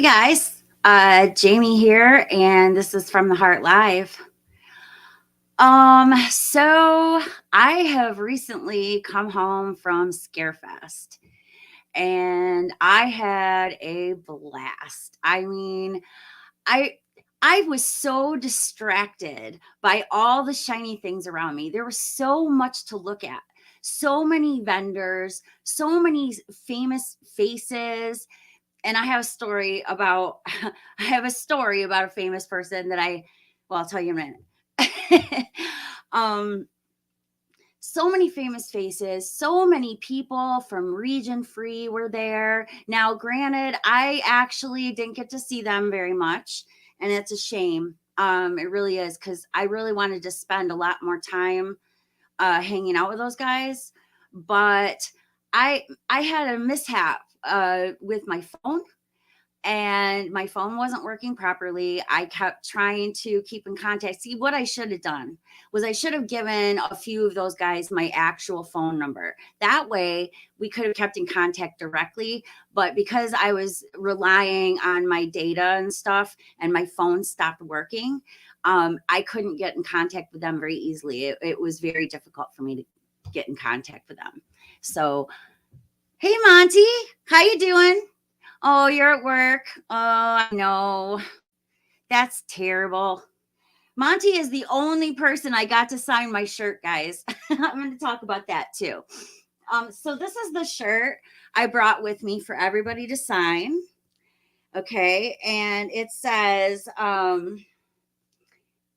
guys, Jamie here, and this is from the Heart Live. So I have recently come home from Scarefest, and I had a blast. I I was so distracted by all the shiny things around me. There was so much to look at. So many vendors, so many famous faces, and I have a story about a famous person that I'll tell you in a minute. um so many famous faces, so many people from region free were there. Now granted, I actually didn't get to see them very much, and it's a shame. It really is, because I really wanted to spend a lot more time hanging out with those guys, but I had a mishap with my phone, and my phone wasn't working properly. I kept trying to keep in contact. See, what I should have done was I should have given a few of those guys my actual phone number. That way we could have kept in contact directly. But because I was relying on my data and stuff and my phone stopped working, I couldn't get in contact with them very easily. It was very difficult for me to get in contact with them. So, hey, Monty, how you doing? Oh, you're at work. Oh, I know. That's terrible. Monty is the only person I got to sign my shirt, guys. I'm going to talk about that too. So this is the shirt I brought with me for everybody to sign. Okay, and it says,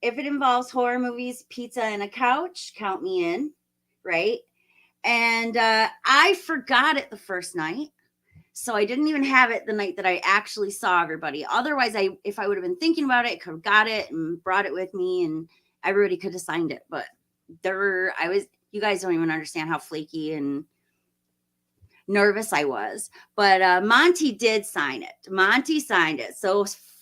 if it involves horror movies, pizza, and a couch, count me in, right? And I forgot it the first night. So I didn't even have it the night that I actually saw everybody. Otherwise, if I would have been thinking about it, I could have got it and brought it with me, and everybody could have signed it. But you guys don't even understand how flaky and nervous I was. But Monty did sign it. Monty signed it.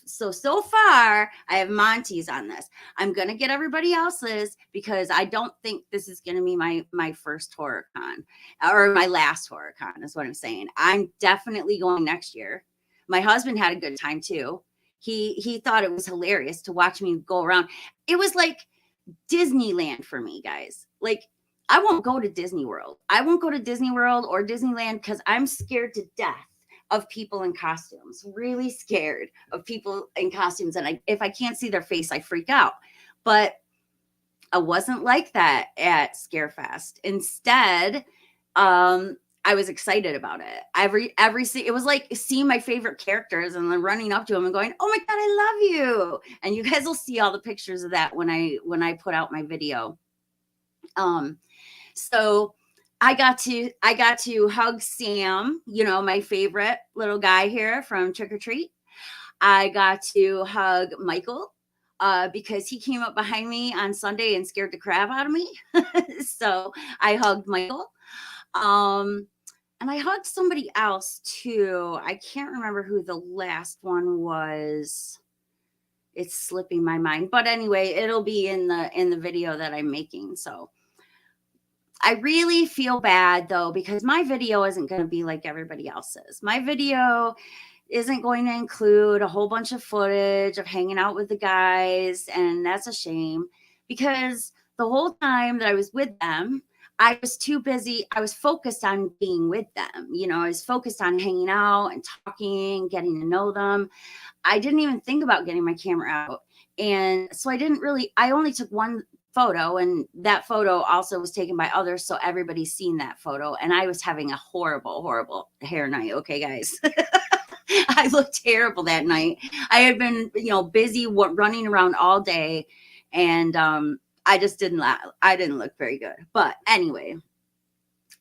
So far, I have Monty's on this. I'm going to get everybody else's, because I don't think this is going to be my first horror con, or my last horror con is what I'm saying. I'm definitely going next year. My husband had a good time too. He thought it was hilarious to watch me go around. It was like Disneyland for me, guys. Like, I won't go to Disney World. I won't go to Disney World or Disneyland because I'm scared to death of people in costumes. Really scared of people in costumes. And if I can't see their face, I freak out. But I wasn't like that at Scarefest. Instead, I was excited about it. It was like seeing my favorite characters and then running up to them and going, "Oh my God, I love you!" And you guys will see all the pictures of that when I put out my video. So I got to hug Sam, my favorite little guy here from Trick or Treat. I got to hug Michael because he came up behind me on Sunday and scared the crap out of me. So I hugged Michael. And I hugged somebody else too. I can't remember who the last one was. It's slipping my mind. But anyway, it'll be in the video that I'm making. So I really feel bad though, because my video isn't going to be like everybody else's. My video isn't going to include a whole bunch of footage of hanging out with the guys. And that's a shame, because the whole time that I was with them, I was too busy. I was focused on being with them. I was focused on hanging out and talking, getting to know them. I didn't even think about getting my camera out. And so I only took one photo, and that photo also was taken by others. So everybody's seen that photo. And I was having a horrible, horrible hair night. Okay, guys. I looked terrible that night. I had been, busy running around all day, and I just didn't look very good. But anyway,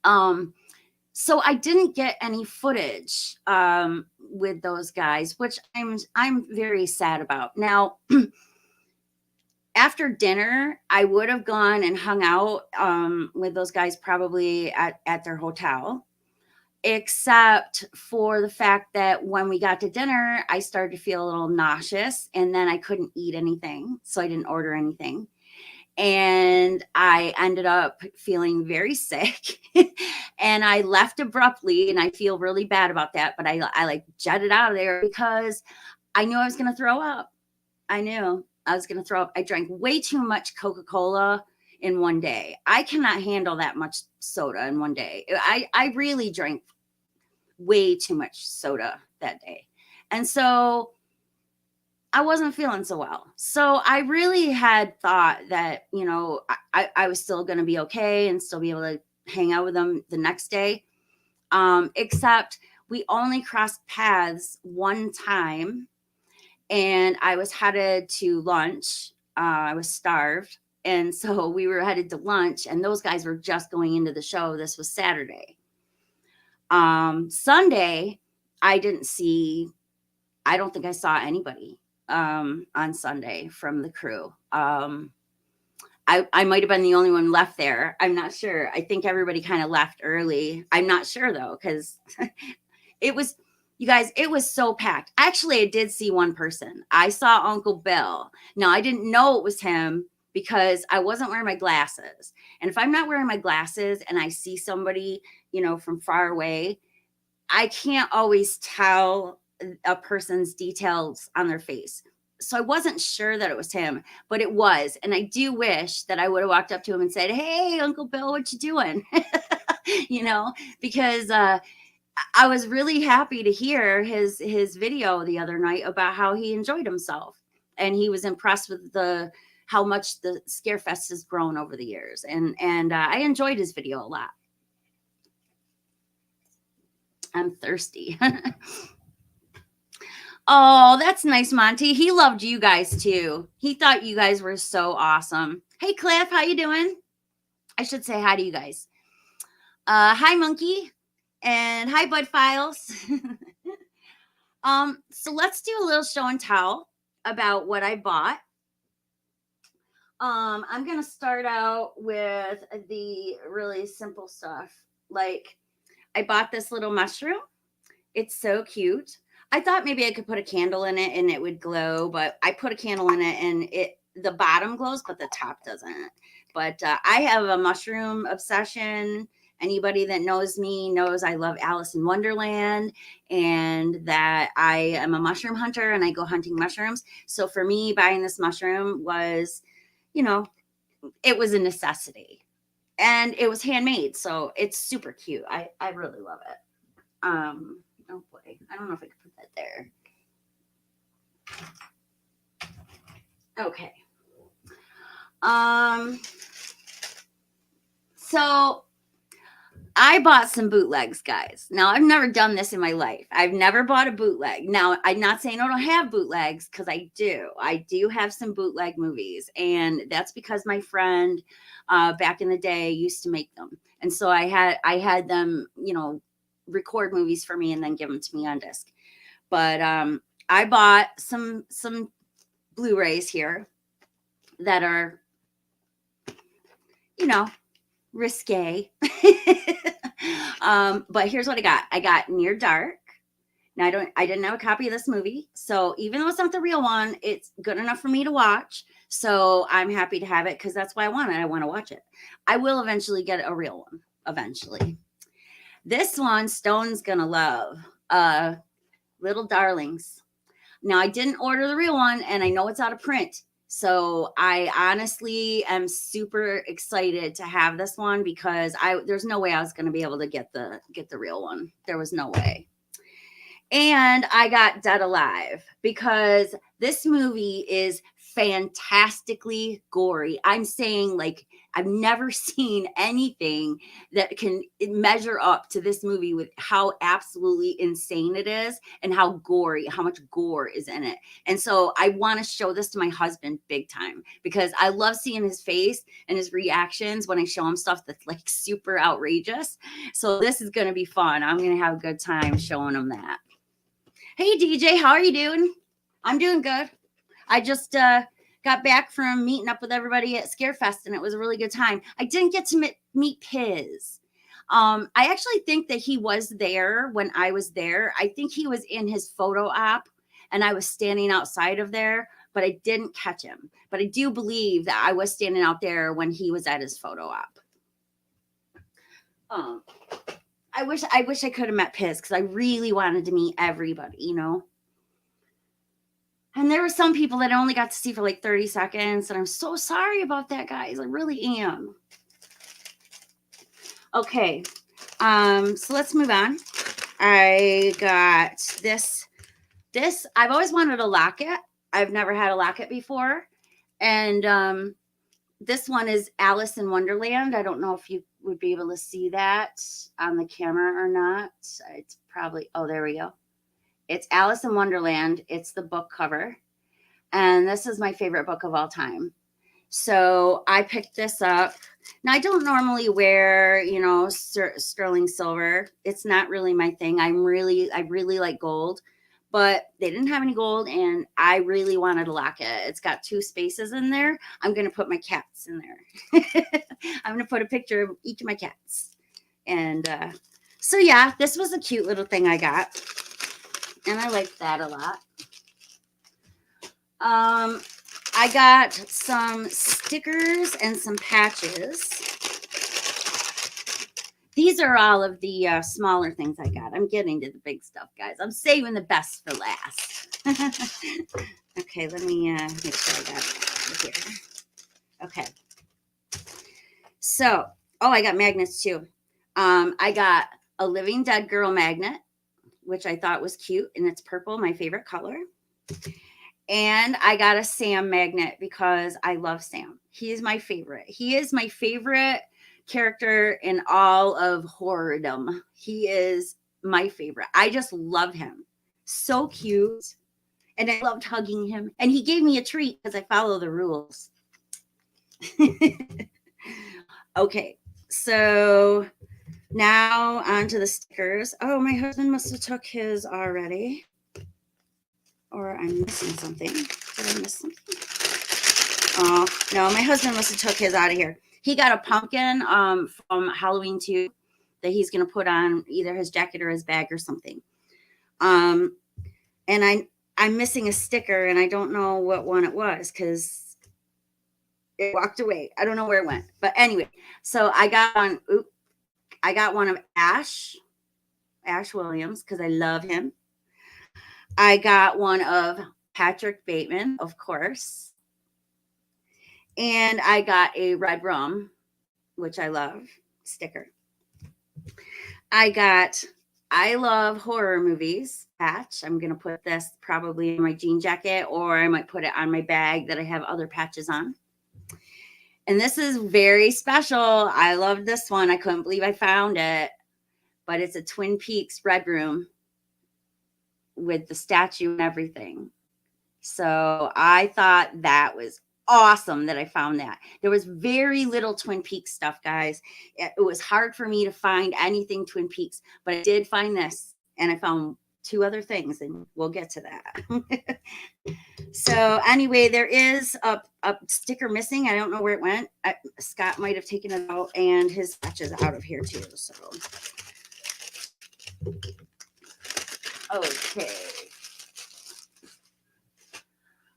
so I didn't get any footage with those guys, which I'm very sad about. Now, after dinner, I would have gone and hung out with those guys probably at their hotel, except for the fact that when we got to dinner, I started to feel a little nauseous, and then I couldn't eat anything. So I didn't order anything. and I ended up feeling very sick and I left abruptly, and I feel really bad about that, but I like jetted out of there because I knew I was going to throw up. I knew I was going to throw up. I drank way too much Coca-Cola in one day. I cannot handle that much soda in one day. I really drank way too much soda that day. And so I wasn't feeling so well. So I really had thought that, I was still going to be okay and still be able to hang out with them the next day. Except we only crossed paths one time, and I was headed to lunch. I was starved. And so we were headed to lunch, and those guys were just going into the show. This was Saturday. Sunday, I don't think I saw anybody on Sunday from the crew. I might have been the only one left there. I'm not sure. I think everybody kind of left early. I'm not sure though, because it was, you guys, it was so packed. Actually, I did see one person. I saw Uncle Bill. Now, I didn't know it was him because I wasn't wearing my glasses. And if I'm not wearing my glasses and I see somebody, from far away, I can't always tell a person's details on their face. So I wasn't sure that it was him, but it was. And I do wish that I would have walked up to him and said, "Hey, Uncle Bill, what you doing?" Because I was really happy to hear his video the other night about how he enjoyed himself. And he was impressed with how much the Scarefest has grown over the years. And I enjoyed his video a lot. I'm thirsty. Oh, that's nice, Monty. He loved you guys too. He thought you guys were so awesome. Hey, Cliff, how you doing? I should say hi to you guys. Hi, Monkey, and hi, Bud Files. So let's do a little show and tell about what I bought. I'm gonna start out with the really simple stuff. Like, I bought this little mushroom. It's so cute. I thought maybe I could put a candle in it and it would glow, but I put a candle in it and the bottom glows, but the top doesn't. But I have a mushroom obsession. Anybody that knows me knows I love Alice in Wonderland and that I am a mushroom hunter and I go hunting mushrooms. So for me, buying this mushroom was, it was a necessity. And it was handmade, so it's super cute. I really love it. Oh boy, I don't know if I can put that there. Okay. So I bought some bootlegs, guys. Now, I've never done this in my life. I've never bought a bootleg. Now, I'm not saying I don't have bootlegs, because I do. I do have some bootleg movies, and that's because my friend back in the day used to make them. And so I had them, record movies for me and then give them to me on disc. But I bought some Blu-rays here that are, risque. But here's what I got. I got Near Dark. Now I didn't have a copy of this movie. So even though it's not the real one, it's good enough for me to watch. So I'm happy to have it because that's why I want it. I want to watch it. I will eventually get a real one. Eventually. This one, Stone's gonna love. Little Darlings. Now I didn't order the real one and I know it's out of print. So I honestly am super excited to have this one because there's no way I was going to be able to get the real one. There was no way. And I got Dead Alive because this movie is fantastically gory. I'm saying, like, I've never seen anything that can measure up to this movie with how absolutely insane it is and how much gore is in it. And so I want to show this to my husband big time because I love seeing his face and his reactions when I show him stuff that's like super outrageous. So this is going to be fun. I'm going to have a good time showing him that. Hey, DJ, how are you doing? I'm doing good. I just got back from meeting up with everybody at Scarefest, and it was a really good time. I didn't get to meet Piz. I actually think that he was there when I was there. I think he was in his photo op, and I was standing outside of there. but I didn't catch him. But I do believe that I was standing out there when he was at his photo op. I wish I could have met Piz, because I really wanted to meet everybody, you know. And there were some people that I only got to see for like 30 seconds, and I'm so sorry about that, guys. I really am. Okay, so let's move on. I got this. I've always wanted a locket. I've never had a locket before, and this one is Alice in Wonderland. I don't know if you would be able to see that on the camera or not. It's probably, oh, there we go. It's Alice in Wonderland. It's the book cover. And this is my favorite book of all time. So I picked this up. Now, I don't normally wear, you know, sterling silver. It's not really my thing. I really like gold, but they didn't have any gold, and I really wanted a locket. It's got 2 spaces in there. I'm going to put my cats in there. I'm going to put a picture of each of my cats. And so, yeah, this was a cute little thing I got, and I liked that a lot. I got some stickers and some patches. These are all of the smaller things I got. I'm getting to the big stuff, guys. I'm saving the best for last. Okay, let me make sure I got it here. Okay. So, oh, I got magnets too. I got a Living Dead Girl magnet, which I thought was cute, and it's purple, my favorite color. And I got a Sam magnet because I love Sam. He is my favorite. He is my favorite character in all of horrordom. He is my favorite. I just love him. So cute. And I loved hugging him. And he gave me a treat because I follow the rules. Okay, so now on to the stickers. Oh, my husband must have took his already. Or I'm missing something. Did I miss something? Oh, no, my husband must have took his out of here. He got a pumpkin from Halloween 2 that he's going to put on either his jacket or his bag or something. And I'm missing a sticker, and I don't know what one it was because it walked away. I don't know where it went. But anyway, so I got one. I got one of Ash Williams, because I love him. I got one of Patrick Bateman, of course. And I got a Red Rum, which I love, sticker. I got I Love Horror Movies patch. I'm going to put this probably in my jean jacket, or I might put it on my bag that I have other patches on. And this is very special. I love this one. I couldn't believe I found it. But it's a Twin Peaks Red Room with the statue and everything. So I thought that was awesome that I found that. There was very little Twin Peaks stuff, guys. It was hard for me to find anything Twin Peaks, but I did find this, and I found 2 other things, and we'll get to that. So anyway, there is a sticker missing. I don't know where it went. Scott might have taken it out, and his patch is out of here too. So okay.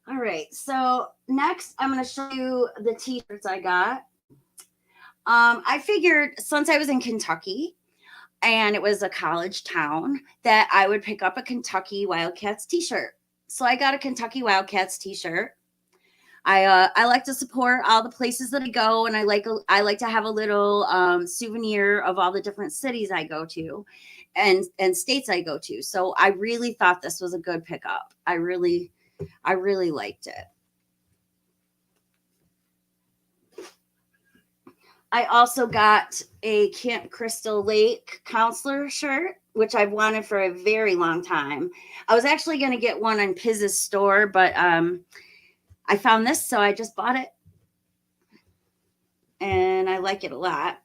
All right. So next, I'm going to show you the t-shirts I got. I figured since I was in Kentucky and it was a college town that I would pick up a Kentucky Wildcats t-shirt. So I got a Kentucky Wildcats t-shirt. I like to support all the places that I go, and I like to have a little souvenir of all the different cities I go to and states I go to. So I really thought this was a good pickup. I really liked it. I also got a Camp Crystal Lake counselor shirt, which I've wanted for a very long time. I was actually going to get one on Piz's store, but I found this, so I just bought it. And I like it a lot.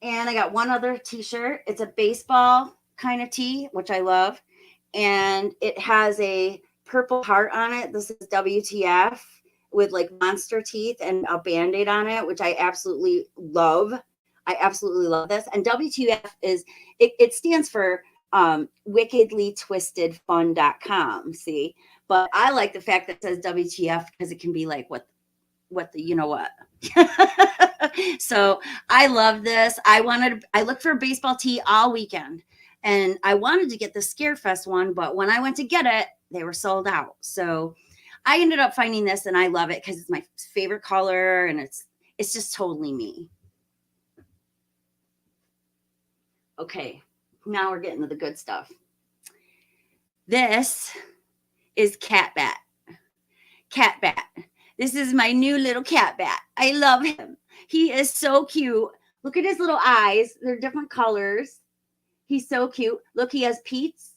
And I got one other t-shirt. It's a baseball kind of tee, which I love. And it has a purple heart on it. This is WTF with like monster teeth and a Band-Aid on it, which I absolutely love. I absolutely love this. And WTF is, it stands for wickedlytwistedfun.com. See, but I like the fact that it says WTF because it can be like what the you know what. So I love this. I looked for a baseball tee all weekend, and I wanted to get the Scarefest one, but when I went to get it, they were sold out. So I ended up finding this, and I love it because it's my favorite color, and it's just totally me. Okay, now we're getting to the good stuff. This is Cat Bat. Cat Bat. This is my new little cat bat. I love him. He is so cute. Look at his little eyes. They're different colors. He's so cute. Look, he has Pete's.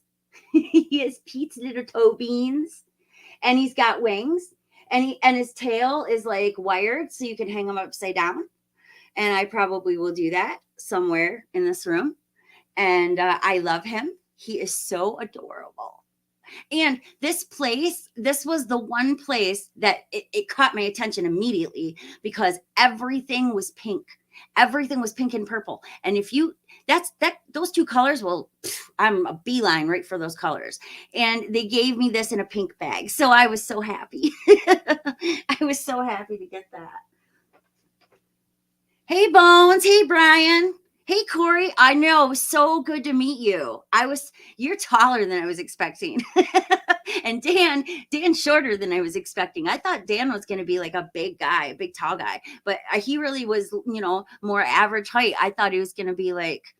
He has Pete's little toe beans. And he's got wings. And his tail is like wired so you can hang him upside down. And I probably will do that somewhere in this room. And I love him. He is so adorable. And this was the one place that it caught my attention immediately because everything was pink. Everything was pink and purple. And if you, those two colors, well, I'm a beeline right for those colors. And they gave me this in a pink bag. So I was so happy. I was so happy to get that. Hey, Bones. Hey, Brian. Hey, Corey. I know. It was so good to meet you. You're taller than I was expecting. And Dan's shorter than I was expecting. I thought Dan was going to be like a big guy, a big tall guy, but he really was, more average height. I thought he was going to be like,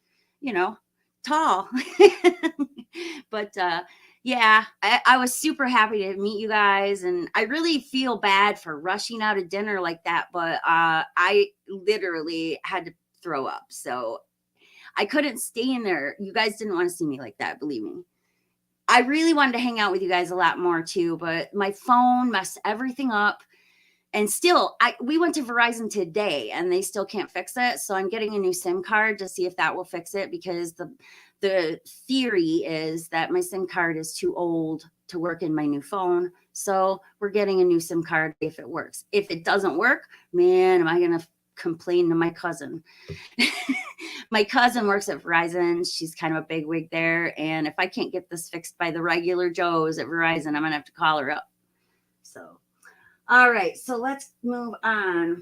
tall. But, yeah, I was super happy to meet you guys. And I really feel bad for rushing out of dinner like that. But I literally had to throw up. So I couldn't stay in there. You guys didn't want to see me like that, believe me. I really wanted to hang out with you guys a lot more too, but my phone messed everything up. And still, we went to Verizon today and they still can't fix it. So I'm getting a new SIM card to see if that will fix it because the theory is that my SIM card is too old to work in my new phone. So we're getting a new SIM card if it works. If it doesn't work, man, am I going to complain to my cousin. My cousin works at Verizon. She's kind of a big wig there. And if I can't get this fixed by the regular Joes at Verizon, I'm going to have to call her up. So, all right. So let's move on.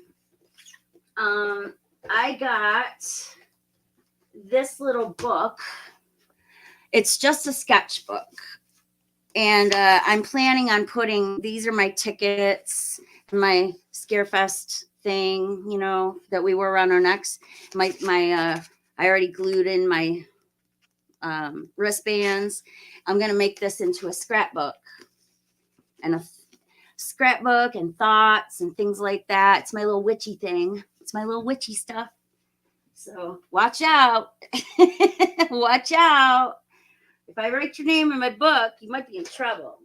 I got this little book. It's just a sketchbook. And I'm planning on these are my tickets, my Scarefest thing, that we wore around our necks. I already glued in my wristbands. I'm going to make this into a scrapbook and thoughts and things like that. It's my little witchy thing. It's my little witchy stuff. So watch out. Watch out. If I write your name in my book, you might be in trouble.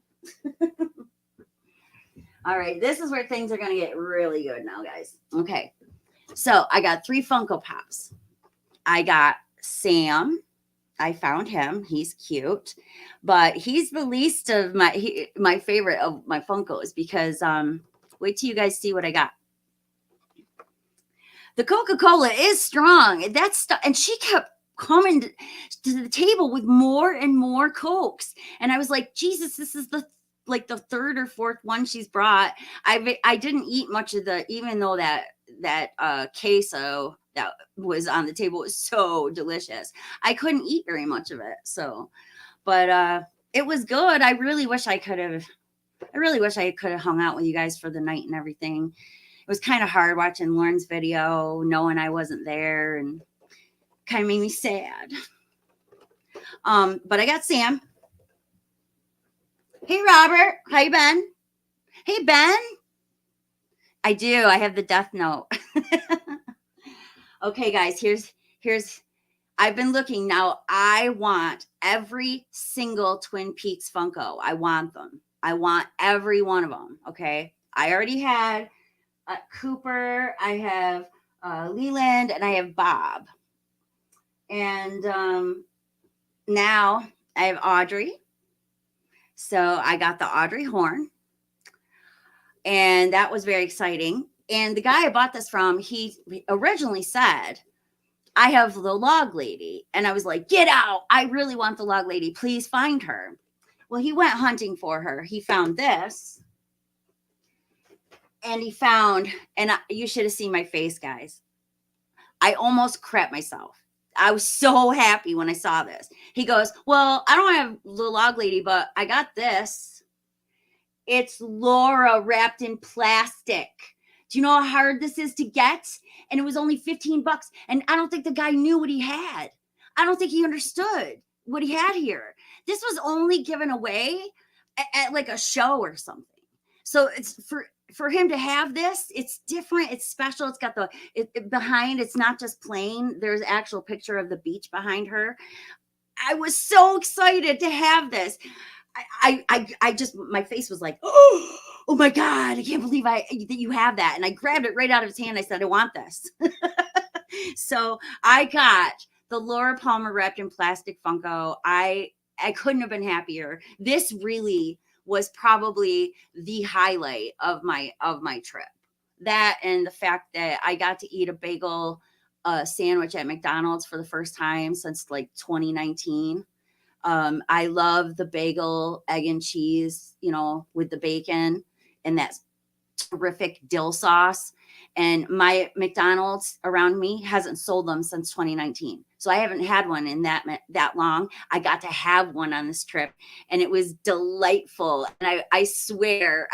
All right. This is where things are going to get really good now, guys. Okay. So I got 3 Funko Pops. I got Sam. I found him. He's cute, but he's the least of my favorite of my Funkos because wait till you guys see what I got. The Coca-Cola is strong. And she kept coming to the table with more and more Cokes. And I was like, Jesus, this is the 3rd or 4th one she's brought. I didn't eat much of even though that queso that was on the table was so delicious. I couldn't eat very much of it. So, but it was good. I really wish I could have hung out with you guys for the night and everything. It was kind of hard watching Lauren's video, knowing I wasn't there, and kind of made me sad. But I got Sam. Hey, Robert. Hi, Ben. Hey, Ben. I do. I have the Death Note. Okay, guys, here's, I've been looking now. I want every single Twin Peaks Funko. I want them. I want every one of them. Okay. I already had Cooper. I have Leland, and I have Bob. And now I have Audrey. So I got the Audrey horn. And that was very exciting. And the guy I bought this from, he originally said, I have the log lady. And I was like, get out. I really want the log lady. Please find her. Well, he went hunting for her. He found this. And he found, and you should have seen my face, guys. I almost crap myself. I was so happy when I saw this. He goes, well, I don't have the log lady, but I got this. It's Laura wrapped in plastic. Do you know how hard this is to get? And it was only 15 bucks. And I don't think the guy knew what he had. I don't think he understood what he had here. This was only given away at like a show or something. So it's for him to have this, it's different, it's special. It's got behind, it's not just plain. There's actual picture of the beach behind her. I was so excited to have this. I just, my face was like, oh my God, I can't believe that you have that. And I grabbed it right out of his hand. I said, I want this. So I got the Laura Palmer wrapped in plastic Funko. I couldn't have been happier. This really was probably the highlight of my trip. That and the fact that I got to eat a bagel sandwich at McDonald's for the first time since like 2019. I love the bagel, egg and cheese, with the bacon and that terrific dill sauce. And my McDonald's around me hasn't sold them since 2019. So I haven't had one in that long. I got to have one on this trip and it was delightful. And I swear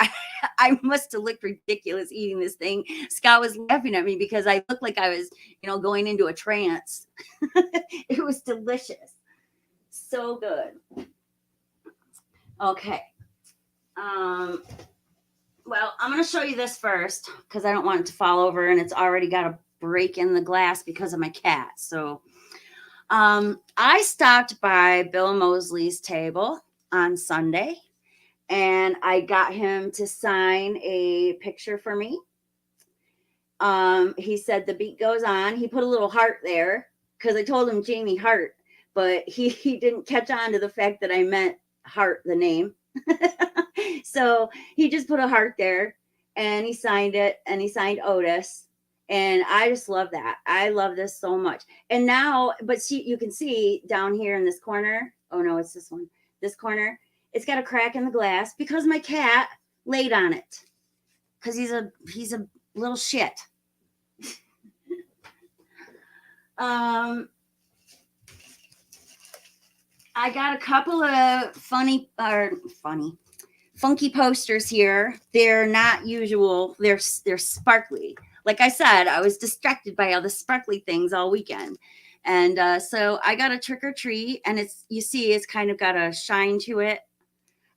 I must have looked ridiculous eating this thing. Scott was laughing at me because I looked like I was, going into a trance. It was delicious. So good. Okay. Well, I'm going to show you this first because I don't want it to fall over and it's already got a break in the glass because of my cat. So I stopped by Bill Moseley's table on Sunday and I got him to sign a picture for me. He said the beat goes on. He put a little heart there because I told him Jamie Hart, but he didn't catch on to the fact that I meant Hart, the name. So he just put a heart there and he signed it and he signed Otis. And I just love that. I love this so much. And now, but you can see down here in this corner. Oh no, it's this one. This corner. It's got a crack in the glass because my cat laid on it. Because he's a little shit. I got a couple of funky posters here. They're not usual. They're sparkly. Like I said, I was distracted by all the sparkly things all weekend. And so I got a trick or treat and it's kind of got a shine to it.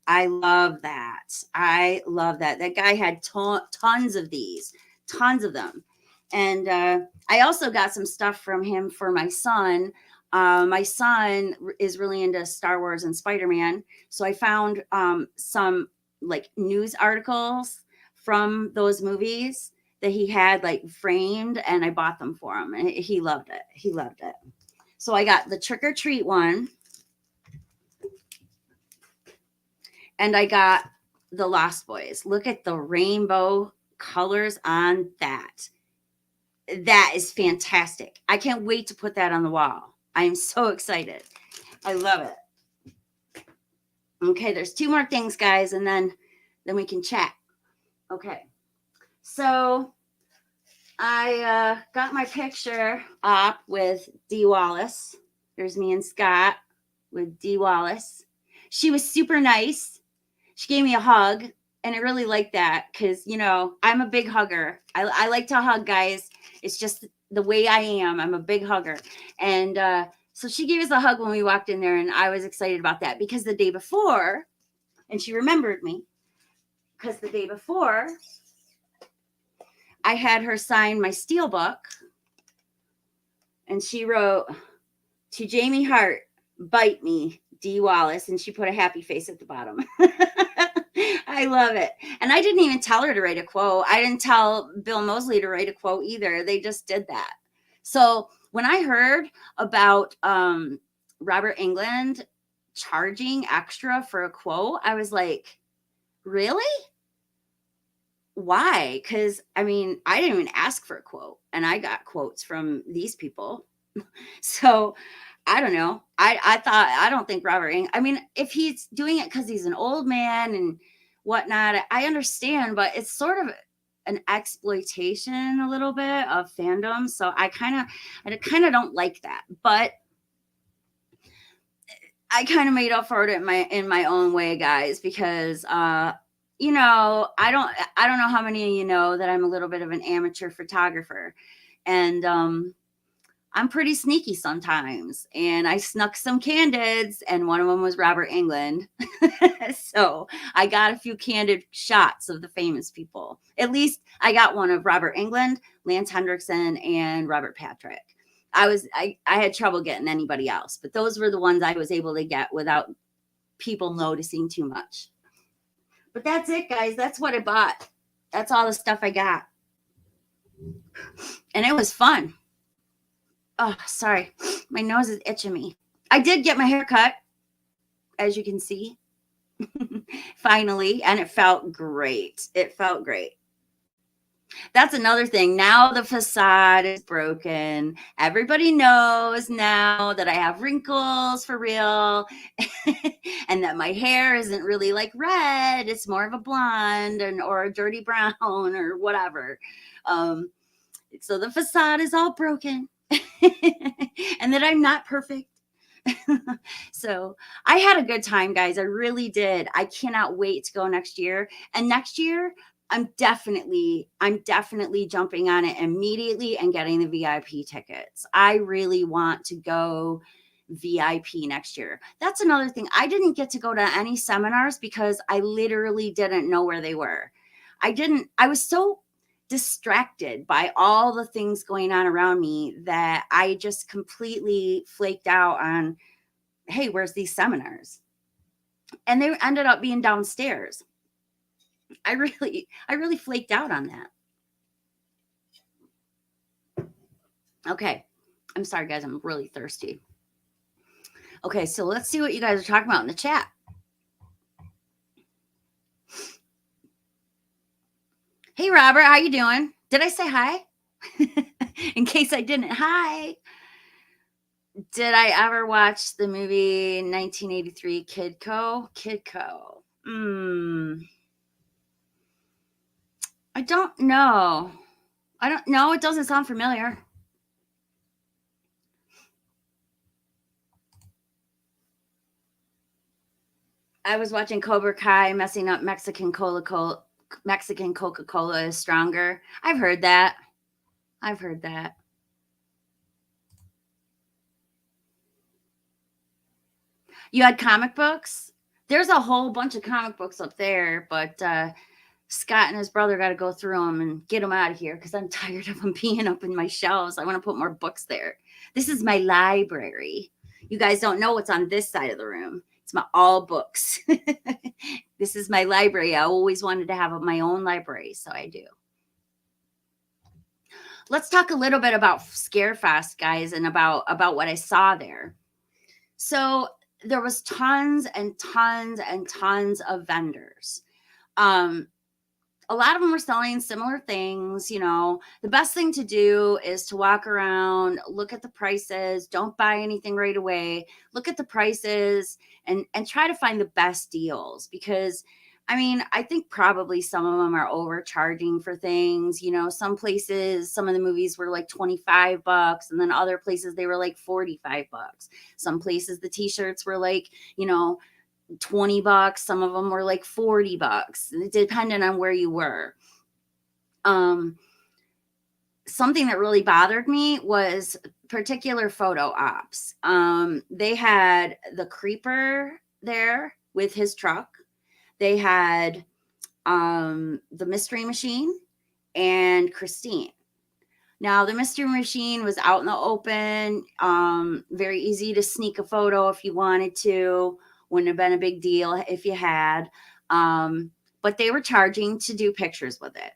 I love that. That guy had tons of these, tons of them. And I also got some stuff from him for my son. My son is really into Star Wars and Spider-Man. So I found some like news articles from those movies that he had like framed and I bought them for him and he loved it. So I got the trick or treat one and I got the Lost Boys. Look at the rainbow colors on that. That is fantastic. I can't wait to put that on the wall. I am so excited. I love it. Okay, there's two more things, guys, and then we can chat. Okay, so I got my picture up with Dee Wallace. There's me and Scott with Dee Wallace. She was super nice. She gave me a hug, and I really like that because, I'm a big hugger. I like to hug, guys. It's just the way I am. I'm a big hugger. And so she gave us a hug when we walked in there, and I was excited about that because the day before, and she remembered me, because the day before, I had her sign my steelbook, and she wrote, to Jamie Hart, bite me, Dee Wallace, and she put a happy face at the bottom. I love it. And I didn't even tell her to write a quote. I didn't tell Bill Moseley to write a quote either. They just did that. So when I heard about Robert Englund charging extra for a quote, I was like, really? Why? Because, I didn't even ask for a quote. And I got quotes from these people. So I don't know. I don't think Robert I mean, if he's doing it because he's an old man and whatnot, I understand, but it's sort of an exploitation a little bit of fandom. So I kind of don't like that. But I kind of made up for it in my own way, guys, because I don't know how many of you know that I'm a little bit of an amateur photographer. And I'm pretty sneaky sometimes, and I snuck some candids, and one of them was Robert England. So I got a few candid shots of the famous people. At least I got one of Robert England, Lance Hendrickson, and Robert Patrick. I had trouble getting anybody else, but those were the ones I was able to get without people noticing too much. But that's it, guys. That's what I bought. That's all the stuff I got. And it was fun. Oh, sorry. My nose is itching me. I did get my hair cut, as you can see, finally, and it felt great. It felt great. That's another thing. Now the facade is broken. Everybody knows now that I have wrinkles for real and that my hair isn't really like red. It's more of a blonde or a dirty brown or whatever. So the facade is all broken and that I'm not perfect. So I had a good time, guys. I really did. I cannot wait to go next year. And next year, I'm definitely jumping on it immediately and getting the VIP tickets. I really want to go VIP next year. That's another thing. I didn't get to go to any seminars because I literally didn't know where they were. I was so distracted by all the things going on around me that I just completely flaked out on, hey, where's these seminars? And they ended up being downstairs. I really flaked out on that. Okay. I'm sorry, guys. I'm really thirsty. Okay, so let's see what you guys are talking about in the chat. Hey, Robert, how you doing? Did I say hi? In case I didn't, hi. Did I ever watch the movie 1983 Kidco? Kidco. I don't know. I don't know. It doesn't sound familiar. I was watching Cobra Kai messing up Mexican Coca-Cola is stronger. I've heard that. I've heard that. You had comic books? There's a whole bunch of comic books up there, but Scott and his brother got to go through them and get them out of here because I'm tired of them being up in my shelves. I want to put more books there. This is my library. You guys don't know what's on this side of the room. It's my all books. This is my library. I always wanted to have my own library, so I do. Let's talk a little bit about Scarefest, guys, and about what I saw there. So there was tons and tons and tons of vendors. A lot of them were selling similar things. The best thing to do is to walk around, look at the prices, don't buy anything right away, look at the prices and try to find the best deals, because I think probably some of them are overcharging for things. Some places, some of the movies were like $25, and then other places they were like $45. Some places the t-shirts were like, $20. Some of them were like $40, depending on where you were. Something that really bothered me was particular photo ops. They had the Creeper there with his truck. They had the Mystery Machine and Christine. Now, the Mystery Machine was out in the open, very easy to sneak a photo if you wanted to. Wouldn't have been a big deal if you had. But they were charging to do pictures with it.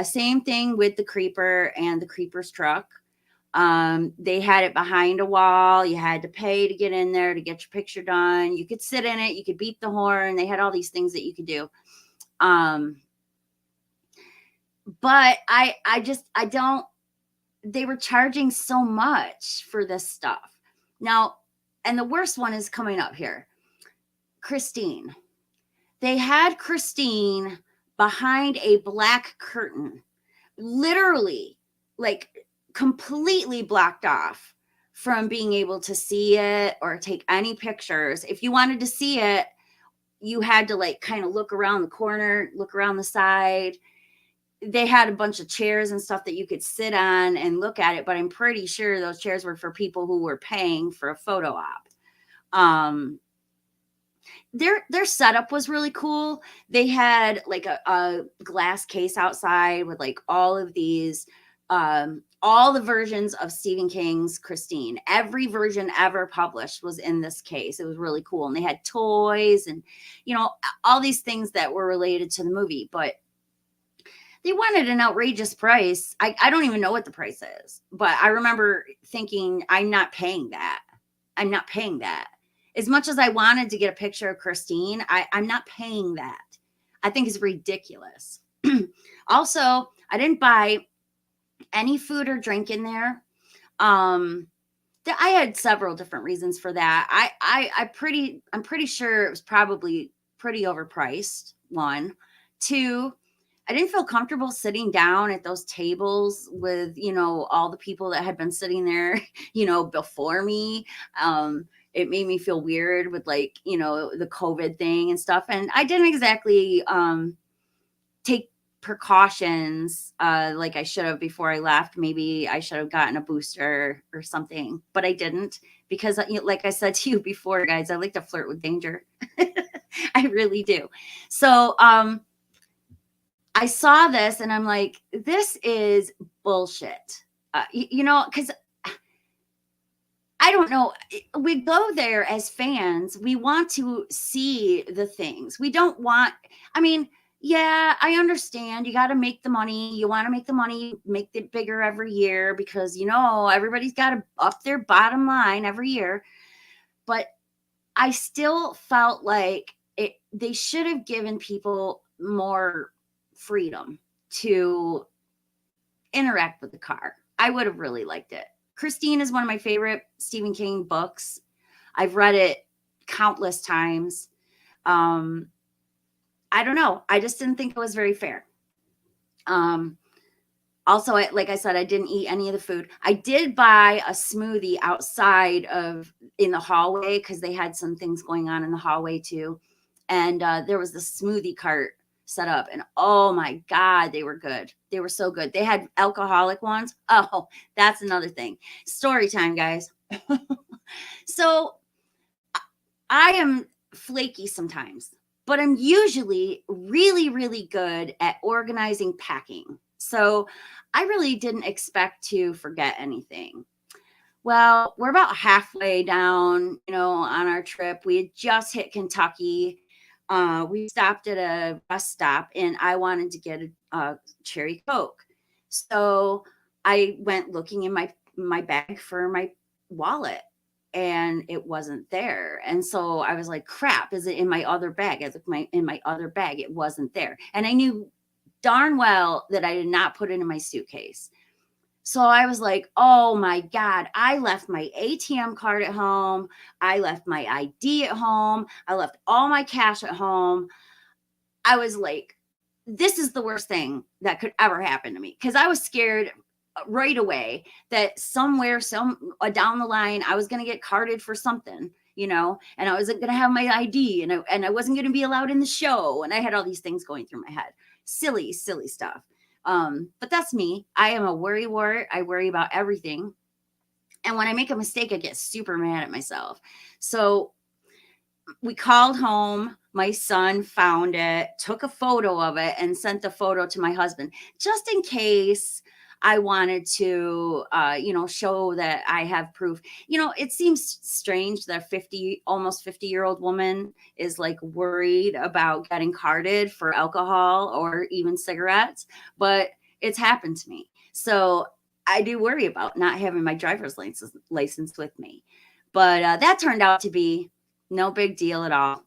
Same thing with the Creeper and the Creeper's truck. They had it behind a wall. You had to pay to get in there to get your picture done. You could sit in it. You could beep the horn. They had all these things that you could do. But I don't they were charging so much for this stuff. Now, and the worst one is coming up here. Christine. They had Christine behind a black curtain, literally, like completely blocked off from being able to see it or take any pictures. If you wanted to see it, you had to like kind of look around the corner, look around the side. They had a bunch of chairs and stuff that you could sit on and look at it, but I'm pretty sure those chairs were for people who were paying for a photo op. Their setup was really cool. They had like a glass case outside with like all of these all the versions of Stephen King's Christine. Every version ever published was in this case. It was really cool. And they had toys and, you know, all these things that were related to the movie, but they wanted an outrageous price. I don't even know what the price is, but I remember thinking, I'm not paying that. I'm not paying that. As much as I wanted to get a picture of Christine, I'm not paying that. I think it's ridiculous. Also, I didn't buy any food or drink in there. I had several different reasons for that. I'm pretty sure it was probably pretty overpriced. One, two, I didn't feel comfortable sitting down at those tables with, you know, all the people that had been sitting there, you know, before me. It made me feel weird with like, you know, the COVID thing and stuff. And I didn't exactly take precautions like I should have before I left. Maybe I should have gotten a booster or something, but I didn't because, like I said to you before, guys, I like to flirt with danger. I really do. So I saw this and I'm like, this is bullshit. You know, because I don't know. We go there as fans. We want to see the things. We don't want, I mean, yeah, I understand. You got to make the money. You want to make the money, make it bigger every year because, you know, everybody's got to up their bottom line every year. But I still felt like they should have given people more freedom to interact with the car. I would have really liked it. Christine is one of my favorite Stephen King books. I've read it countless times. I don't know. I just didn't think it was very fair. Also, like I said, I didn't eat any of the food. I did buy a smoothie outside in the hallway because they had some things going on in the hallway too. And there was the smoothie cart set up and oh my God, they were good. They were so good. They had alcoholic ones. Oh, that's another thing. Story time, guys. So I am flaky sometimes, but I'm usually really, really good at organizing packing. So I really didn't expect to forget anything. Well, we're about halfway down, you know, on our trip. We had just hit Kentucky. We stopped at a bus stop and I wanted to get a cherry Coke. So I went looking in my bag for my wallet and it wasn't there. And so I was like, crap, is it in my other bag? In my other bag, it wasn't there. And I knew darn well that I did not put it in my suitcase. So I was like, oh my God, I left my ATM card at home. I left my ID at home. I left all my cash at home. I was like, this is the worst thing that could ever happen to me. Because I was scared right away that somewhere, down the line, I was going to get carded for something, you know, and I wasn't going to have my ID and I wasn't going to be allowed in the show. And I had all these things going through my head. Silly stuff. But that's me. I am a worry wart. I worry about everything. And when I make a mistake, I get super mad at myself. So we called home. My son found it, took a photo of it, and sent the photo to my husband, just in case I wanted to, you know, show that I have proof. You know, it seems strange that almost 50-year-old woman is like worried about getting carded for alcohol or even cigarettes, but it's happened to me. So I do worry about not having my driver's license with me. But that turned out to be no big deal at all.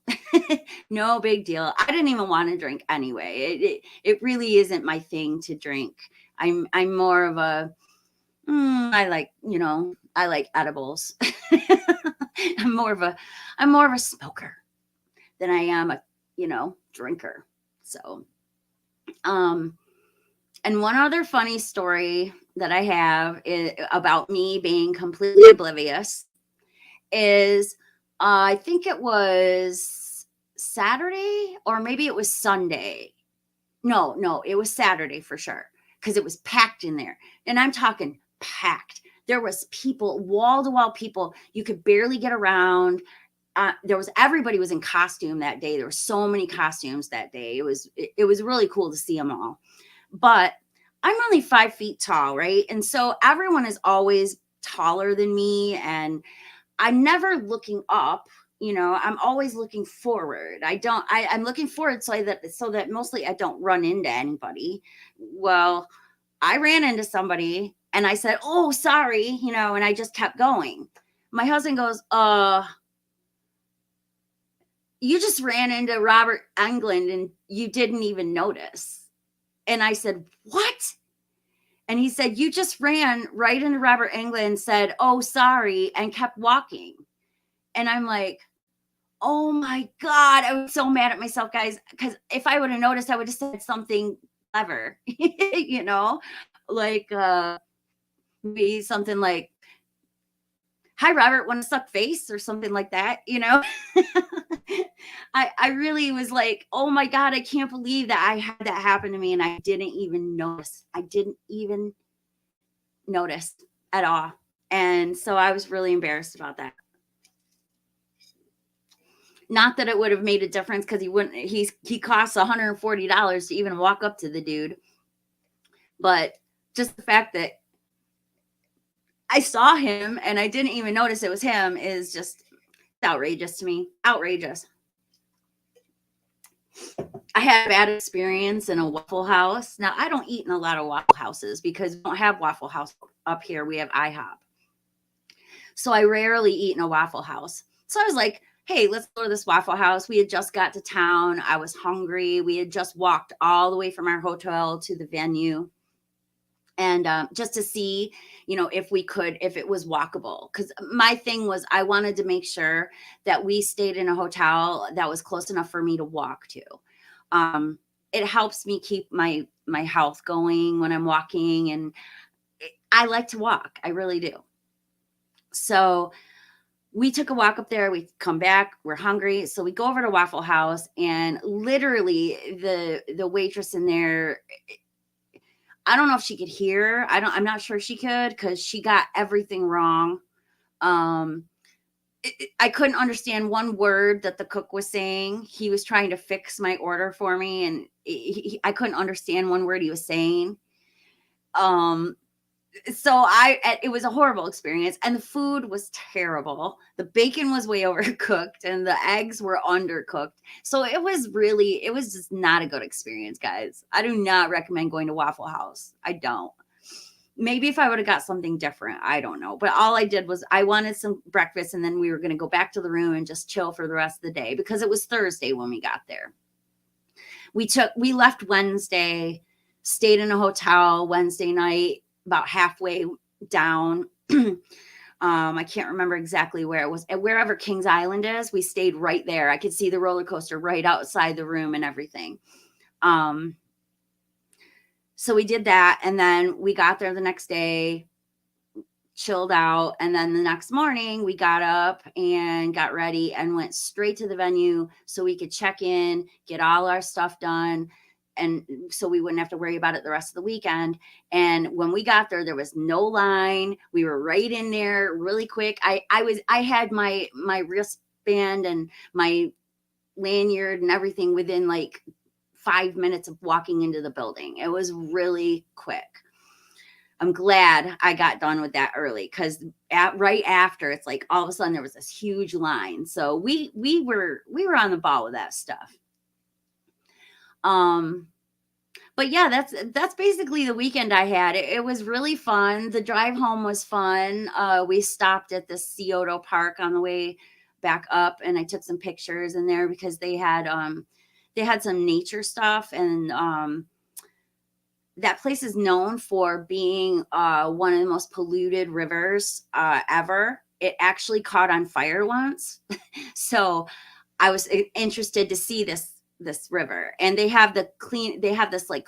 No big deal. I didn't even want to drink anyway. It really isn't my thing to drink. I'm more of a I like, I like edibles. I'm more of a I'm more of a smoker than I am a, drinker. So, um and one other funny story that I have about me being completely oblivious is I think it was Saturday or maybe it was Sunday. No, no, it was Saturday for sure because it was packed in there. And I'm talking packed. There was people, wall to wall people. You could barely get around. Everybody was in costume that day. There were so many costumes that day. It was really cool to see them all. But I'm only 5 feet tall, right? And so everyone is always taller than me, and I'm never looking up. I'm always looking forward. I'm looking forward so that mostly I don't run into anybody. Well, I ran into somebody and I said, "Oh, sorry," and I just kept going. My husband goes, you just ran into Robert Englund and you didn't even notice." And I said, "What?" And he said, "You just ran right into Robert Englund and said, 'Oh, sorry,' and kept walking." And I'm like, "Oh my God." I was so mad at myself, guys, because if I would have noticed, I would have said something clever, like maybe something like, "Hi, Robert, want to suck face?" or something like that. I really was like, "Oh my God, I can't believe that I had that happen to me and I didn't even notice. I didn't even notice at all." And so I was really embarrassed about that. Not that it would have made a difference because he costs $140 to even walk up to the dude. But just the fact that I saw him and I didn't even notice it was him is just outrageous to me. Outrageous. I had a bad experience in a Waffle House. Now, I don't eat in a lot of Waffle Houses because we don't have Waffle House up here. We have IHOP. So I rarely eat in a Waffle House. So I was like, "Hey, let's go to this Waffle House." We had just got to town. I was hungry. We had just walked all the way from our hotel to the venue. And just to see, if it was walkable. Because my thing was, I wanted to make sure that we stayed in a hotel that was close enough for me to walk to. It helps me keep my health going when I'm walking, and I like to walk. I really do. So we took a walk up there. We come back. We're hungry, so we go over to Waffle House, and literally the waitress in there. I don't know if she could hear. I'm not sure she could because she got everything wrong. Um, I couldn't understand one word that the cook was saying. He was trying to fix my order for me, and I couldn't understand one word he was saying. Um, so it was a horrible experience, and the food was terrible. The bacon was way overcooked and the eggs were undercooked. So it was just not a good experience, guys. I do not recommend going to Waffle House. I don't. Maybe if I would have got something different, I don't know. But all I did was I wanted some breakfast, and then we were going to go back to the room and just chill for the rest of the day because it was Thursday when we got there. We left Wednesday, stayed in a hotel Wednesday night, about halfway down. I can't remember exactly where it was. Wherever Kings Island is, we stayed right there. I could see the roller coaster right outside the room and everything. So we did that, and then we got there the next day, chilled out, and then the next morning we got up and got ready and went straight to the venue so we could check in, get all our stuff done, and so we wouldn't have to worry about it the rest of the weekend. And when we got there was no line. We were right in there really quick. I had my wristband and my lanyard and everything within like 5 minutes of walking into the building. It was really quick. I'm glad I got done with that early because right after, it's like all of a sudden there was this huge line. So we were on the ball with that stuff. But yeah, that's basically the weekend I had. It was really fun. The drive home was fun. We stopped at the Scioto Park on the way back up, and I took some pictures in there because they had some nature stuff, and that place is known for being one of the most polluted rivers ever. It actually caught on fire once. So I was interested to see this river, and they have this like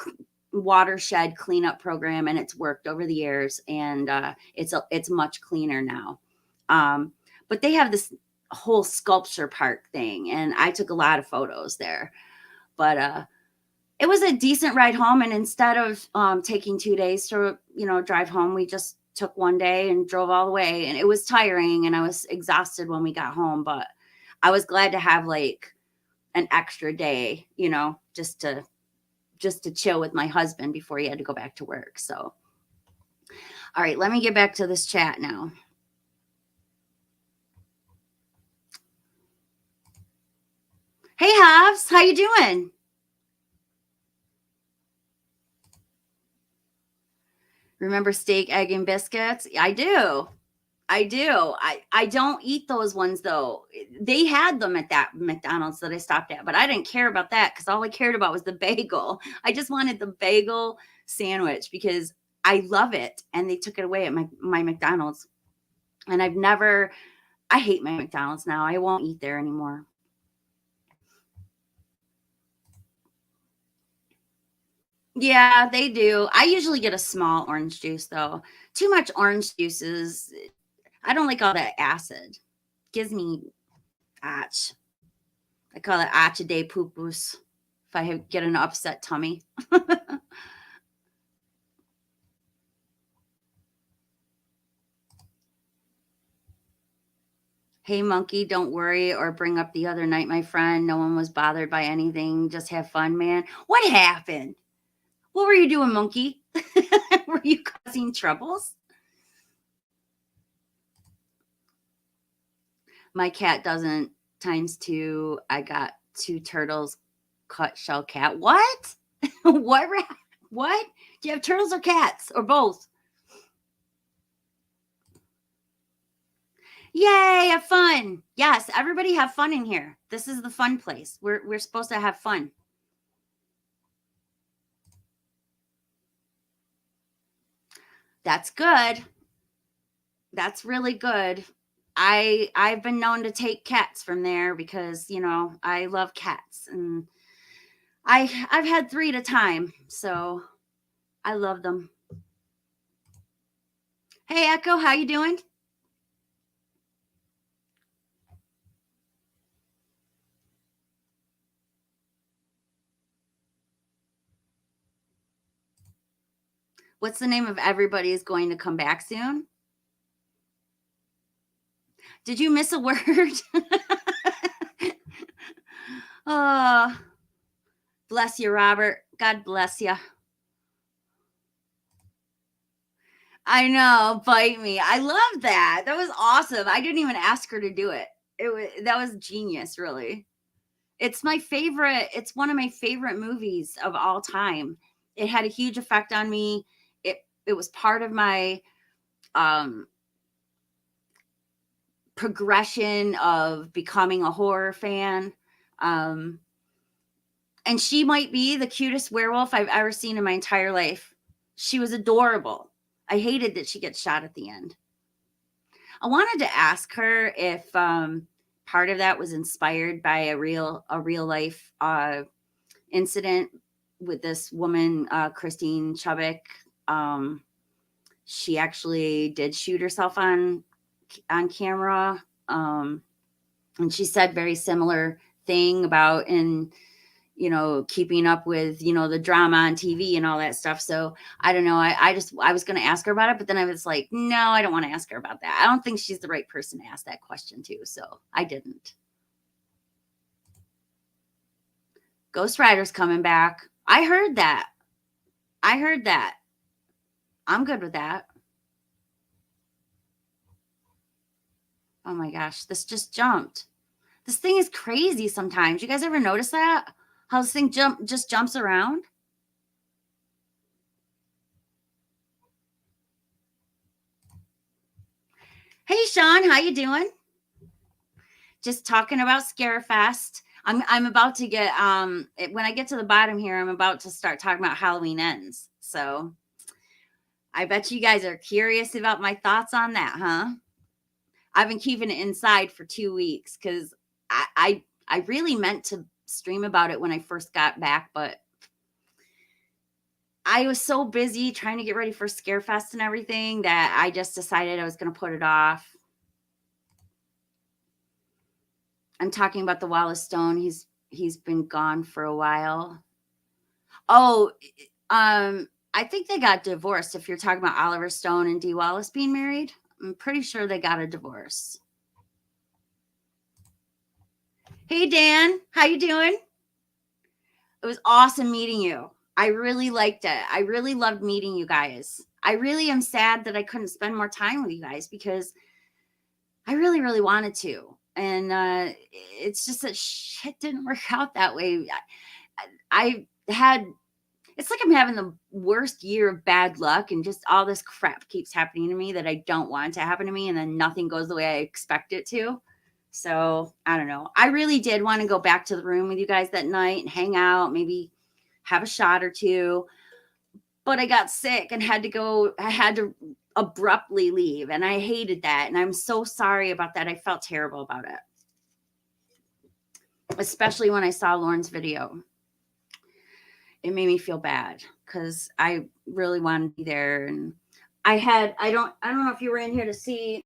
watershed cleanup program, and it's worked over the years, and it's much cleaner now. Um, but they have this whole sculpture park thing, and I took a lot of photos there. But it was a decent ride home, and instead of taking 2 days to drive home, we just took one day and drove all the way, and it was tiring, and I was exhausted when we got home, but I was glad to have like an extra day, just to chill with my husband before he had to go back to work. So all right, let me get back to this chat now. Hey Hobbs, how you doing? Remember steak, egg, and biscuits? I do. I do. I don't eat those ones though. They had them at that McDonald's that I stopped at, but I didn't care about that because all I cared about was the bagel. I just wanted the bagel sandwich because I love it, and they took it away at my McDonald's. And I hate my McDonald's now. I won't eat there anymore. Yeah, they do. I usually get a small orange juice though. Too much orange juices. I don't like all that acid. Gives me atch. I call it atch a day poo-poos if get an upset tummy. Hey monkey, don't worry or bring up the other night, my friend. No one was bothered by anything. Just have fun, man. What happened? What were you doing, monkey? Were you causing troubles? My cat doesn't times two. I got two turtles, cut shell cat. What? what? What? Do you have turtles or cats or both? Yay, have fun. Yes, everybody have fun in here. This is the fun place. We're supposed to have fun. That's good. That's really good. I've been known to take cats from there because, I love cats, and I've had 3 at a time. So I love them. Hey Echo, how you doing? What's the name of everybody is going to come back soon? Did you miss a word? Oh, bless you, Robert. God bless you. I know, bite me. I love that. That was awesome. I didn't even ask her to do it. That was genius, really. It's my favorite. It's one of my favorite movies of all time. It had a huge effect on me. It was part of my um progression of becoming a horror fan. Um and she might be the cutest werewolf I've ever seen in my entire life. She was adorable. I hated that she gets shot at the end. I wanted to ask her if part of that was inspired by a real life incident with this woman, Christine Chubbuck. Um, she actually did shoot herself on camera, and she said very similar thing about keeping up with the drama on TV and all that stuff. So I don't know. I was going to ask her about it, but then I was like, no, I don't want to ask her about that. I don't think she's the right person to ask that question to. So I didn't. Ghost Rider's coming back. I heard that. I heard that. I'm good with that. Oh my gosh, this just jumped. This thing is crazy sometimes. You guys ever notice that? How this thing just jumps around? Hey Sean, how you doing? Just talking about Scarefest. I'm about to get when I get to the bottom here, I'm about to start talking about Halloween Ends. So I bet you guys are curious about my thoughts on that, huh? I've been keeping it inside for 2 weeks because I really meant to stream about it when I first got back, but I was so busy trying to get ready for Scarefest and everything that I just decided I was going to put it off. I'm talking about the Wallace Stone. He's been gone for a while. Oh, I think they got divorced. If you're talking about Oliver Stone and Dee Wallace being married, I'm pretty sure they got a divorce. Hey Dan, how you doing? It was awesome meeting you. I really liked it. I really loved meeting you guys. I really am sad that I couldn't spend more time with you guys because I really, really wanted to. And it's just that shit didn't work out that way. I had, it's like I'm having the worst year of bad luck and just all this crap keeps happening to me that I don't want to happen to me. And then nothing goes the way I expect it to. So I don't know. I really did want to go back to the room with you guys that night and hang out, maybe have a shot or two. But I got sick and had to go. I had to abruptly leave. And I hated that. And I'm so sorry about that. I felt terrible about it. Especially when I saw Lauren's video. It made me feel bad because I really wanted to be there. And I don't know if you were in here to see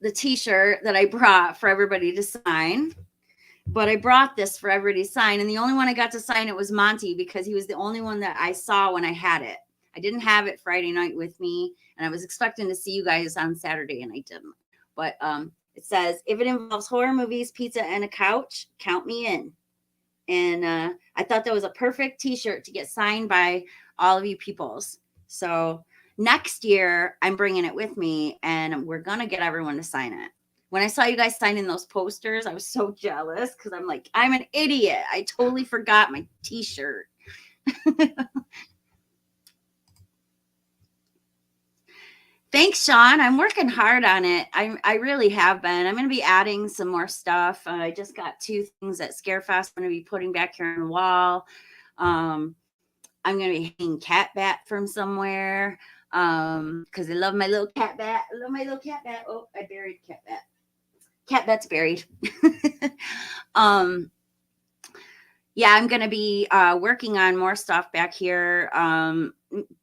the t-shirt that I brought for everybody to sign, but I brought this for everybody to sign. And the only one I got to sign it was Monty because he was the only one that I saw when I had it. I didn't have it Friday night with me, and I was expecting to see you guys on Saturday, and I didn't. But it says, if it involves horror movies, pizza, and a couch, count me in. And I thought that was a perfect t-shirt to get signed by all of you peoples. So next year, I'm bringing it with me, and we're going to get everyone to sign it. When I saw you guys signing those posters, I was so jealous because I'm like, I'm an idiot. I totally forgot my t-shirt. Thanks, Sean. I'm working hard on it. I really have been. I'm going to be adding some more stuff. I just got 2 things at Scarefest I'm going to be putting back here on the wall. I'm going to be hanging cat bat from somewhere because I love my little cat bat. I love my little cat bat. Oh, I buried cat bat. Cat bat's buried. Yeah, I'm going to be working on more stuff back here,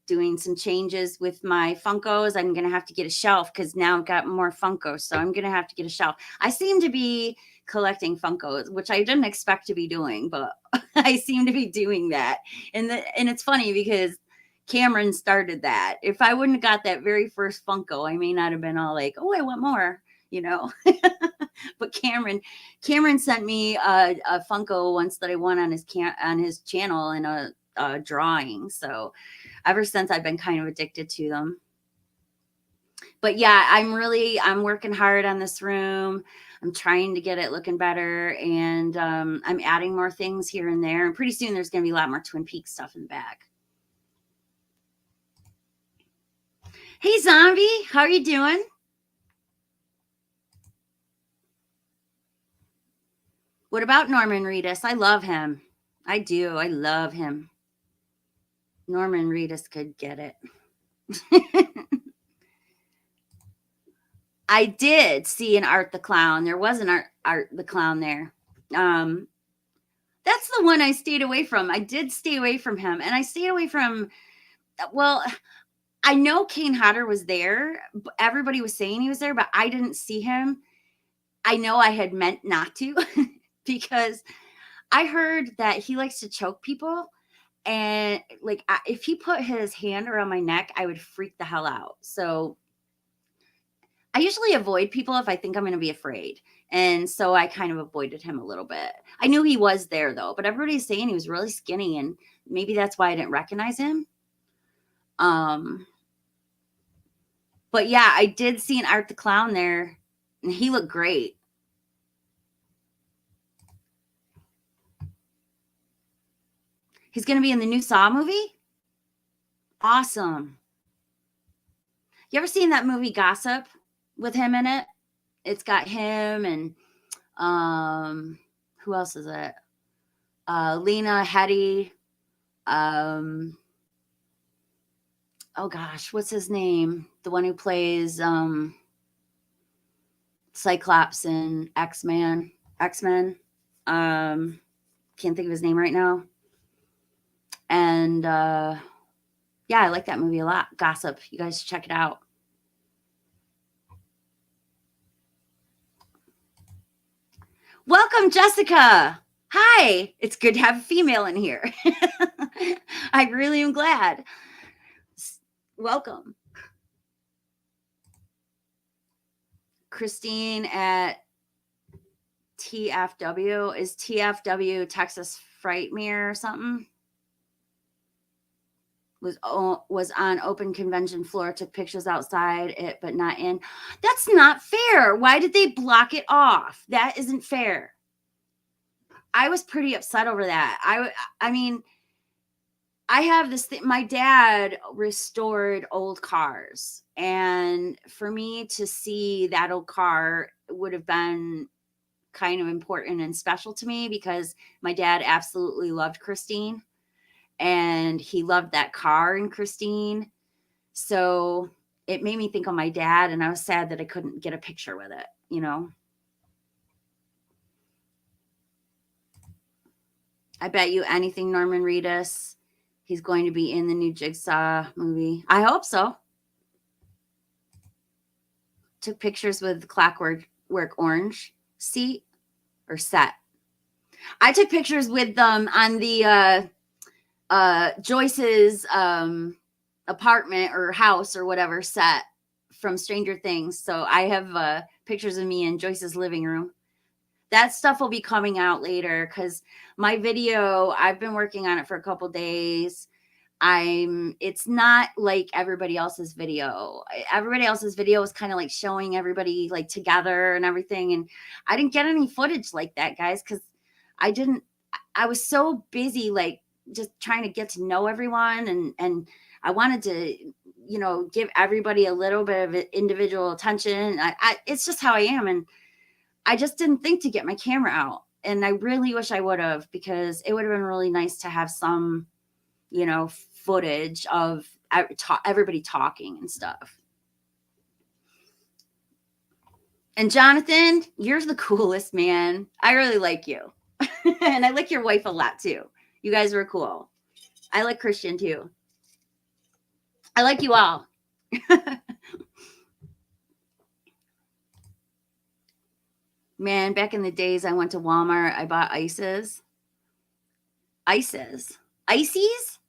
doing some changes with my Funkos. I'm going to have to get a shelf because now I've got more Funkos. So I'm going to have to get a shelf. I seem to be collecting Funkos, which I didn't expect to be doing, but I seem to be doing that. And it's funny because Cameron started that. If I wouldn't have got that very first Funko, I may not have been all like, oh, I want more, you know. But Cameron sent me a Funko once that I won on his channel in a drawing. So ever since I've been kind of addicted to them. But yeah, I'm working hard on this room. I'm trying to get it looking better, and I'm adding more things here and there. And pretty soon there's going to be a lot more Twin Peaks stuff in the back. Hey, Zombie, how are you doing? What about Norman Reedus? I love him. I do. I love him. Norman Reedus could get it. I did see an Art the Clown. There was an Art the Clown there. That's the one I stayed away from. I did stay away from him. And I stayed away from, well, I know Kane Hodder was there. Everybody was saying he was there, but I didn't see him. I know I had meant not to because I heard that he likes to choke people. And like, if he put his hand around my neck, I would freak the hell out. So I usually avoid people if I think I'm going to be afraid. And so I kind of avoided him a little bit. I knew he was there though, but everybody's saying he was really skinny, and maybe that's why I didn't recognize him. But yeah, I did see an Art the Clown there, and he looked great. He's going to be in the new Saw movie? Awesome. You ever seen that movie Gossip with him in it? It's got him and who else is it? Lena Headey. Um, oh gosh, what's his name? The one who plays Cyclops in X Men. Um, can't think of his name right now. And yeah, I like that movie a lot. Gossip. You guys should check it out. Welcome, Jessica. Hi. It's good to have a female in here. I really am glad. Welcome. Christine at TFW. Is TFW Texas Frightmare or something? Was on open convention floor, took pictures outside it, but not in. That's not fair. Why did they block it off? That isn't fair. I was pretty upset over that. I mean, I have this thing. My dad restored old cars, and for me to see that old car would have been kind of important and special to me because my dad absolutely loved Christine, and he loved that car in Christine. So it made me think of my dad, and I was sad that I couldn't get a picture with it, you know? I bet you anything, Norman Reedus, he's going to be in the new Jigsaw movie. I hope so. Took pictures with Clockwork Orange seat or set. I took pictures with them on the Joyce's apartment or house or whatever set from Stranger Things. So I have pictures of me in Joyce's living room. That stuff will be coming out later because my video, I've been working on it for a couple days. It's not like everybody else's video. Everybody else's video is kind of like showing everybody like together and everything. And I didn't get any footage like that, guys, because I was so busy, like just trying to get to know everyone. And I wanted to, give everybody a little bit of individual attention. It's just how I am. And I just didn't think to get my camera out. And I really wish I would have, because it would have been really nice to have some, footage of everybody talking and stuff. And Jonathan, you're the coolest, man. I really like you. And I like your wife a lot too. You guys were cool. I like Christian too. I like you all. Man, back in the days, I went to Walmart. I bought ices. Ices. Ices?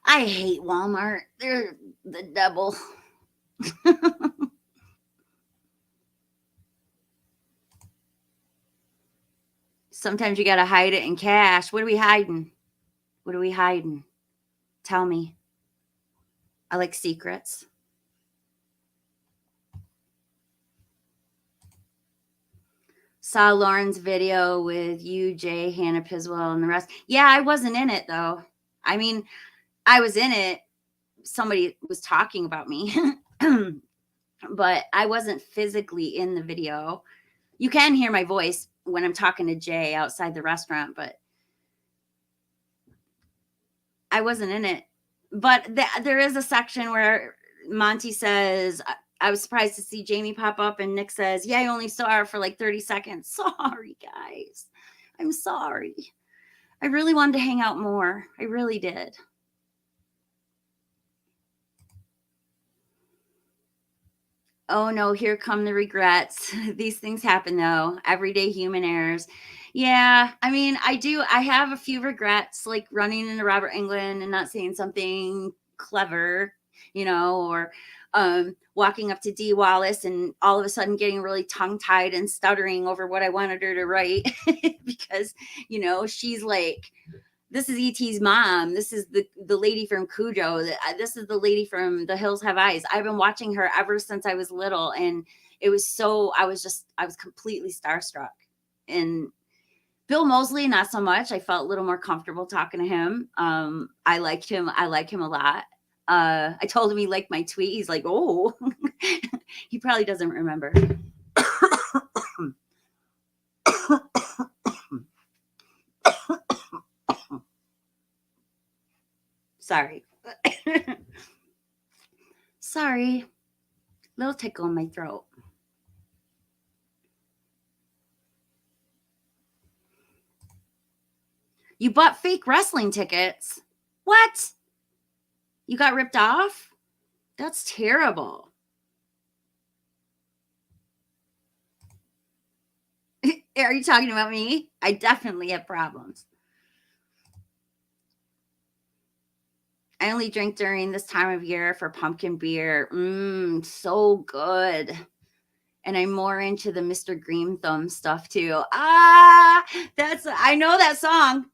I hate Walmart. They're the devil. Sometimes you got to hide it in cash. What are we hiding? What are we hiding? Tell me. I like secrets. Saw Lauren's video with you, Jay, Hannah Piswell, and the rest. Yeah, I wasn't in it though. I mean, I was in it. Somebody was talking about me, but I wasn't physically in the video. You can hear my voice when I'm talking to Jay outside the restaurant, but I wasn't in it. But there is a section where Monty says, I was surprised to see Jamie pop up, and Nick says, yeah, I only saw her for like 30 seconds. Sorry, guys. I'm sorry. I really wanted to hang out more. I really did. Oh no, here come the regrets. These things happen though. Everyday human errors. Yeah, I mean, I have a few regrets, like running into Robert Englund and not saying something clever, or walking up to Dee Wallace and all of a sudden getting really tongue-tied and stuttering over what I wanted her to write because, she's like, this is E.T.'s mom. This is the lady from Cujo. This is the lady from The Hills Have Eyes. I've been watching her ever since I was little. And it was I was completely starstruck. And Bill Moseley, not so much. I felt a little more comfortable talking to him. I liked him. I like him a lot. I told him he liked my tweet. He's like, oh, he probably doesn't remember. Sorry. Sorry. Little tickle in my throat. You bought fake wrestling tickets. What? You got ripped off? That's terrible. Are you talking about me? I definitely have problems. I only drink during this time of year for pumpkin beer. So good. And I'm more into the Mr. Green Thumb stuff too. I know that song.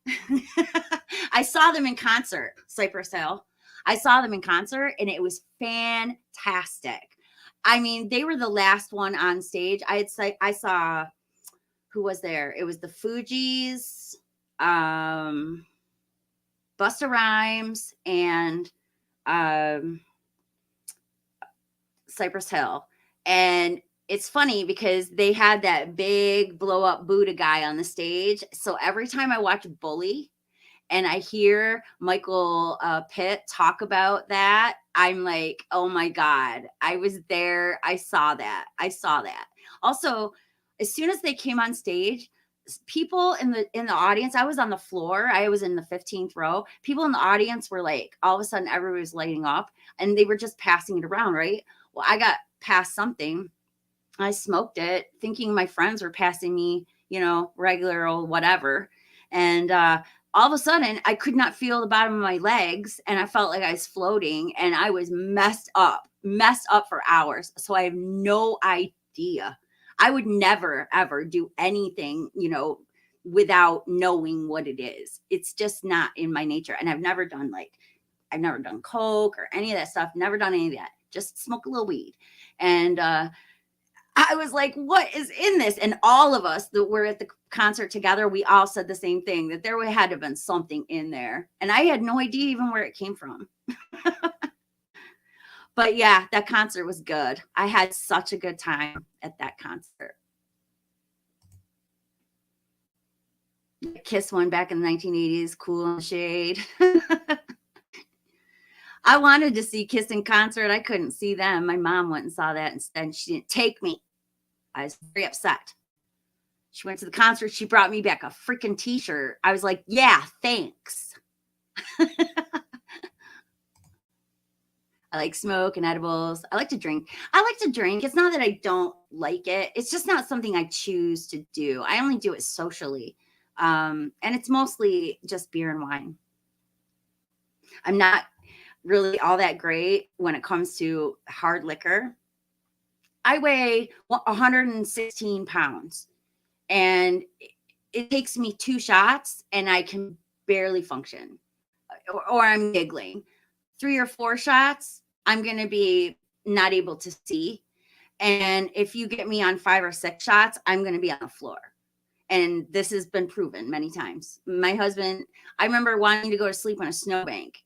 I saw them in concert, Cypress Hill. I saw them in concert and it was fantastic. I mean, they were the last one on stage. I saw who was there? It was the Fugees, Busta Rhymes, and um, Cypress Hill. And it's funny because they had that big blow up Buddha guy on the stage. So every time I watch Bully and I hear Michael Pitt talk about that, I'm like, oh my God, I was there. I saw that. Also, as soon as they came on stage, people in the audience, I was on the floor, I was in the 15th row. People in the audience were like, all of a sudden everybody was lighting up and they were just passing it around, right? Well, I got past something. I smoked it thinking my friends were passing me, regular old whatever. And all of a sudden I could not feel the bottom of my legs and I felt like I was floating and I was messed up for hours. So I have no idea. I would never ever do anything, without knowing what it is. It's just not in my nature. And I've never done coke or any of that stuff, never done any of that. Just smoke a little weed. And I was like, what is in this? And all of us that were at the concert together, we all said the same thing, that there had to have been something in there. And I had no idea even where it came from. But yeah, that concert was good. I had such a good time at that concert. Kiss one back in the 1980s, Cool in the Shade. I wanted to see Kiss in concert. I couldn't see them. My mom went and saw that instead. She didn't take me. I was very upset. She went to the concert. She brought me back a freaking t-shirt. I was like, yeah, thanks. I like smoke and edibles. I like to drink. It's not that I don't like it. It's just not something I choose to do. I only do it socially. And it's mostly just beer and wine. I'm not really all that great when it comes to hard liquor. I weigh 116 pounds and it takes me 2 shots and I can barely function or I'm giggling. 3 or 4 shots, I'm going to be not able to see. And if you get me on 5 or 6 shots, I'm going to be on the floor. And this has been proven many times. My husband, I remember wanting to go to sleep on a snowbank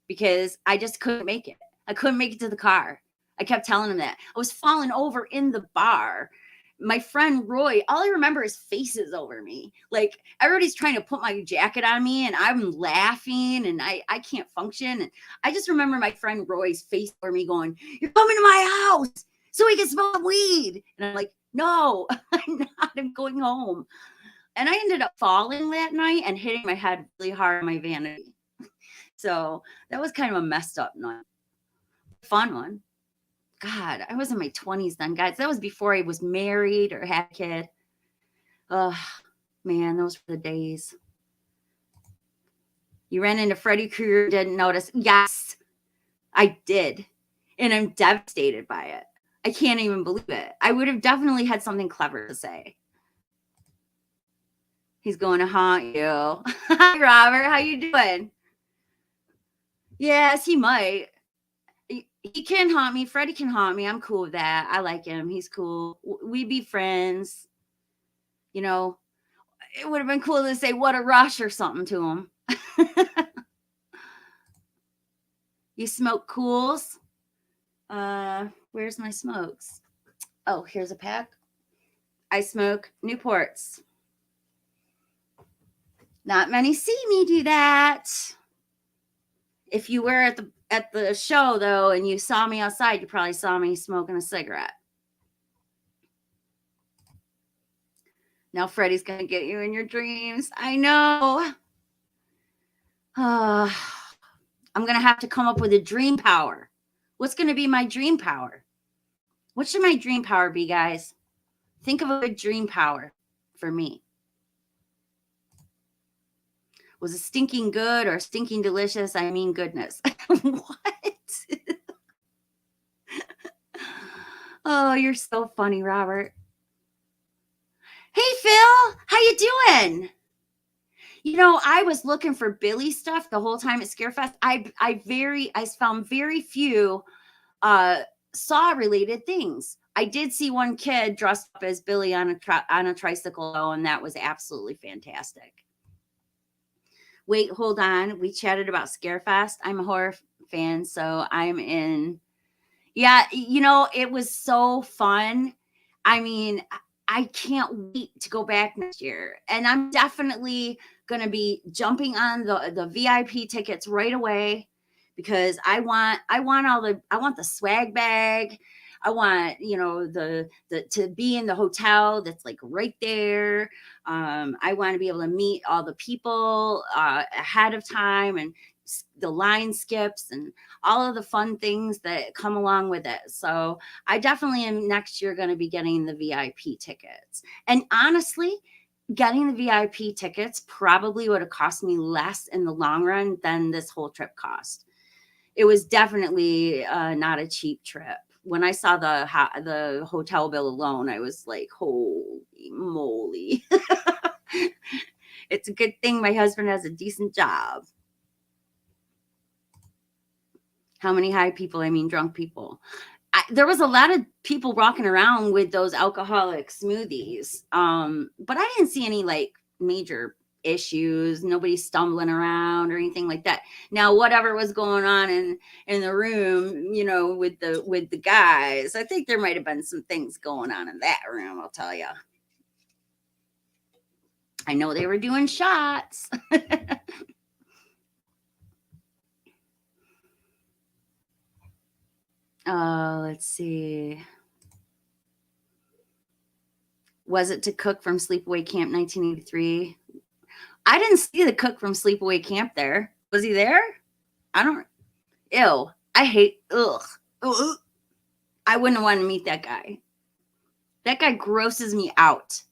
because I just couldn't make it. I couldn't make it to the car. I kept telling him that. I was falling over in the bar. My friend Roy, all I remember is faces over me. Like everybody's trying to put my jacket on me and I'm laughing and I can't function. And I just remember my friend Roy's face over me going, "You're coming to my house so we can smoke weed." And I'm like, "No, I'm not. I'm going home." And I ended up falling that night and hitting my head really hard on my vanity. So that was kind of a messed up night. Fun one. God, I was in my 20s then, guys. That was before I was married or had a kid. Oh, man, those were the days. You ran into Freddy Krueger, didn't notice. Yes, I did. And I'm devastated by it. I can't even believe it. I would have definitely had something clever to say. He's going to haunt you. Hi, Robert. How you doing? Yes, he might. He can haunt me. Freddie can haunt me. I'm cool with that. I like him. He's cool. We be friends. You know, it would have been cool to say "what a rush" or something to him. You smoke cools? Where's my smokes? Oh, here's a pack. I smoke Newports. Not many see me do that. If you were at the show though and you saw me outside, you probably saw me smoking a cigarette. Now Freddy's gonna get you in your dreams. I know. Uh, I'm gonna have to come up with a dream power. What's gonna be my dream power? What should my dream power be, guys? Think of a good dream power for me. Was it stinking good or stinking delicious? I mean goodness. What? Oh, you're so funny, Robert. Hey Phil, how you doing? You know, I was looking for Billy stuff the whole time at Scarefest. I found very few uh Saw related things. I did see one kid dressed up as Billy on a tricycle, though, and that was absolutely fantastic. Wait, hold on. We chatted about Scarefest. I'm a horror fan, so I'm in. Yeah, you know, it was so fun. I mean, I can't wait to go back next year. And I'm definitely going to be jumping on the VIP tickets right away because I want the swag bag. I want, you know, the to be in the hotel that's like right there. I want to be able to meet all the people ahead of time and the line skips and all of the fun things that come along with it. So I definitely am next year going to be getting the VIP tickets. And honestly, getting the VIP tickets probably would have cost me less in the long run than this whole trip cost. It was definitely not a cheap trip. When I saw the hotel bill alone, I was like, holy moly. It's a good thing my husband has a decent job. How many high people? I mean, drunk people. There was a lot of people walking around with those alcoholic smoothies, but I didn't see any like major issues. Nobody stumbling around or anything like that. Now, whatever was going on in the room, you know, with the guys, I think there might have been some things going on in that room. I'll tell you. I know they were doing shots. Let's see. Was it to Cook from Sleepaway Camp 1983? I didn't see the cook from Sleepaway Camp there. Was he there? I don't. Ew. I hate. Ugh. Ugh. I wouldn't want to meet that guy. That guy grosses me out.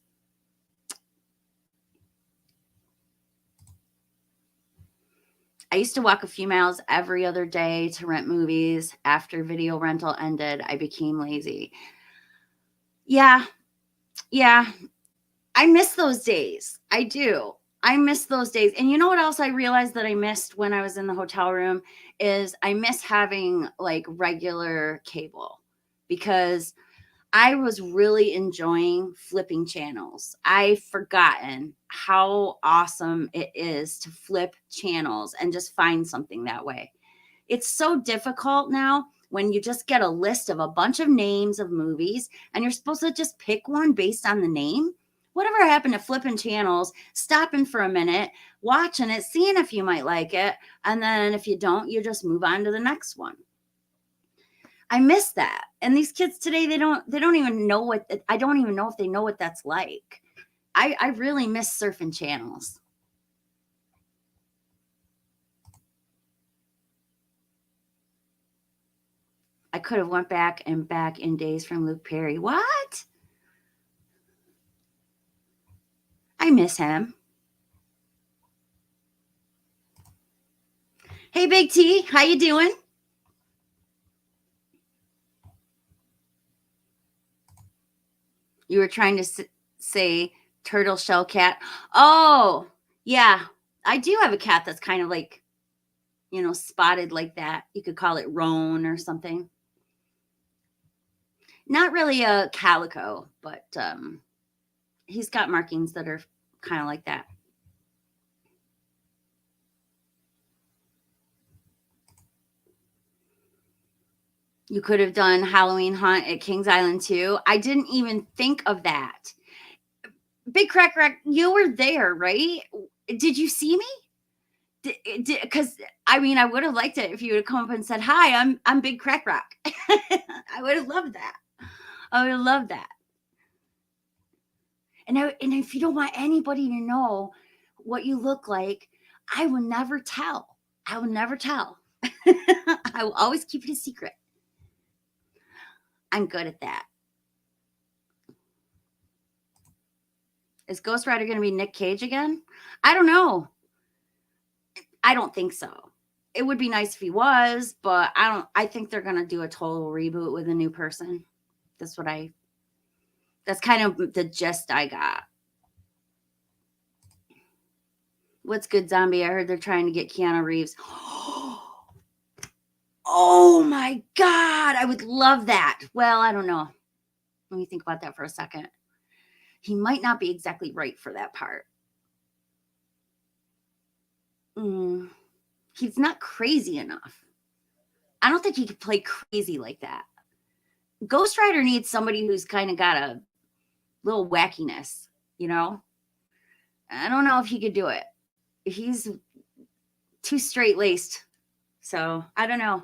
I used to walk a few miles every other day to rent movies. After video rental ended, I became lazy. Yeah. Yeah. I miss those days. I do. I miss those days. And you know what else I realized that I missed when I was in the hotel room is I miss having like regular cable because I was really enjoying flipping channels. I've forgotten how awesome it is to flip channels and just find something that way. It's so difficult now when you just get a list of a bunch of names of movies and you're supposed to just pick one based on the name. Whatever happened to flipping channels, stopping for a minute, watching it, seeing if you might like it, and then if you don't, you just move on to the next one. I miss that. And these kids today, they don't even know what, I don't even know if they know what that's like. I really miss surfing channels. I could have went back and back in days from Luke Perry. What? I miss him. Hey, Big T, how you doing? You were trying to say turtle shell cat. Oh, yeah. I do have a cat that's kind of like, you know, spotted like that. You could call it roan or something. Not really a calico, but he's got markings that are kind of like that. You could have done Halloween Hunt at Kings Island too. I didn't even think of that. Big Crack Rack, you were there, right? Did you see me? Because I mean, I would have liked it if you would have come up and said, "Hi, I'm Big Crack Rock." I would have loved that. I would have loved that. And if you don't want anybody to know what you look like, I will never tell. I will never tell. I will always keep it a secret. I'm good at that. Is Ghost Rider going to be Nick Cage again? I don't know. I don't think so. It would be nice if he was, but I think they're going to do a total reboot with a new person. That's kind of the gist I got. What's good, zombie? I heard they're trying to get Keanu Reeves. Oh my God. I would love that. Well, I don't know. Let me think about that for a second. He might not be exactly right for that part. He's not crazy enough. I don't think he could play crazy like that. Ghost Rider needs somebody who's kind of got a little wackiness, you know? I don't know if he could do it. He's too straight laced. So I don't know.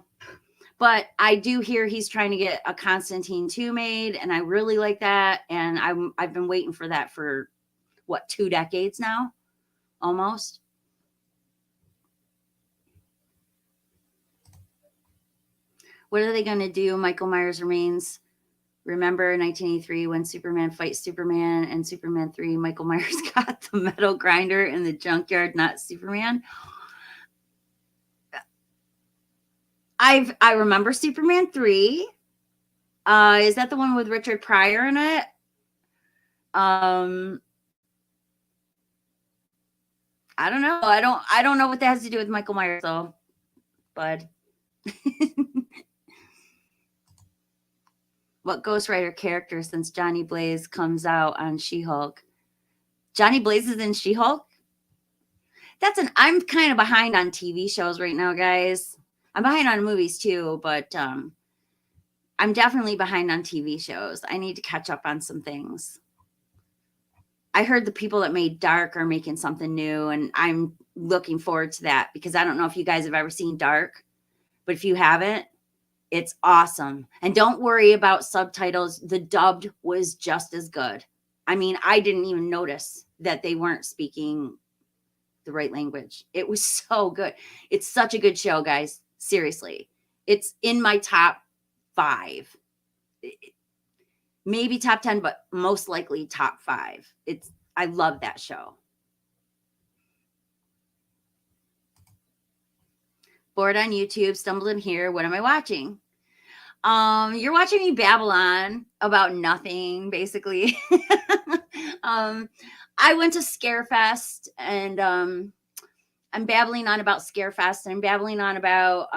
But I do hear he's trying to get a Constantine 2 made, and I really like that. And I've been waiting for that for, 2 decades now? Almost. What are they going to do? Michael Myers Remains. Remember 1983 when Superman fights Superman and Superman 3, Michael Myers got the metal grinder in the junkyard, not Superman. I remember Superman 3. Is that the one with Richard Pryor in it? I don't know. I don't know what that has to do with Michael Myers though, bud. What Ghost Rider character since Johnny Blaze comes out on She-Hulk? Johnny Blaze is in She-Hulk? I'm kind of behind on TV shows right now, guys. I'm behind on movies too, but I'm definitely behind on TV shows. I need to catch up on some things. I heard the people that made Dark are making something new, and I'm looking forward to that because I don't know if you guys have ever seen Dark, but if you haven't, it's awesome. And don't worry about subtitles. The dubbed was just as good. I mean, I didn't even notice that they weren't speaking the right language. It was so good. It's such a good show, guys. Seriously. It's in my top 5. Maybe top 10, but most likely top 5. I love that show. Bored on YouTube, stumbled in here. What am I watching? You're watching me babble on about nothing, basically. I went to Scarefest, and I'm babbling on about Scarefest, and I'm babbling on about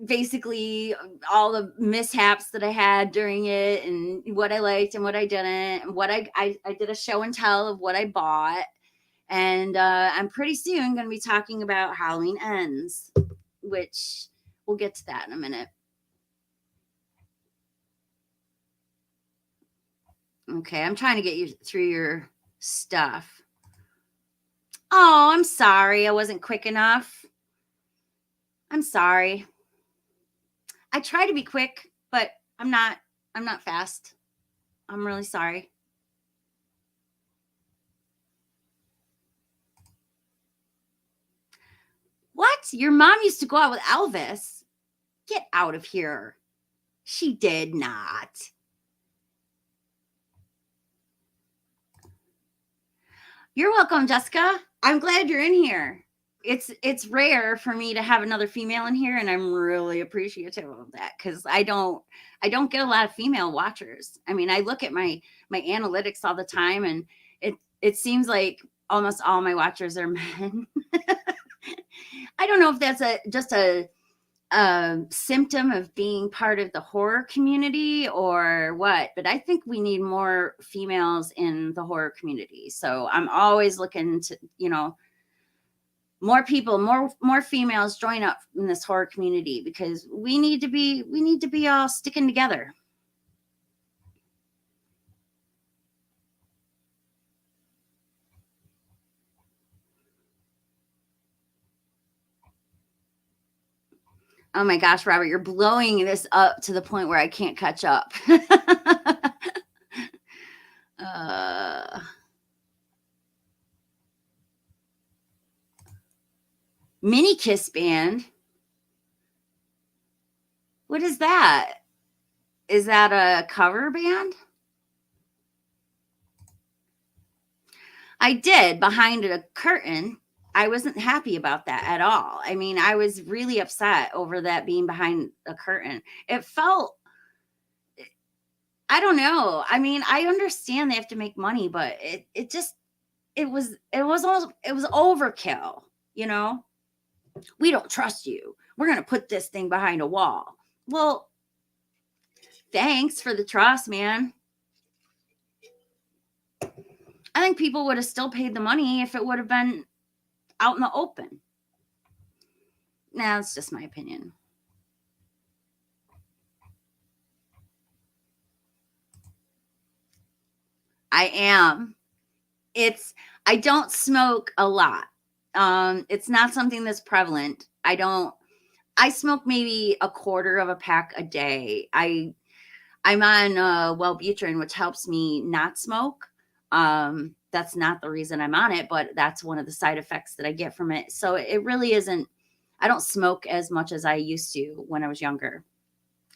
basically all the mishaps that I had during it, and what I liked and what I didn't, and what I did a show and tell of what I bought. And I'm pretty soon going to be talking about Halloween Ends, which we'll get to that in a minute. Okay, I'm trying to get you through your stuff. Oh, I'm sorry. I wasn't quick enough. I'm sorry. I try to be quick, but I'm not fast. I'm really sorry. What? Your mom used to go out with Elvis? Get out of here. She did not. You're welcome, Jessica. I'm glad you're in here. It's rare for me to have another female in here, and I'm really appreciative of that because I don't get a lot of female watchers. I mean, I look at my analytics all the time, and it seems like almost all my watchers are men. I don't know if that's just a symptom of being part of the horror community or what, but I think we need more females in the horror community. So I'm always looking to, more people, more females join up in this horror community because we need to be all sticking together. Oh my gosh, Robert, you're blowing this up to the point where I can't catch up. uh, Mini Kiss Band. What is that? Is that a cover band? I did behind a curtain. I wasn't happy about that at all. I mean, I was really upset over that being behind a curtain. It felt, I don't know. I mean, I understand they have to make money, but it just it was overkill, you know? We don't trust you. We're going to put this thing behind a wall. Well, thanks for the trust, man. I think people would have still paid the money if it would have been out in the open. Nah, that's just my opinion. I am. It's I don't smoke a lot. It's not something that's prevalent. I smoke maybe a quarter of a pack a day. I'm on Wellbutrin, which helps me not smoke. That's not the reason I'm on it, but that's one of the side effects that I get from it. So it really isn't. I don't smoke as much as I used to when I was younger,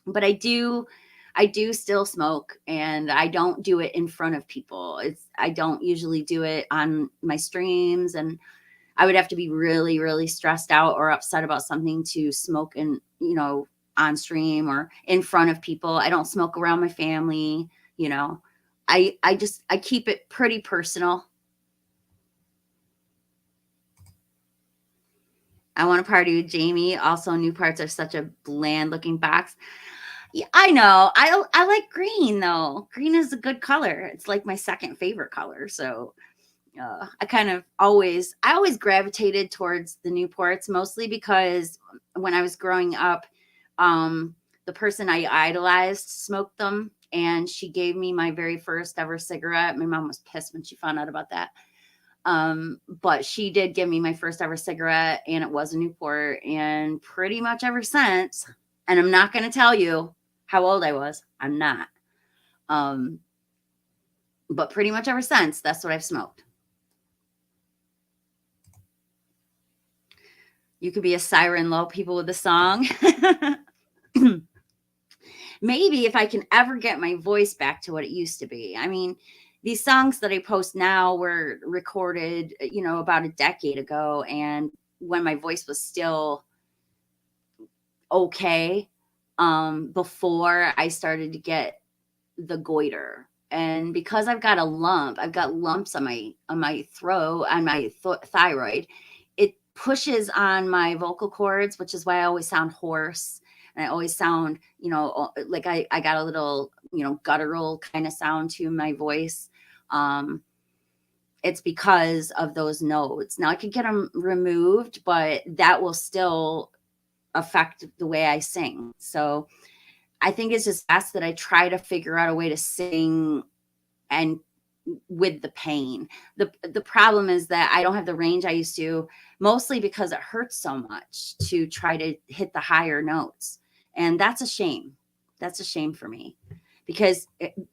but I do still smoke, and I don't do it in front of people. I don't usually do it on my streams, and I would have to be really, really stressed out or upset about something to smoke in, on stream or in front of people. I don't smoke around my family, you know. I keep it pretty personal. I want to party with Jamie. Also, new parts are such a bland looking box. Yeah, I know. I like green though. Green is a good color. It's like my second favorite color. So I always gravitated towards the Newports, mostly because when I was growing up, the person I idolized smoked them, and she gave me my very first ever cigarette. My mom was pissed when she found out about that. But she did give me my first ever cigarette, and it was a Newport. And pretty much ever since, and I'm not going to tell you how old I was. I'm not. Um, but pretty much ever since, that's what I've smoked. You could be a siren, lull people with a song. Maybe if I can ever get my voice back to what it used to be. I mean, these songs that I post now were recorded, about a decade ago, and when my voice was still okay, before I started to get the goiter. And because I've got lumps on my throat, on my thyroid. It pushes on my vocal cords, which is why I always sound hoarse, and I always sound, like I got a little, guttural kind of sound to my voice. Um, it's because of those nodes. Now I could get them removed, but that will still affect the way I sing. So I think it's just best that I try to figure out a way to sing and with the pain. The problem is that I don't have the range I used to, mostly because it hurts so much to try to hit the higher notes. And that's a shame. That's a shame for me because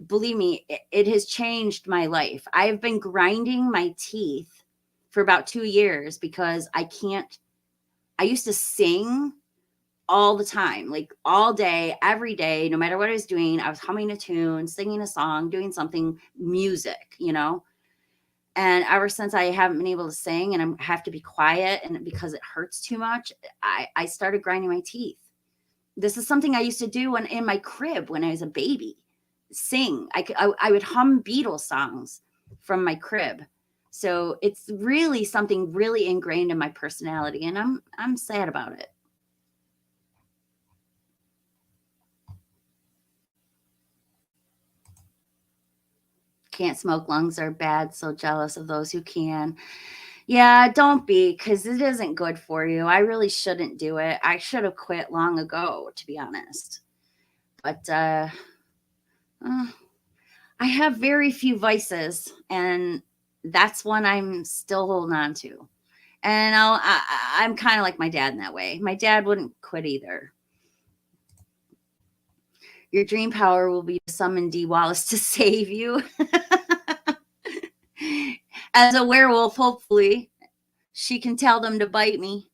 believe me, it has changed my life. I've been grinding my teeth for about 2 years because I used to sing all the time, like all day, every day, no matter what I was doing. I was humming a tune, singing a song, doing something, music. And ever since I haven't been able to sing and I have to be quiet, and because it hurts too much, I started grinding my teeth. This is something I used to do when in my crib when I was a baby. Sing. I would hum Beatles songs from my crib. So it's really something really ingrained in my personality, and I'm sad about it. Can't smoke, lungs are bad, so jealous of those who can. Yeah, don't be, because it isn't good for you. I really shouldn't do it. I should have quit long ago, to be honest. But uh, I have very few vices, and that's one I'm still holding on to. And I'm kind of like my dad in that way. My dad wouldn't quit either. Your dream power will be to summon Dee Wallace to save you. As a werewolf, hopefully, she can tell them to bite me.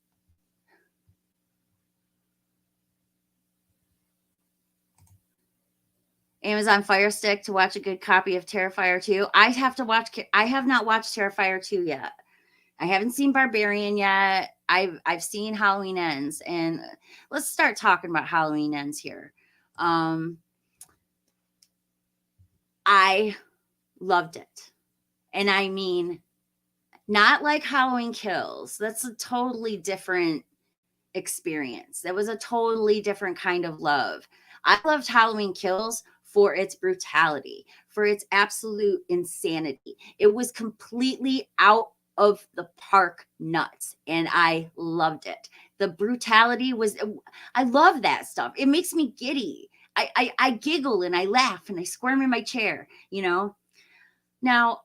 Amazon Fire Stick to watch a good copy of Terrifier 2. I have not watched Terrifier 2 yet. I haven't seen Barbarian yet. I've seen Halloween Ends, and let's start talking about Halloween Ends here. I loved it. And I mean, not like Halloween Kills. That's a totally different experience. That was a totally different kind of love. I loved Halloween Kills for its brutality, for its absolute insanity. It was completely out of the park nuts, and I loved it. The brutality was, I love that stuff. It makes me giddy. I giggle and I laugh and I squirm in my chair, you know? Now,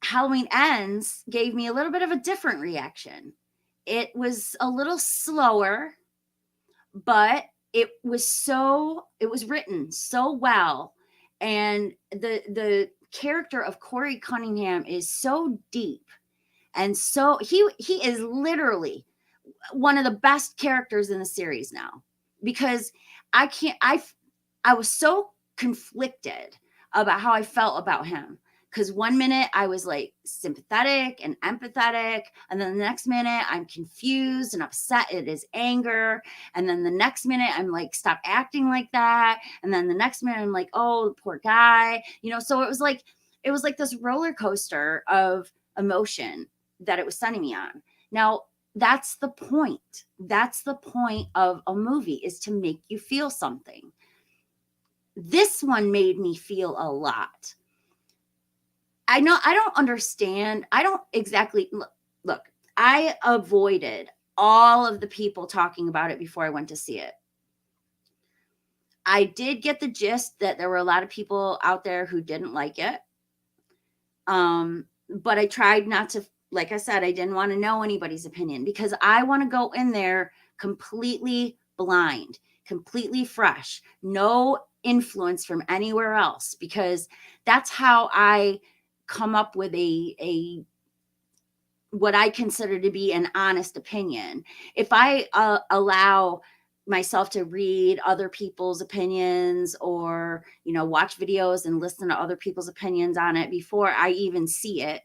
Halloween Ends gave me a little bit of a different reaction. It was a little slower, but it was written so well, and the character of Corey Cunningham is so deep, and so he is literally one of the best characters in the series now, because I can't I was so conflicted about how I felt about him, because one minute I was like sympathetic and empathetic, and then the next minute I'm confused and upset at his anger, and then the next minute I'm like, stop acting like that, and then the next minute I'm like, oh, poor guy, so it was like this roller coaster of emotion that it was sending me on. Now, that's the point. That's the point of a movie, is to make you feel something. This one made me feel a lot. I know I don't understand. I don't exactly look. I avoided all of the people talking about it before I went to see it. I did get the gist that there were a lot of people out there who didn't like it. But I tried not to, like I said, I didn't want to know anybody's opinion, because I want to go in there completely blind, completely fresh, no influence from anywhere else, because that's how I come up with a what I consider to be an honest opinion. If I allow myself to read other people's opinions, or watch videos and listen to other people's opinions on it before I even see it,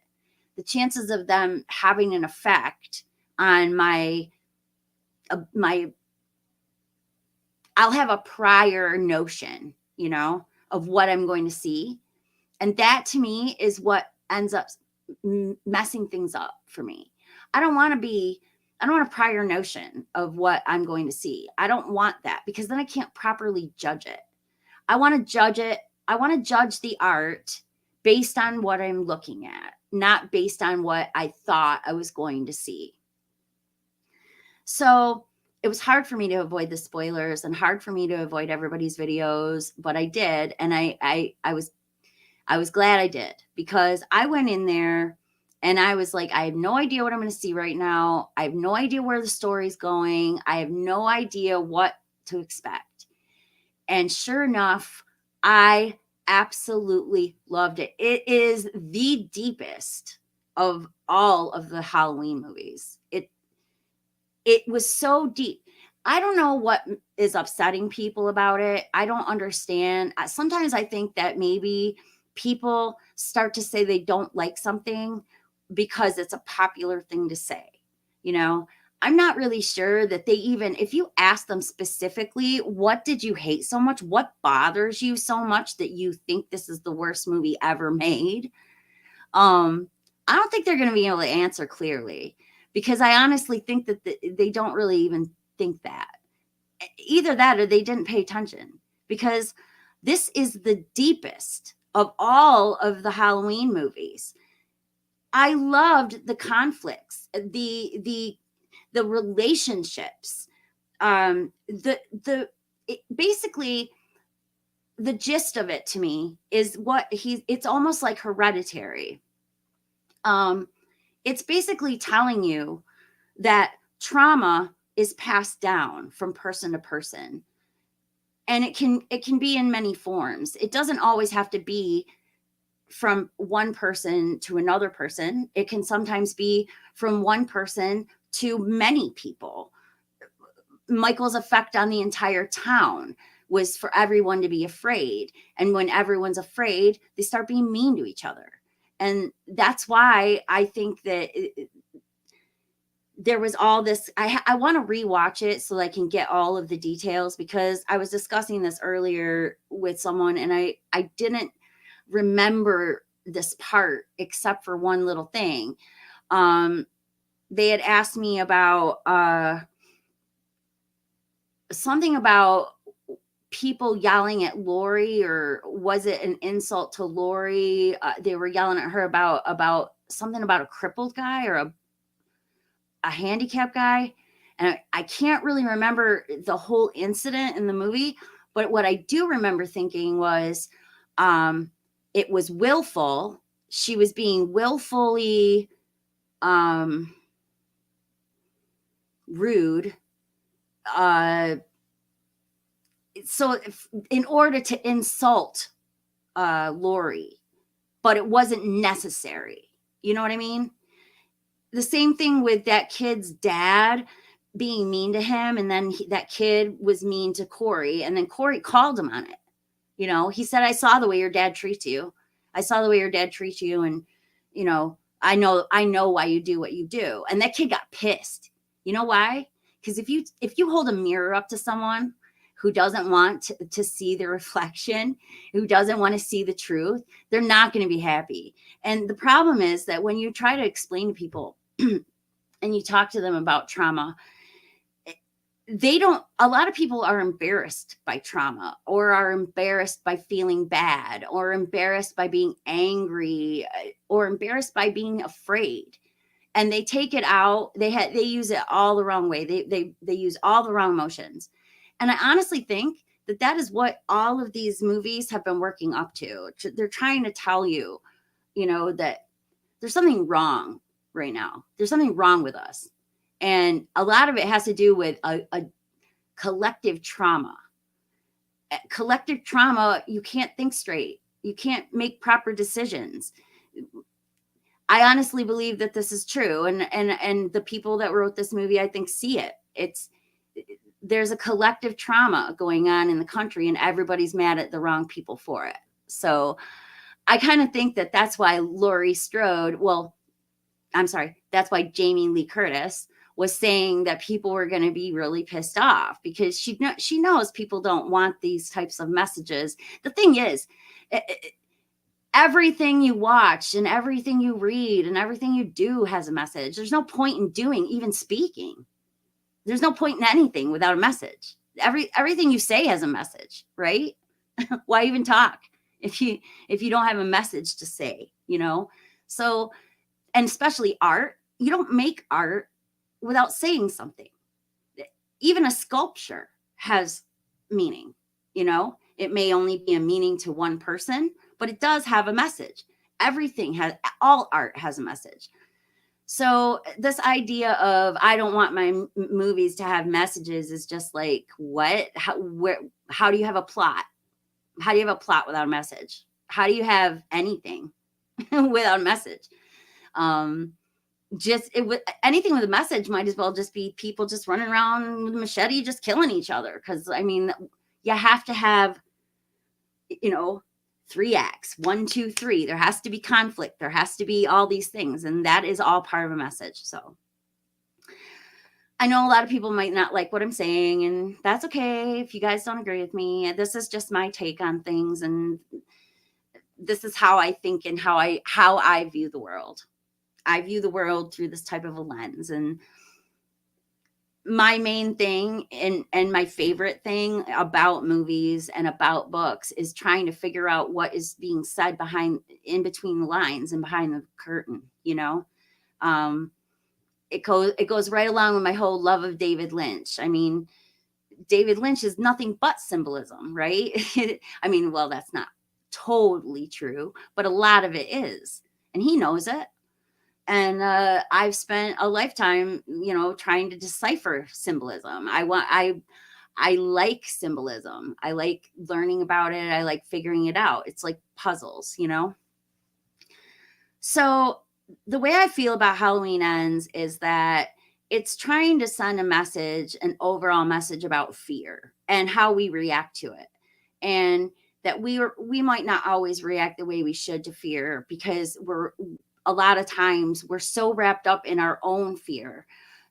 the chances of them having an effect on I'll have a prior notion, of what I'm going to see. And that to me is what ends up messing things up for me. I don't want a prior notion of what I'm going to see. I don't want that, because then I can't properly judge it. I want to judge it. I want to judge the art based on what I'm looking at, not based on what I thought I was going to see. So it was hard for me to avoid the spoilers and hard for me to avoid everybody's videos, but I did. And I was glad I did, because I went in there and I was like, I have no idea what I'm going to see right now. I have no idea where the story's going. I have no idea what to expect. And sure enough, I absolutely loved it. It is the deepest of all of the Halloween movies. It was so deep. I don't know what is upsetting people about it. I don't understand. Sometimes I think that maybe people start to say they don't like something because it's a popular thing to say. I'm not really sure that they even, if you ask them specifically, what did you hate so much? What bothers you so much that you think this is the worst movie ever made? I don't think they're going to be able to answer clearly, because I honestly think that they don't really even think that. Either that or they didn't pay attention, because this is the deepest of all of the Halloween movies. I loved the conflicts, the relationships, basically the gist of it to me is it's almost like Hereditary. It's basically telling you that trauma is passed down from person to person, and it can be in many forms. It doesn't always have to be from one person to another person. It can sometimes be from one person to many people. Michael's effect on the entire town was for everyone to be afraid. And when everyone's afraid, they start being mean to each other. And that's why I think that there was all this. I want to rewatch it so I can get all of the details, because I was discussing this earlier with someone and I didn't remember this part except for one little thing. They had asked me about something about people yelling at Lori, or was it an insult to Lori? They were yelling at her about something about a crippled guy or a handicapped guy. And I can't really remember the whole incident in the movie, but what I do remember thinking was it was willful. She was being willfully rude. So in order to insult Lori, but it wasn't necessary. You know what I mean? The same thing with that kid's dad being mean to him, and then that kid was mean to Corey, and then Corey called him on it. You know, he said, I saw the way your dad treats you. I saw the way your dad treats you, and you know, I know why you do what you do. And that kid got pissed. You know why? Because if you hold a mirror up to someone who doesn't want to see the reflection, who doesn't want to see the truth, they're not going to be happy. And the problem is that when you try to explain to people and you talk to them about trauma, a lot of people are embarrassed by trauma, or are embarrassed by feeling bad, or embarrassed by being angry, or embarrassed by being afraid. And they take it out. They use it all the wrong way. They use all the wrong emotions. And I honestly think that is what all of these movies have been working up to. They're trying to tell you, that there's something wrong right now. There's something wrong with us. And a lot of it has to do with a collective trauma. Collective trauma, you can't think straight. You can't make proper decisions. I honestly believe that this is true. And the people that wrote this movie, I think, see it. There's a collective trauma going on in the country, and everybody's mad at the wrong people for it. So I kind of think that that's why Laurie Strode, that's why Jamie Lee Curtis was saying that people were going to be really pissed off, because she knows people don't want these types of messages. The thing is, everything you watch and everything you read and everything you do has a message. There's no point in even speaking. There's no point in anything without a message. Everything you say has a message, right? Why even talk if you don't have a message to say, So, and especially art, you don't make art without saying something. Even a sculpture has meaning, It may only be a meaning to one person, but it does have a message. All art has a message. So this idea of I don't want my movies to have messages is just like, what? How do you have a plot? How do you have a plot without a message? How do you have anything without a message? Anything with a message might as well just be people just running around with a machete, just killing each other. Because you have to have, 3 acts, 1, 2, 3. There has to be conflict. There has to be all these things. And that is all part of a message. So I know a lot of people might not like what I'm saying, and that's okay if you guys don't agree with me. This is just my take on things. And this is how I think and how I view the world. I view the world through this type of a lens. And my main thing and my favorite thing about movies and about books is trying to figure out what is being said in between the lines and behind the curtain. It goes right along with my whole love of David Lynch. David Lynch is nothing but symbolism, right? Well, that's not totally true, but a lot of it is, and he knows it. And I've spent a lifetime, trying to decipher symbolism. I like symbolism. I like learning about it. I like figuring it out. It's like puzzles. So the way I feel about Halloween Ends is that it's trying to send a message, an overall message about fear and how we react to it. And that we might not always react the way we should to fear, because a lot of times we're so wrapped up in our own fear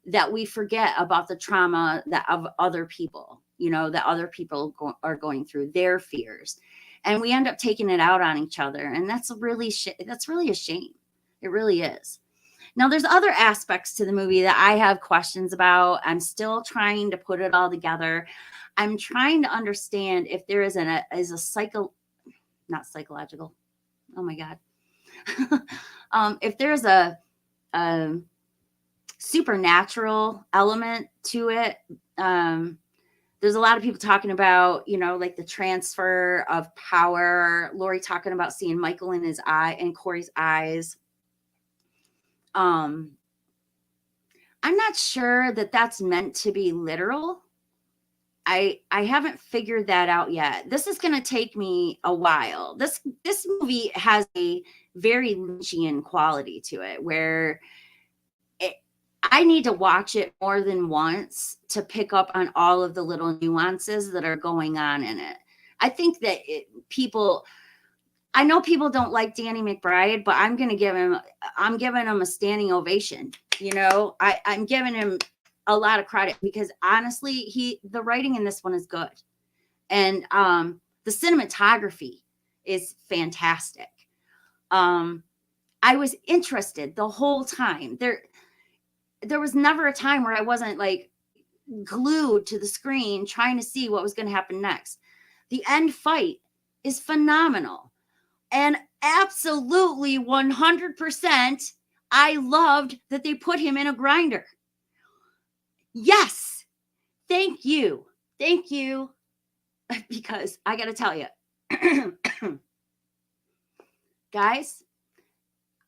that we forget about the trauma that of other people, that other people are going through their fears, and we end up taking it out on each other, and that's really a shame. It really is. Now, there's other aspects to the movie that I have questions about. I'm still trying to put it all together. I'm trying to understand if there is not psychological. Oh my God. If there's a supernatural element to it. There's a lot of people talking about, like the transfer of power. Lori talking about seeing Michael in his eye and Corey's eyes. I'm not sure that that's meant to be literal. I haven't figured that out yet. This is going to take me a while. This movie has a very Lynchian quality to it, where I need to watch it more than once to pick up on all of the little nuances that are going on in it. I think that I know people don't like Danny McBride, but I'm giving him a standing ovation. I'm giving him a lot of credit, because honestly, the writing in this one is good. And the cinematography is fantastic. I was interested the whole time. There was never a time where I wasn't like glued to the screen trying to see what was going to happen next. The end fight is phenomenal. And absolutely 100%, I loved that they put him in a grinder. Yes. Thank you. Thank you. Because I got to tell you, guys,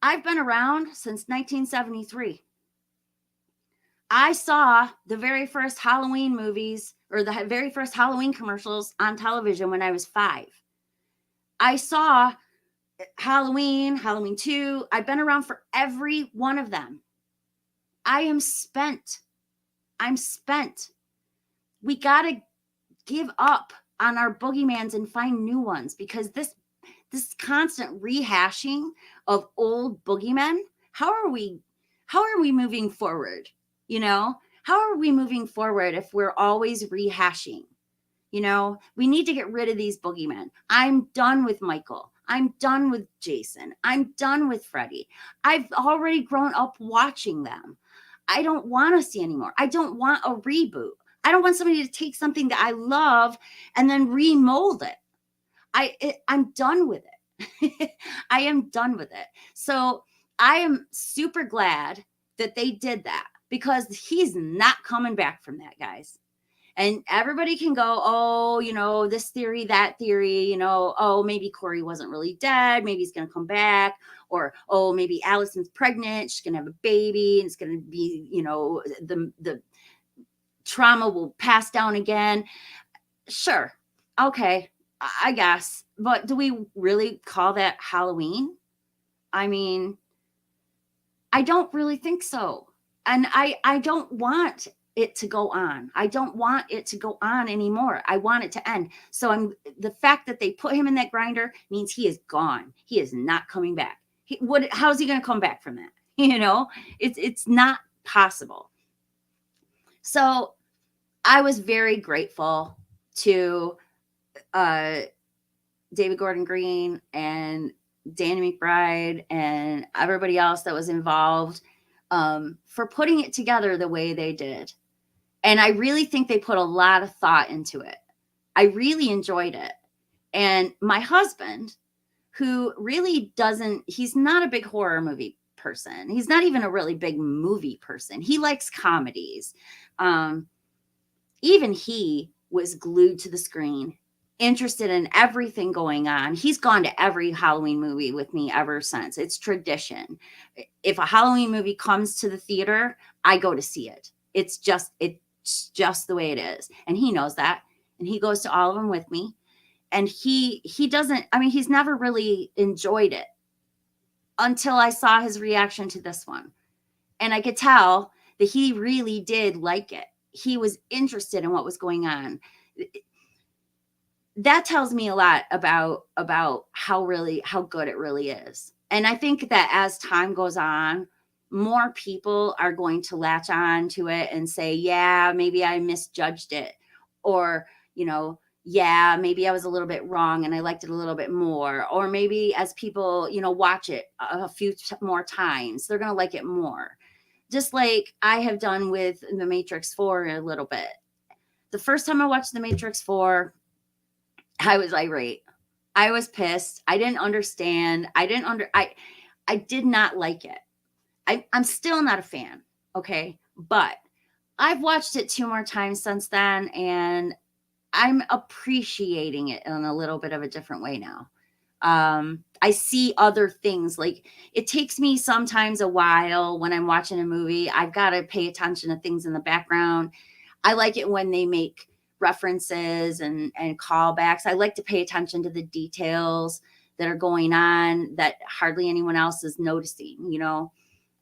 I've been around since 1973. I saw the very first Halloween movies, or the very first Halloween commercials on television when I was 5. I saw Halloween 2. I've been around for every one of them. I'm spent. We got to give up on our boogeymans and find new ones, because this constant rehashing of old boogeymen, how are we moving forward? How are we moving forward if we're always rehashing? We need to get rid of these boogeymen. I'm done with Michael. I'm done with Jason. I'm done with Freddy. I've already grown up watching them. I don't want to see anymore. I don't want a reboot. I don't want somebody to take something that I love and then remold it. I'm done with it. I am done with it. So I am super glad that they did that, because he's not coming back from that, guys. And everybody can go, oh, this theory, that theory, oh, maybe Corey wasn't really dead. Maybe he's going to come back. Or, oh, maybe Allison's pregnant. She's going to have a baby. And it's going to be, the trauma will pass down again. Sure. Okay. I guess. But do we really call that Halloween? I mean, I don't really think so. And I don't want it to go on. I don't want it to go on anymore. I want it to end. So the fact that they put him in that grinder means he is gone. He is not coming back. How's he going to come back from that? It's not possible. So I was very grateful to David Gordon Green and Danny McBride and everybody else that was involved for putting it together the way they did. And I really think they put a lot of thought into it. I really enjoyed it. And my husband, who really he's not a big horror movie person. He's not even a really big movie person. He likes comedies. Even he was glued to the screen interested in everything going on. He's gone to every Halloween movie with me ever since. It's tradition. If a Halloween movie comes to the theater, I go to see it. It's just the way it is. And he knows that. And he goes to all of them with me. And he doesn't, I mean, he's never really enjoyed it until I saw his reaction to this one. And I could tell that he really did like it. He was interested in what was going on. That tells me a lot about how good it really is. And I think that as time goes on, more people are going to latch on to it and say, yeah, maybe I misjudged it. Or, yeah, maybe I was a little bit wrong and I liked it a little bit more. Or maybe as people, watch it a few more times, they're going to like it more. Just like I have done with The Matrix 4 a little bit. The first time I watched The Matrix 4, I was irate. I was pissed. I didn't understand. I did not like it. I'm still not a fan. Okay. But I've watched it 2 more times since then, and I'm appreciating it in a little bit of a different way now. I see other things. Like, it takes me sometimes a while when I'm watching a movie. I've got to pay attention to things in the background. I like it when they make references and callbacks. I like to pay attention to the details that are going on that hardly anyone else is noticing.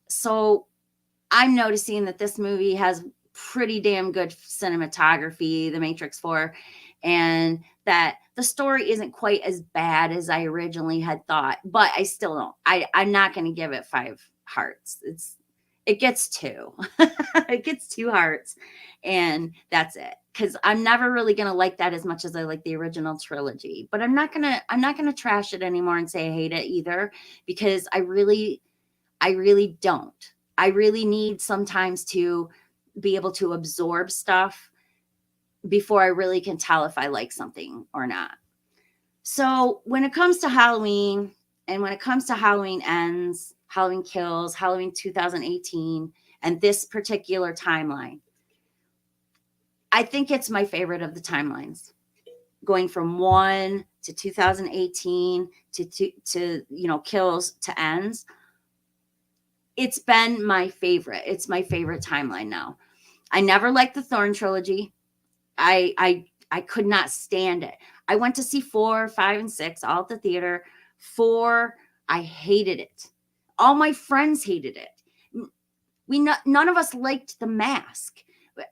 So I'm noticing that this movie has pretty damn good cinematography, The Matrix 4, and that the story isn't quite as bad as I originally had thought, but I still don't. I'm not going to give it 5 hearts. It gets 2. It gets 2 hearts, and that's it. Because I'm never really going to like that as much as I like the original trilogy. But I'm not gonna trash it anymore and say I hate it either, because I really don't. I really need sometimes to be able to absorb stuff before I really can tell if I like something or not. So when it comes to Halloween, and when it comes to Halloween Ends, Halloween Kills, Halloween 2018, and this particular timeline, I think it's my favorite of the timelines. Going from 1 to 2018 to Kills to Ends. It's been my favorite. It's my favorite timeline now. I never liked the Thorn trilogy. I could not stand it. I went to see 4, 5, and 6 all at the theater. 4, I hated it. All my friends hated it. None of us liked the mask.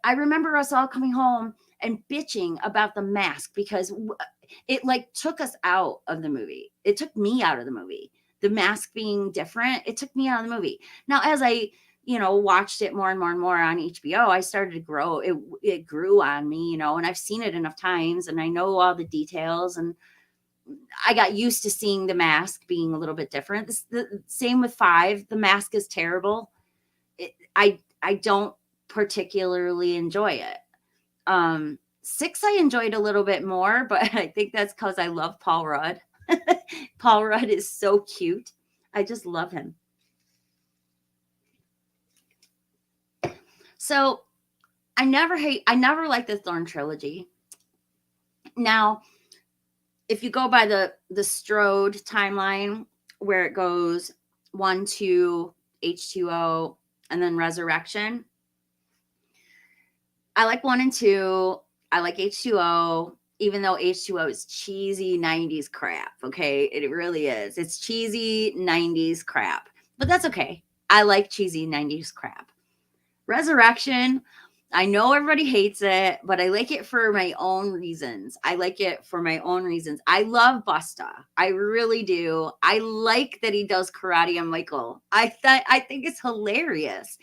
I remember us all coming home and bitching about the mask because it took us out of the movie. It took me out of the movie. The mask being different, it took me out of the movie. Now, as I watched it more and more and more on HBO, I started to grow. It grew on me, and I've seen it enough times, and I know all the details, and I got used to seeing the mask being a little bit different. The same with 5. The mask is terrible. I don't particularly enjoy it. 6 I enjoyed a little bit more, but I think that's because I love Paul Rudd. Paul Rudd is so cute. I just love him. So I never liked the Thorn trilogy. Now, if you go by the Strode timeline, where it goes 1, 2, H2O, and then Resurrection, I like 1 and 2. I like H2O, even though H2O is cheesy 90s crap. Okay, it really is. It's cheesy 90s crap, but that's okay. I like cheesy 90s crap. Resurrection, I know everybody hates it, but I like it for my own reasons. I love Busta. I really do. I like that he does karate on Michael. I think it's hilarious.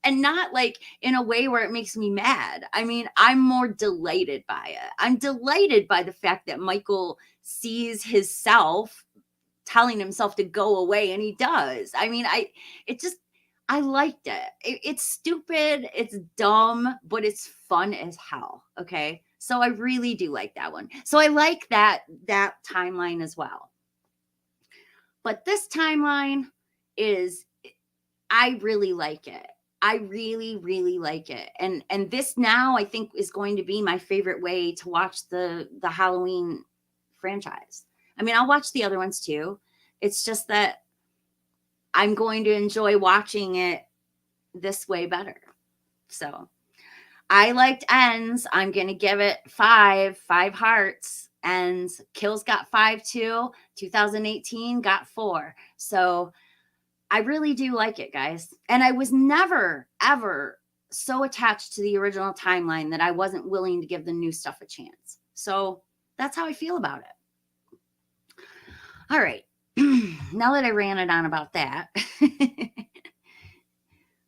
And not like in a way where it makes me mad. I mean, I'm more delighted by it. I'm delighted by the fact that Michael sees himself telling himself to go away, and he does. I mean, I liked it. It's stupid, it's dumb, but it's fun as hell. Okay. So I really do like that one. So I like that timeline as well. But this timeline I really like it. I really, really like it. And this now I think is going to be my favorite way to watch the Halloween franchise. I mean, I'll watch the other ones too. It's just that I'm going to enjoy watching it this way better. So I liked Ends. I'm gonna give it five hearts. Ends. Kills got five too. 2018 got four. So I really do like it, guys. And I was never, ever so attached to the original timeline that I wasn't willing to give the new stuff a chance. So that's how I feel about it. All right. Now that I ranted on about that,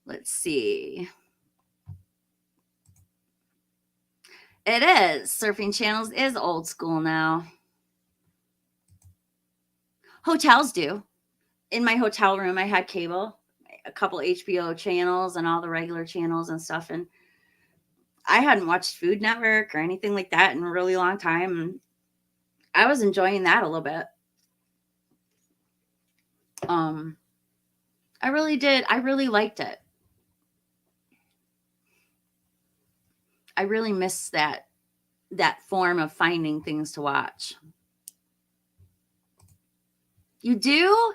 let's see. It is. Surfing Channels is old school now. Hotels do. In my hotel room, I had cable, a couple HBO channels, and all the regular channels and stuff. And I hadn't watched Food Network or anything like that in a really long time. And I was enjoying that a little bit. I really did. I really liked it. I really miss that form of finding things to watch. You do?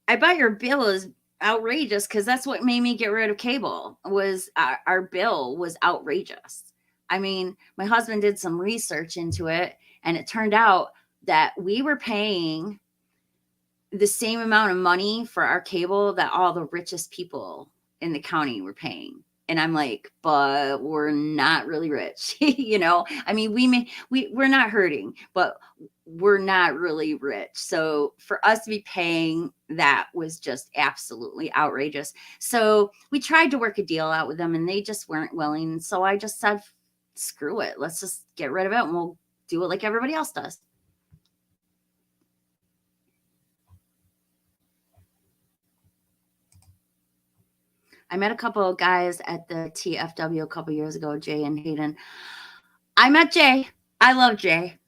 I bet your bill is outrageous because that's what made me get rid of cable. Was our bill was outrageous. I mean, my husband did some research into it, and it turned out that we were paying the same amount of money for our cable that all the richest people in the county were paying. And I'm like, but we're not really rich. I mean, we're not hurting, but we're not really rich. So for us to be paying that was just absolutely outrageous. So we tried to work a deal out with them and they just weren't willing. So I just said, screw it. Let's just get rid of it and we'll do it like everybody else does. I met a couple of guys at the TFW a couple years ago, Jay and Hayden. I met Jay. I love Jay.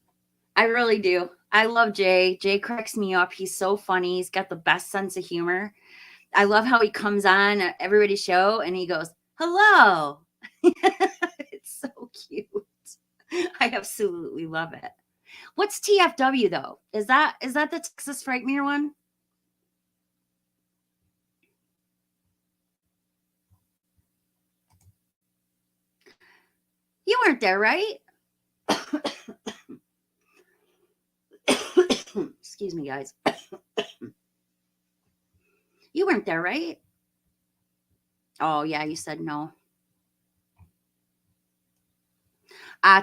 I really do. I love Jay. Jay cracks me up. He's so funny. He's got the best sense of humor. I love how he comes on at everybody's show and he goes, hello. It's so cute. I absolutely love it. What's TFW though? Is that the Texas Frightmare one? You weren't there, right? Excuse me, guys. You weren't there, right? Oh, yeah, you said no.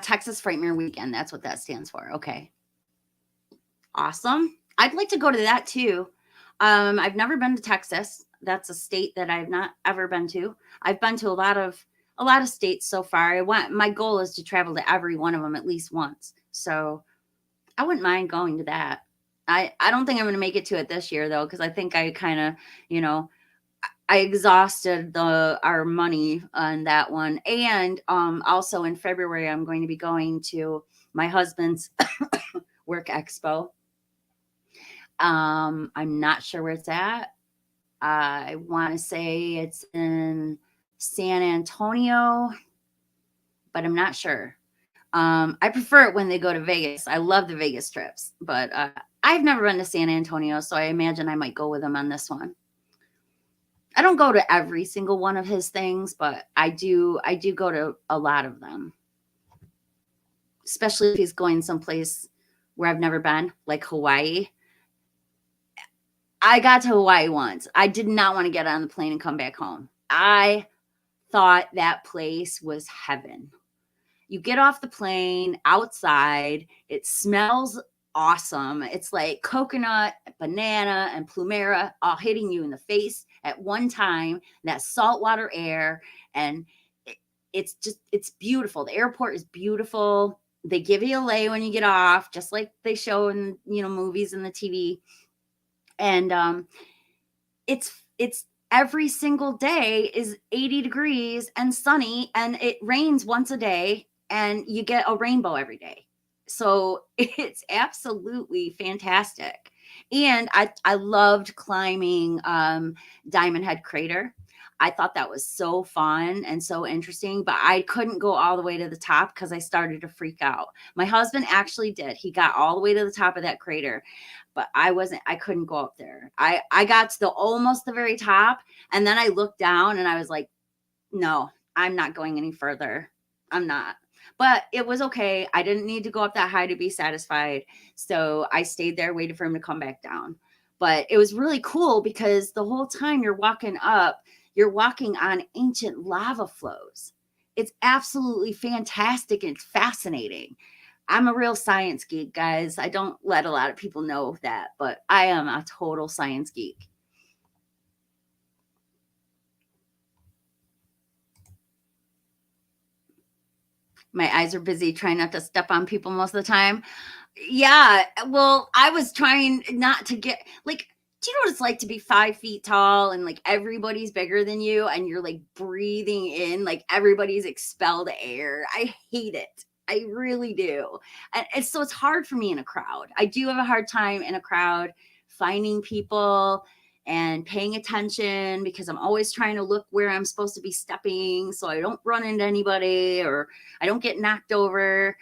Texas Frightmare Weekend. That's what that stands for. Okay. Awesome. I'd like to go to that too. I've never been to Texas. That's a state that I've not ever been to. I've been to a lot of states so far. My goal is to travel to every one of them at least once. So I wouldn't mind going to that. I don't think I'm going to make it to it this year though, because I think I kind of, I exhausted our money on that one. And also in February, I'm going to be going to my husband's work expo. I'm not sure where it's at. I want to say it's in San Antonio, but I'm not sure. I prefer it when they go to Vegas. I love the Vegas trips, but I've never been to San Antonio, so I imagine I might go with him on this one. I don't go to every single one of his things, but I do go to a lot of them. Especially if he's going someplace where I've never been, like Hawaii. I got to Hawaii once. I did not want to get on the plane and come back home. I thought that place was heaven. You get off the plane outside, it smells awesome. It's like coconut, banana, and plumera all hitting you in the face at one time. That saltwater air, and it's beautiful. The airport is beautiful. They give you a lay when you get off, just like they show in movies and the TV. And it's every single day is 80 degrees and sunny, and it rains once a day, and you get a rainbow every day. So it's absolutely fantastic. And I loved climbing Diamond Head Crater. I thought that was so fun and so interesting, but I couldn't go all the way to the top because I started to freak out. My husband actually did. He got all the way to the top of that crater, but I couldn't go up there. I got to the almost the very top, and then I looked down and I was like, no, I'm not going any further. I'm not. But it was okay. I didn't need to go up that high to be satisfied. So I stayed there, waited for him to come back down. But it was really cool because the whole time you're walking up, you're walking on ancient lava flows. It's absolutely fantastic and fascinating. I'm a real science geek, guys. I don't let a lot of people know that, but I am a total science geek. My eyes are busy trying not to step on people most of the time. Yeah, well, I was trying not to get like, do you know what it's like to be 5 feet tall and like everybody's bigger than you and you're like breathing in like everybody's expelled air? I hate it. I really do. And so it's hard for me in a crowd. I do have a hard time in a crowd finding people and paying attention because I'm always trying to look where I'm supposed to be stepping so I don't run into anybody or I don't get knocked over.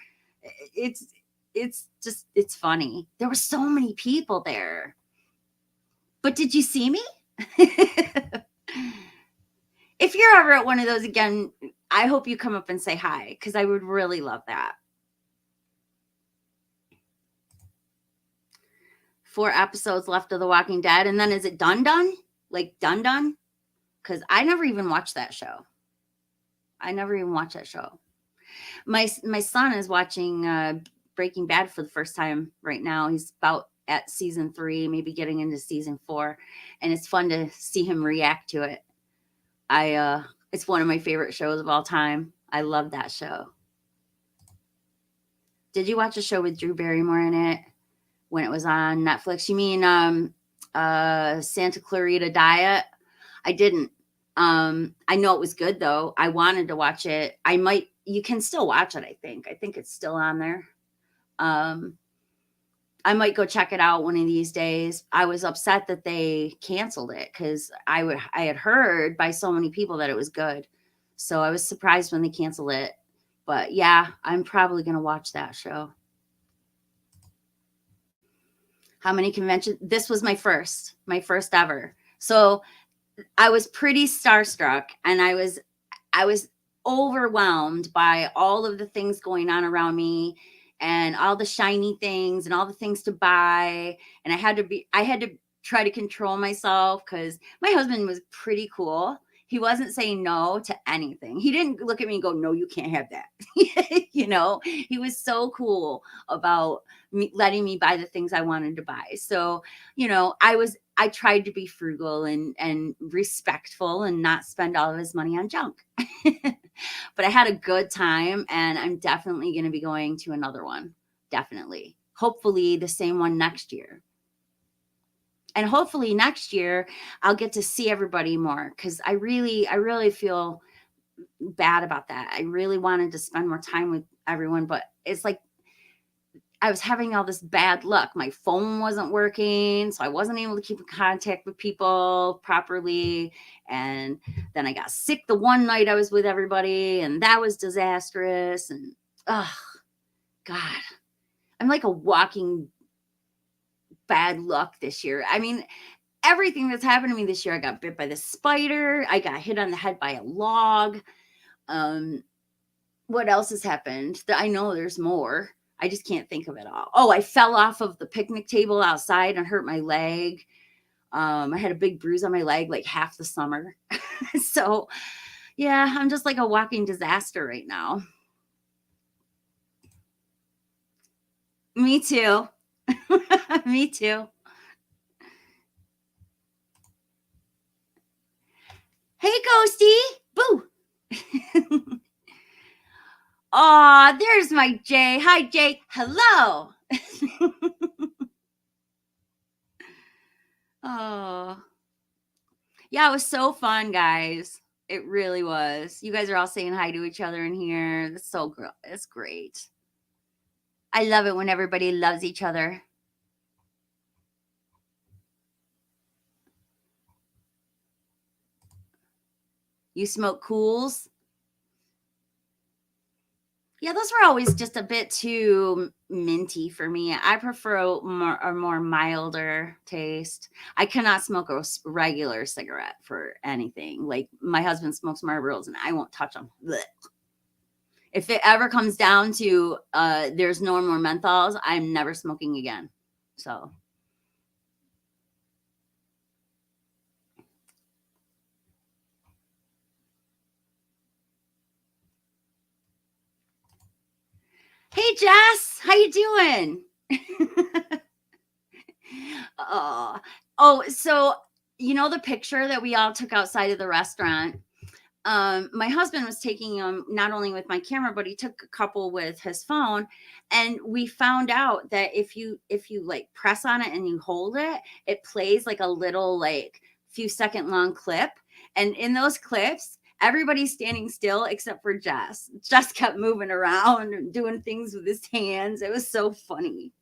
It's it's funny. There were so many people there. But did you see me? If you're ever at one of those again, I hope you come up and say hi because I would really love that. 4 episodes left of The Walking Dead, and then is it done? Like done? Because I never even watched that show. I never even watched that show. My son is watching Breaking Bad for the first time right now. He's about at season 3, maybe getting into season 4, and it's fun to see him react to it. It's one of my favorite shows of all time. I love that show. Did you watch a show with Drew Barrymore in it when it was on Netflix? You mean Santa Clarita Diet? I didn't. I know it was good though. I wanted to watch it. You can still watch it, I think. I think it's still on there. I might go check it out one of these days. I was upset that they canceled it because I had heard by so many people that it was good. So I was surprised when they canceled it. But yeah, I'm probably gonna watch that show. How many conventions? This was my first ever. So I was pretty starstruck and I was overwhelmed by all of the things going on around me and all the shiny things and all the things to buy. And I had to try to control myself because my husband was pretty cool. He wasn't saying no to anything. He didn't look at me and go, no, you can't have that. He was so cool about letting me buy the things I wanted to buy. So, I tried to be frugal and respectful and not spend all of his money on junk. But I had a good time and I'm definitely going to be going to another one. Definitely. Hopefully the same one next year. And hopefully next year I'll get to see everybody more cuz I really feel bad about that. I really wanted to spend more time with everyone, but it's like I was having all this bad luck. My phone wasn't working, so I wasn't able to keep in contact with people properly. And then I got sick the one night I was with everybody, and that was disastrous. And oh God, I'm like a walking bad luck this year. I mean, everything that's happened to me this year, I got bit by the spider, I got hit on the head by a log. Um, what else has happened? I know there's more. I just can't think of it all. Oh, I fell off of the picnic table outside and hurt my leg. I had a big bruise on my leg like half the summer. So, yeah, I'm just like a walking disaster right now. Me too. Me too. Hey, Ghosty. Boo. Aw, there's my Jay. Hi, Jay. Hello. Oh, yeah, it was so fun, guys. It really was. You guys are all saying hi to each other in here. That's it's great. I love it when everybody loves each other. You smoke cools? Yeah, those were always just a bit too minty for me. I prefer a more milder taste. I cannot smoke a regular cigarette for anything. Like my husband smokes Marlboros and I won't touch them. Blech. If it ever comes down to there's no more menthols, I'm never smoking again. So, hey Jess, how you doing? Oh, oh, so you know the picture that we all took outside of the restaurant? My husband was taking them not only with my camera, but he took a couple with his phone. And we found out that if you like press on it and you hold it, it plays like a little like few second long clip. And in those clips, everybody's standing still except for Jess. Jess kept moving around and doing things with his hands. It was so funny.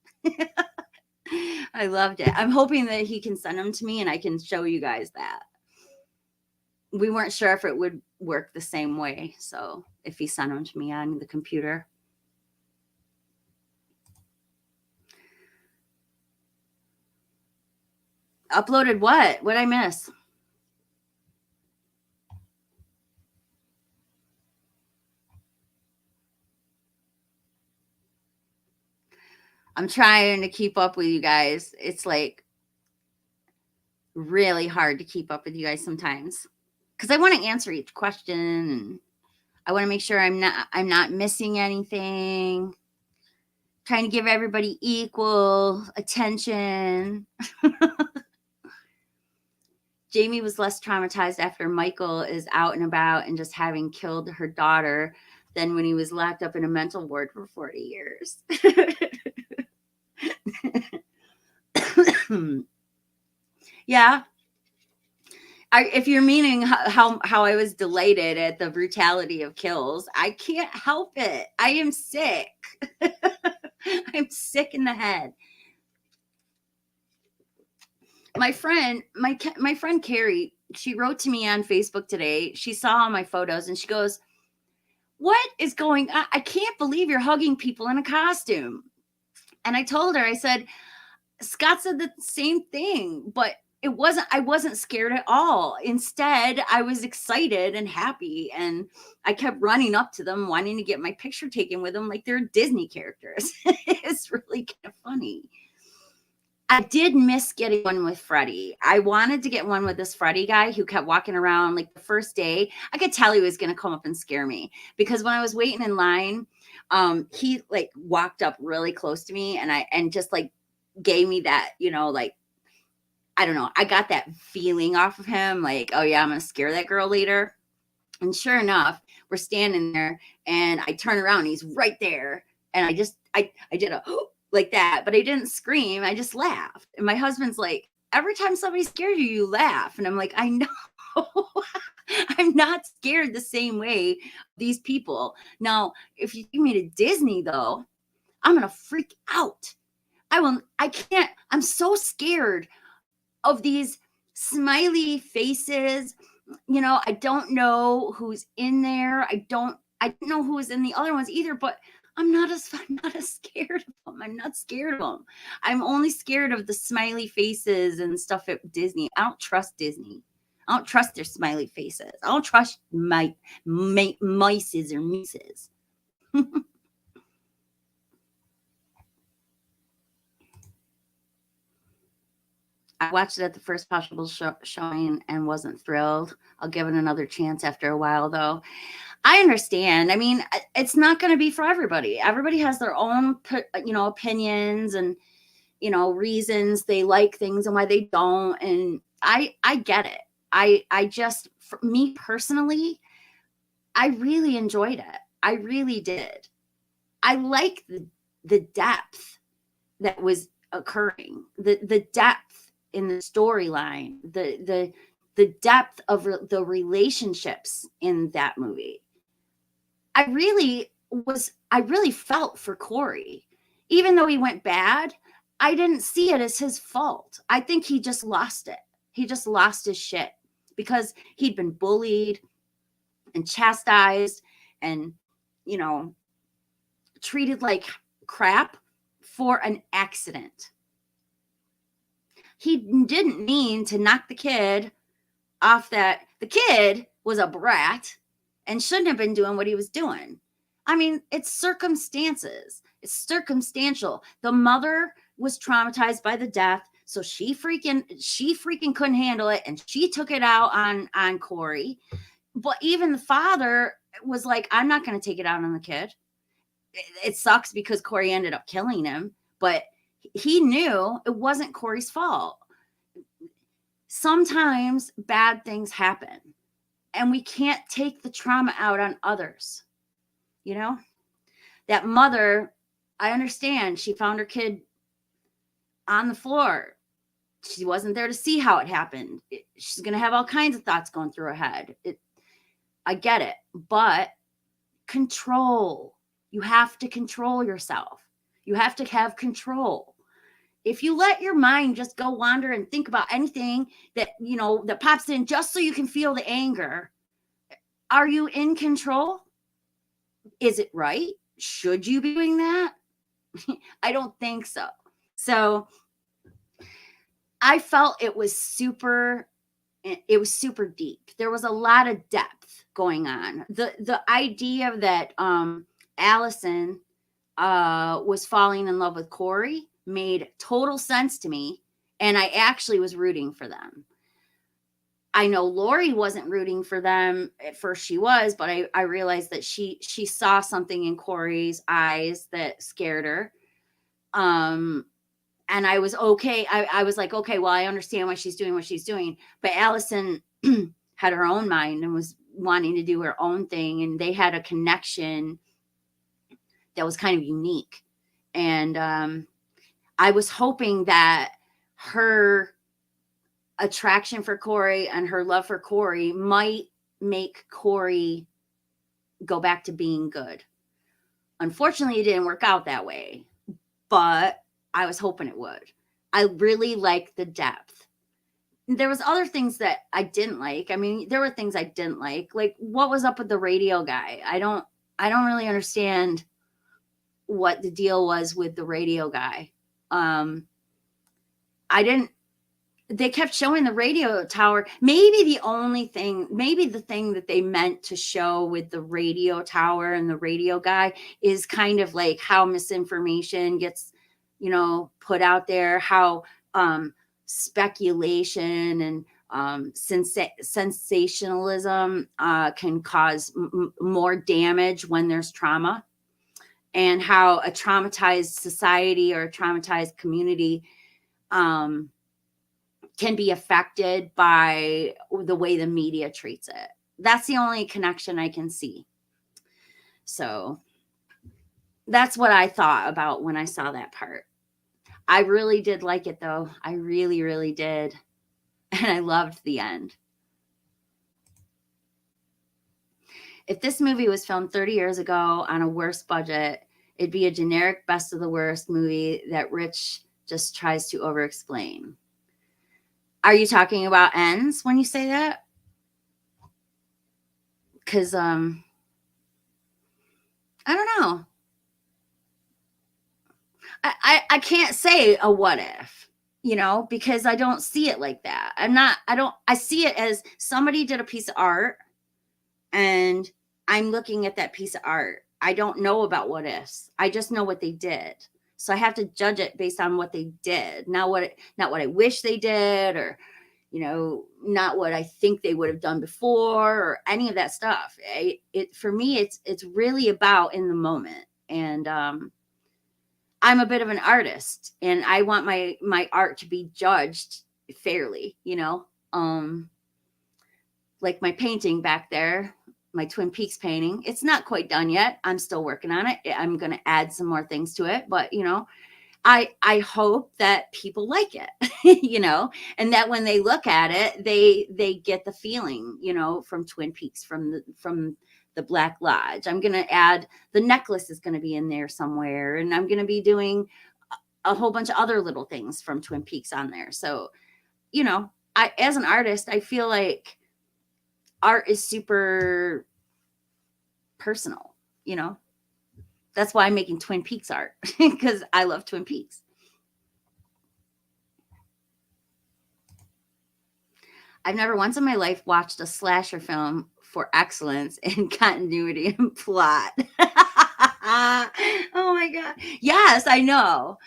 I loved it. I'm hoping that he can send them to me and I can show you guys that. We weren't sure if it would work the same way. So if he sent them to me on the computer. Uploaded what? What'd I miss? I'm trying to keep up with you guys. It's like really hard to keep up with you guys sometimes because I want to answer each question and I want to make sure I'm not missing anything. Trying to give everybody equal attention. Jamie was less traumatized after Michael is out and about and just having killed her daughter than when he was locked up in a mental ward for 40 years. Yeah. If you're meaning how I was delighted at the brutality of kills, I can't help it. I am sick. I'm sick in the head. My friend Carrie, she wrote to me on Facebook today. She saw all my photos and she goes, "What is going on? I can't believe you're hugging people in a costume." And I told her, I said, Scott said the same thing, but I wasn't scared at all. Instead, I was excited and happy and I kept running up to them wanting to get my picture taken with them like they're Disney characters. It's really kind of funny. I did miss getting one with Freddie. I wanted to get one with this Freddie guy who kept walking around like the first day. I could tell he was going to come up and scare me because when I was waiting in line, he like walked up really close to me and just like gave me that, like, I don't know. I got that feeling off of him like, oh yeah, I'm going to scare that girl later. And sure enough, we're standing there and I turn around, and he's right there. And I did a like that, but I didn't scream. I just laughed. And my husband's like, every time somebody scares you, you laugh. And I'm like, I know. I'm not scared the same way these people. Now, if you take me to Disney though, I'm going to freak out. I can't, I'm so scared of these smiley faces. I don't know who's in there. I don't know who is in the other ones either, but I'm not as scared of them. I'm not scared of them. I'm only scared of the smiley faces and stuff at Disney. I don't trust Disney. I don't trust their smiley faces. I don't trust mices or mices. I watched it at the first possible showing and wasn't thrilled. I'll give it another chance after a while, though. I understand. I mean, it's not going to be for everybody. Everybody has their own, opinions and reasons they like things and why they don't. And I get it. I just, for me personally, I really enjoyed it. I really did. I like the depth that was occurring, the depth in the storyline, the depth of the relationships in that movie. I really felt for Corey. Even though he went bad, I didn't see it as his fault. I think he just lost it. He just lost his shit because he'd been bullied. and chastised and, you know, treated like crap for an accident. He didn't mean to knock the kid off that. The kid was a brat and shouldn't have been doing what he was doing. I mean, it's circumstances. It's circumstantial. The mother was traumatized by the death, so she freaking couldn't handle it, and she took it out on Corey. But even the father was like, I'm not going to take it out on the kid. It sucks because Corey ended up killing him, but he knew it wasn't Corey's fault. Sometimes bad things happen, and we can't take the trauma out on others. You know, that mother, I understand she found her kid on the floor. She wasn't there to see how it happened. She's going to have all kinds of thoughts going through her head. I get it, but control. You have to control yourself. You have to have control. If you let your mind just go wander and think about anything that, that pops in just so you can feel the anger, are you in control? Is it right? Should you be doing that? I don't think so. So I felt it was super deep. There was a lot of depth going on. The idea that Allison was falling in love with Corey made total sense to me, and I actually was rooting for them. I know Lori wasn't rooting for them at first. She was, but I realized that she saw something in Corey's eyes that scared her. And I was okay. I was like, okay, well, I understand why she's doing what she's doing. But Allison had her own mind and was wanting to do her own thing. And they had a connection that was kind of unique. And I was hoping that her attraction for Corey and her love for Corey might make Corey go back to being good. Unfortunately, it didn't work out that way, but I was hoping it would. I really liked the depth. There was other things that I didn't like. I mean, there were things I didn't like what was up with the radio guy. I don't really understand what the deal was with the radio guy. They kept showing the radio tower. Maybe the thing that they meant to show with the radio tower and the radio guy is kind of like how misinformation gets, put out there, how speculation and sensationalism can cause more damage when there's trauma, and how a traumatized society or a traumatized community can be affected by the way the media treats it. That's the only connection I can see. So that's what I thought about when I saw that part. I really did like it, though. I really, really did. And I loved the end. If this movie was filmed 30 years ago on a worse budget, it'd be a generic best of the worst movie that Rich just tries to over-explain. Are you talking about Ends when you say that? Because, I don't know. I can't say a what if, because I don't see it like that. I see it as somebody did a piece of art and I'm looking at that piece of art. I don't know about what ifs. I just know what they did. So I have to judge it based on what they did, not what I wish they did, or, not what I think they would have done before, or any of that stuff. For me, it's really about in the moment. And I'm a bit of an artist, and I want my art to be judged fairly, like my painting back there. My Twin Peaks painting. It's not quite done yet. I'm still working on it. I'm going to add some more things to it, but I hope that people like it, and that when they look at it, they get the feeling, from Twin Peaks, from the Black Lodge. I'm going to add the necklace is going to be in there somewhere, and I'm going to be doing a whole bunch of other little things from Twin Peaks on there. So, as an artist, I feel like art is super personal, you know? That's why I'm making Twin Peaks art, because I love Twin Peaks. I've never once in my life watched a slasher film for excellence in continuity and plot. Oh my God. Yes, I know.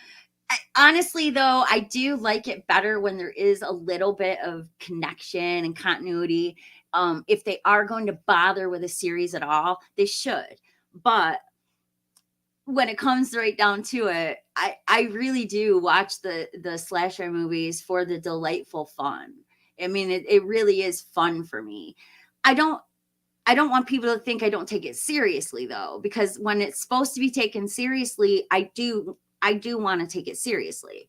Honestly, though, I do like it better when there is a little bit of connection and continuity. If they are going to bother with a series at all, they should. But when it comes right down to it, I really do watch the slasher movies for the delightful fun. I mean, it really is fun for me. I don't I don't want people to think I don't take it seriously though, because when it's supposed to be taken seriously, I do want to take it seriously.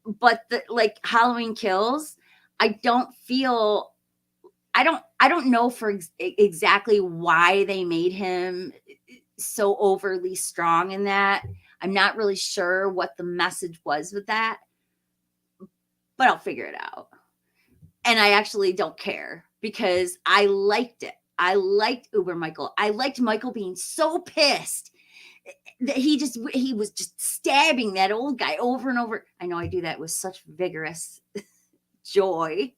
But the like Halloween Kills, I don't feel I don't know for exactly why they made him so overly strong in that. I'm not really sure what the message was with that, but I'll figure it out. And I actually don't care because I liked it. I liked Uber Michael. I liked Michael being so pissed that he was just stabbing that old guy over and over. I know I do that with such vigorous joy.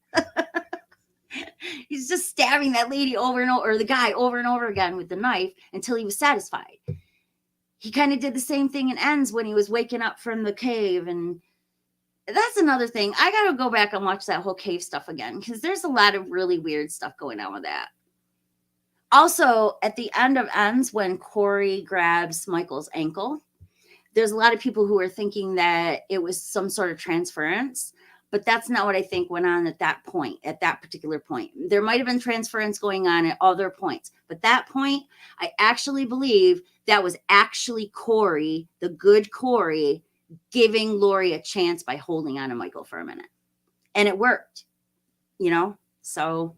He's just stabbing that lady over and over, or the guy over and over again with the knife until he was satisfied. He kind of did the same thing in Ends when he was waking up from the cave. And that's another thing. I got to go back and watch that whole cave stuff again because there's a lot of really weird stuff going on with that. Also, at the end of Ends, when Corey grabs Michael's ankle, there's a lot of people who are thinking that it was some sort of transference, but that's not what I think went on at that point, at that particular point. There might have been transference going on at other points, but that point, I actually believe that was actually Corey, the good Corey, giving Lori a chance by holding on to Michael for a minute. And it worked, you know? So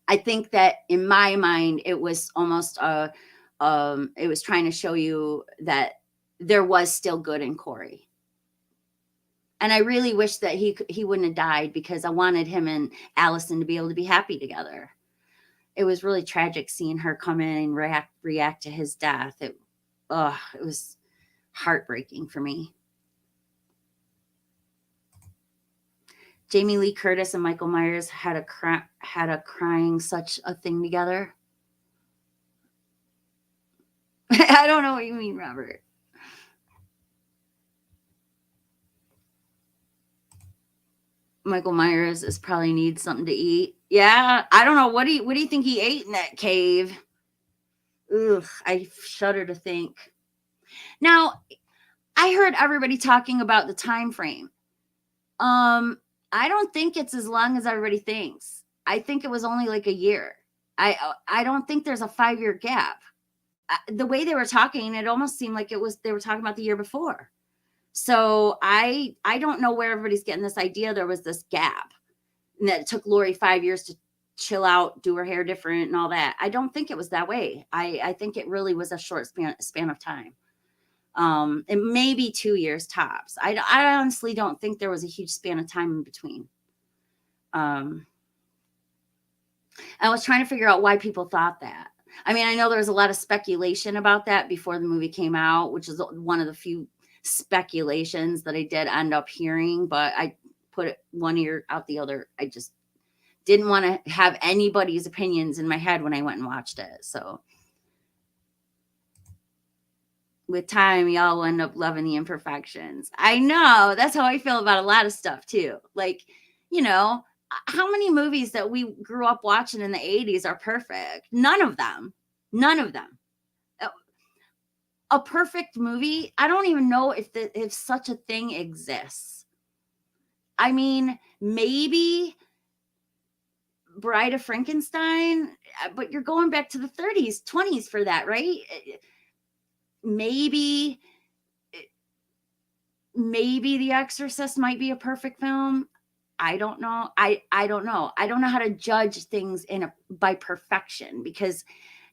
I think that in my mind, it was almost it was trying to show you that there was still good in Corey. And I really wish that he wouldn't have died because I wanted him and Allison to be able to be happy together. It was really tragic seeing her come in and react to his death. It was heartbreaking for me. Jamie Lee Curtis and Michael Myers had a crying such a thing together. I don't know what you mean, Robert. Michael Myers is probably needs something to eat. Yeah, I don't know. What do you think he ate in that cave? Ugh, I shudder to think. Now, I heard everybody talking about the time frame. I don't think it's as long as everybody thinks. I think it was only like a year. I don't think there's a 5-year gap. The way they were talking, it almost seemed like they were talking about the year before. So I don't know where everybody's getting this idea there was this gap and that it took Lori 5 years to chill out, do her hair different and all that. I don't think it was that way. I think it really was a short span of time. It may be 2 years tops. I honestly don't think there was a huge span of time in between. I was trying to figure out why people thought that. I mean, I know there was a lot of speculation about that before the movie came out, which is one of the few speculations that I did end up hearing, but I put it one ear out the other. I just didn't want to have anybody's opinions in my head when I went and watched it. So with time, y'all will end up loving the imperfections. I know that's how I feel about a lot of stuff too. Like, how many movies that we grew up watching in the 80s are perfect? None of them. None of them. A perfect movie, I don't even know if such a thing exists. I mean, maybe Bride of Frankenstein, but you're going back to the 30s, 20s for that, right? Maybe The Exorcist might be a perfect film. I don't know. I don't know. I don't know how to judge things by perfection because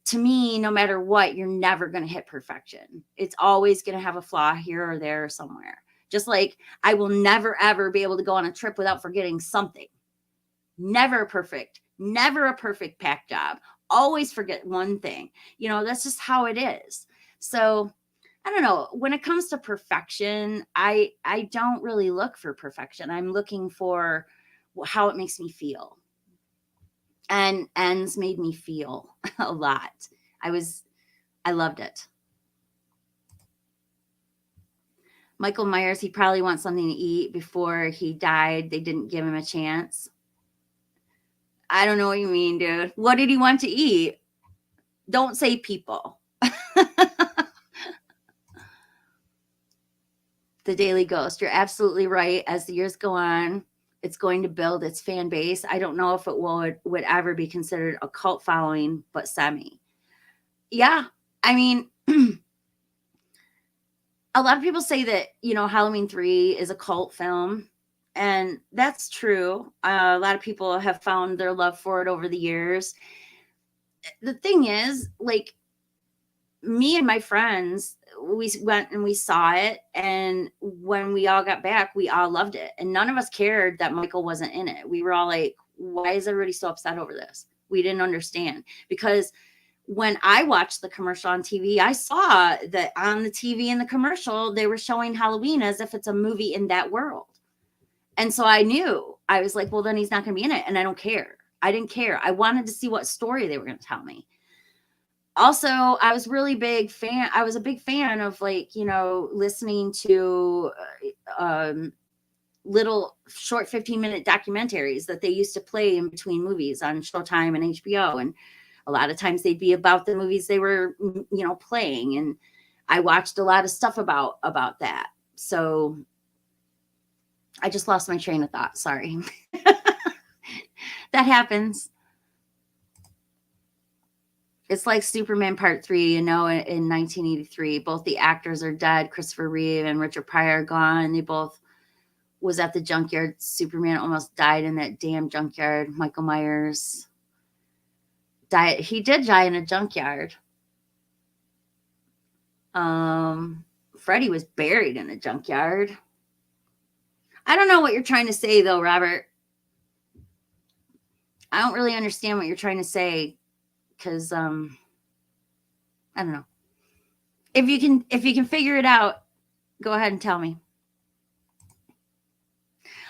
to me, no matter what, you're never going to hit perfection. It's always going to have a flaw here or there or somewhere. Just like I will never, ever be able to go on a trip without forgetting something. Never perfect. Never a perfect pack job. always forget one thing. That's just how it is. So I don't know. When it comes to perfection, I don't really look for perfection. I'm looking for how it makes me feel. And Ends made me feel a lot. I loved it. Michael Myers, he probably wants something to eat. Before he died, they didn't give him a chance. I don't know what you mean, dude. What did he want to eat? Don't say people. The Daily Ghost. You're absolutely right. As the years go on, it's going to build its fan base. I don't know if it would ever be considered a cult following, but semi. Yeah. I mean, a lot of people say that, Halloween 3 is a cult film. And that's true. A lot of people have found their love for it over the years. The thing is, like, me and my friends, we went and we saw it. And when we all got back, we all loved it. And none of us cared that Michael wasn't in it. We were all like, why is everybody so upset over this? We didn't understand. Because when I watched the commercial on TV, I saw that on the TV in the commercial, they were showing Halloween as if it's a movie in that world. And so I knew, I was like, well, then he's not going to be in it. And I don't care. I didn't care. I wanted to see what story they were going to tell me. Also, I was a big fan of, like, listening to little short 15-minute documentaries that they used to play in between movies on Showtime and HBO. And a lot of times they'd be about the movies they were, playing. And I watched a lot of stuff about that. So I just lost my train of thought. Sorry. That happens. It's like Superman Part 3, in 1983. Both the actors are dead. Christopher Reeve and Richard Pryor are gone. They both was at the junkyard. Superman almost died in that damn junkyard. Michael Myers died. He did die in a junkyard. Freddy was buried in a junkyard. I don't know what you're trying to say, though, Robert. I don't really understand what you're trying to say, because I don't know. If you can figure it out, go ahead and tell me.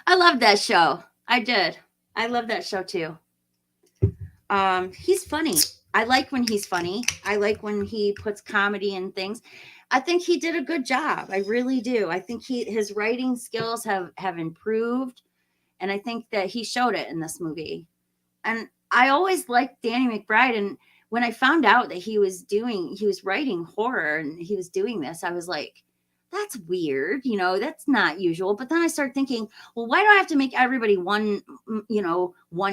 I love that show. I did. I love that show too. He's funny. I like when he's funny. I like when he puts comedy in things. I think he did a good job. I really do. I think his writing skills have improved, and I think that he showed it in this movie. And I always liked Danny McBride, and when I found out that he was writing horror and he was doing this, I was like, that's weird. That's not usual. But then I started thinking, well, why do I have to make everybody one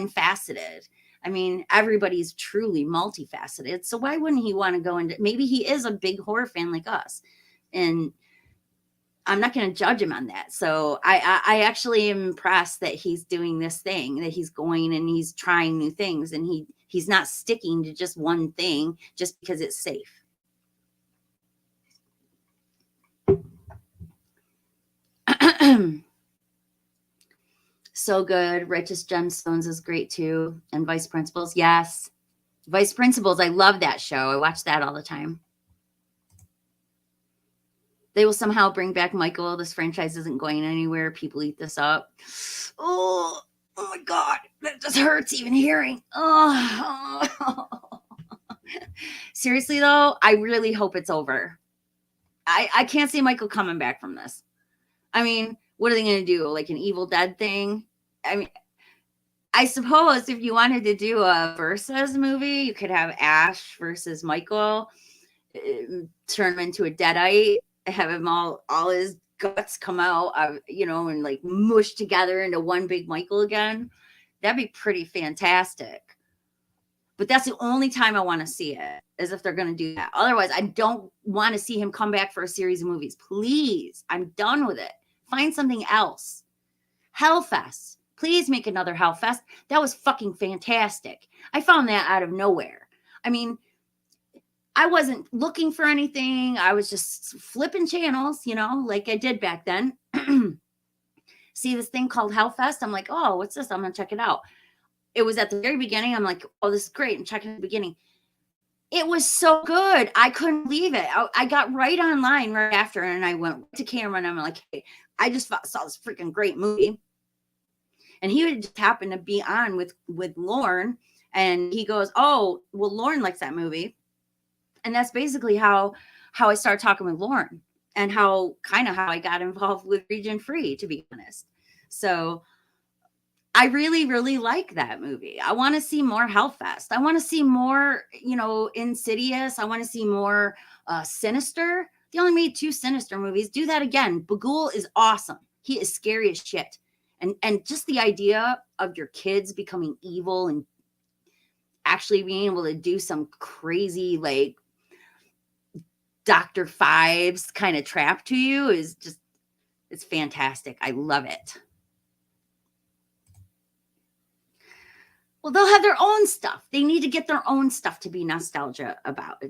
faceted? I mean, everybody's truly multifaceted. So why wouldn't he want to go into, maybe he is a big horror fan like us, and I'm not going to judge him on that. So I actually am impressed that he's doing this thing, that he's going and he's trying new things, and he's not sticking to just one thing just because it's safe. So good. Righteous Gemstones is great too. And Vice Principals. Yes. Vice Principals. I love that show. I watch that all the time. They will somehow bring back Michael. This franchise isn't going anywhere. People eat this up. Oh my God. That just hurts even hearing. Oh. Seriously though, I really hope it's over. I can't see Michael coming back from this. I mean, what are they going to do? Like an Evil Dead thing? I mean, I suppose if you wanted to do a versus movie, you could have Ash versus Michael, turn him into a deadite, have him all his guts come out, and like mush together into one big Michael again. That'd be pretty fantastic. But that's the only time I want to see it, is if they're going to do that. Otherwise, I don't want to see him come back for a series of movies. Please, I'm done with it. Find something else. Hellfest. Please make another Hellfest. That was fucking fantastic. I found that out of nowhere. I mean, I wasn't looking for anything. I was just flipping channels, like I did back then. See this thing called Hellfest? I'm like, oh, what's this? I'm going to check it out. It was at the very beginning. I'm like, oh, this is great. I'm checking at the beginning. It was so good. I couldn't believe it. I got right online right after, and I went to camera, and I'm like, hey, I just saw this freaking great movie. And he would just happen to be on with Lauren, and he goes, oh, well, Lauren likes that movie. And that's basically how I started talking with Lauren, and how I got involved with Region Free, to be honest. So I really, really like that movie. I want to see more Hellfest. I want to see more, Insidious. I want to see more Sinister. They only made 2 Sinister movies. Do that again. Bagul is awesome. He is scary as shit. And just the idea of your kids becoming evil and actually being able to do some crazy, like, Dr. Fives kind of trap to you is just, it's fantastic. I love it. Well, they'll have their own stuff. They need to get their own stuff to be nostalgic about.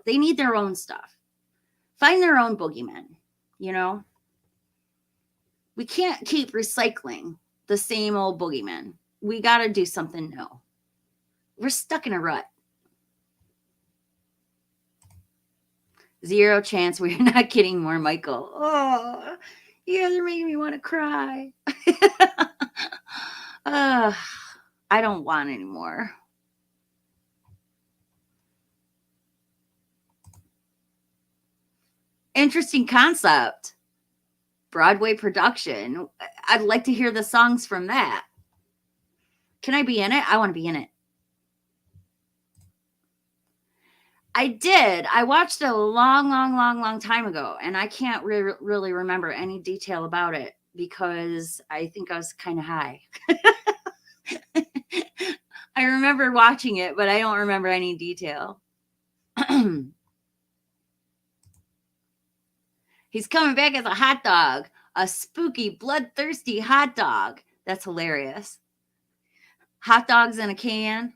They need their own stuff. Find their own boogeymen, We can't keep recycling the same old boogeymen. We got to do something new. We're stuck in a rut. 0 chance we're not getting more Michael. Oh, you guys are making me want to cry. I don't want any more. Interesting concept. Broadway production. I'd like to hear the songs from that. Can I be in it? I want to be in it. I did. I watched it a long time ago, and I can't really remember any detail about it because I think I was kind of high. I remember watching it, but I don't remember any detail. He's coming back as a hot dog, a spooky, bloodthirsty hot dog. That's hilarious. Hot dogs in a can,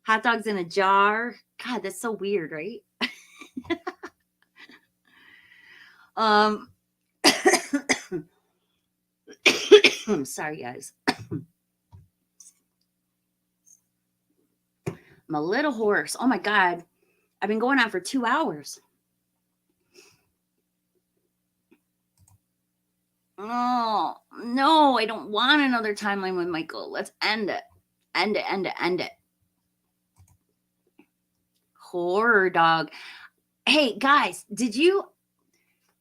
hot dogs in a jar. God, that's so weird, right? I'm sorry, guys. I'm a little hoarse. Oh my God. I've been going on for 2 hours. Oh, no, I don't want another timeline with Michael. Let's end it. End it. Horror dog. Hey, guys,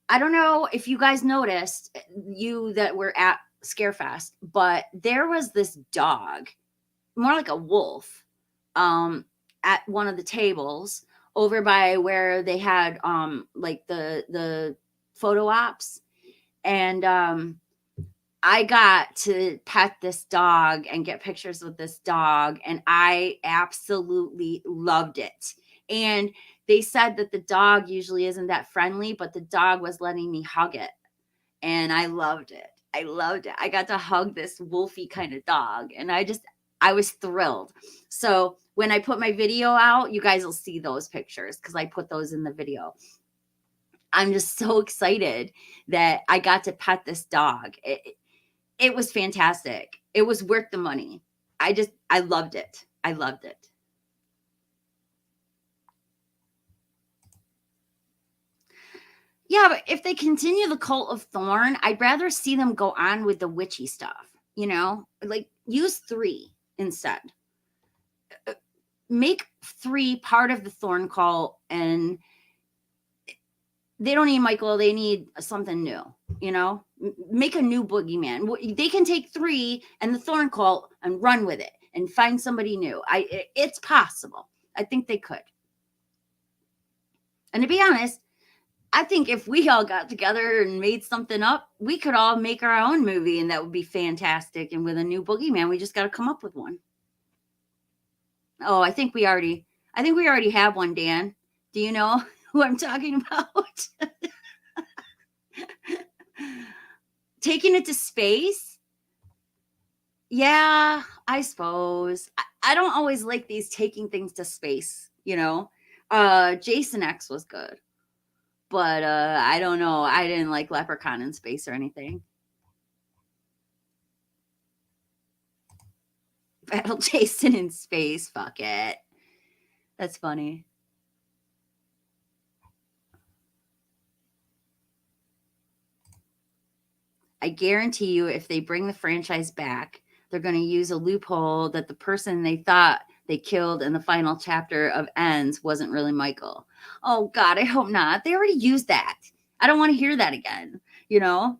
I don't know if you guys noticed, you that were at Scarefest, but there was this dog, more like a wolf, at one of the tables over by where they had like the photo ops, and I got to pet this dog and get pictures with this dog, and I absolutely loved it. And they said that the dog usually isn't that friendly, but the dog was letting me hug it, and I loved it. I got to hug this wolfy kind of dog, and I was thrilled. So when I put my video out, you guys will see those pictures because I put those in the video. I'm just so excited that I got to pet this dog. It was fantastic. It was worth the money. I loved it. I loved it. Yeah, but if they continue the Cult of Thorn, I'd rather see them go on with the witchy stuff, like use 3 instead. Make 3 part of the Thorn cult, and they don't need Michael. They need something new, make a new boogeyman. They can take 3 and the Thorn cult and run with it and find somebody new. It's possible. I think they could. And to be honest, I think if we all got together and made something up, we could all make our own movie, and that would be fantastic. And with a new boogeyman, we just got to come up with one. Oh, I think we already have one, Dan. Do you know who I'm talking about? Taking it to space? Yeah, I suppose. I don't always like these taking things to space, Jason X was good. But I don't know. I didn't like Leprechaun in Space or anything. Battle Jason in space. Fuck it. That's funny. I guarantee you, if they bring the franchise back, they're going to use a loophole that the person they thought they killed in the final chapter of Ends wasn't really Michael. Oh, God, I hope not. They already used that. I don't want to hear that again, you know?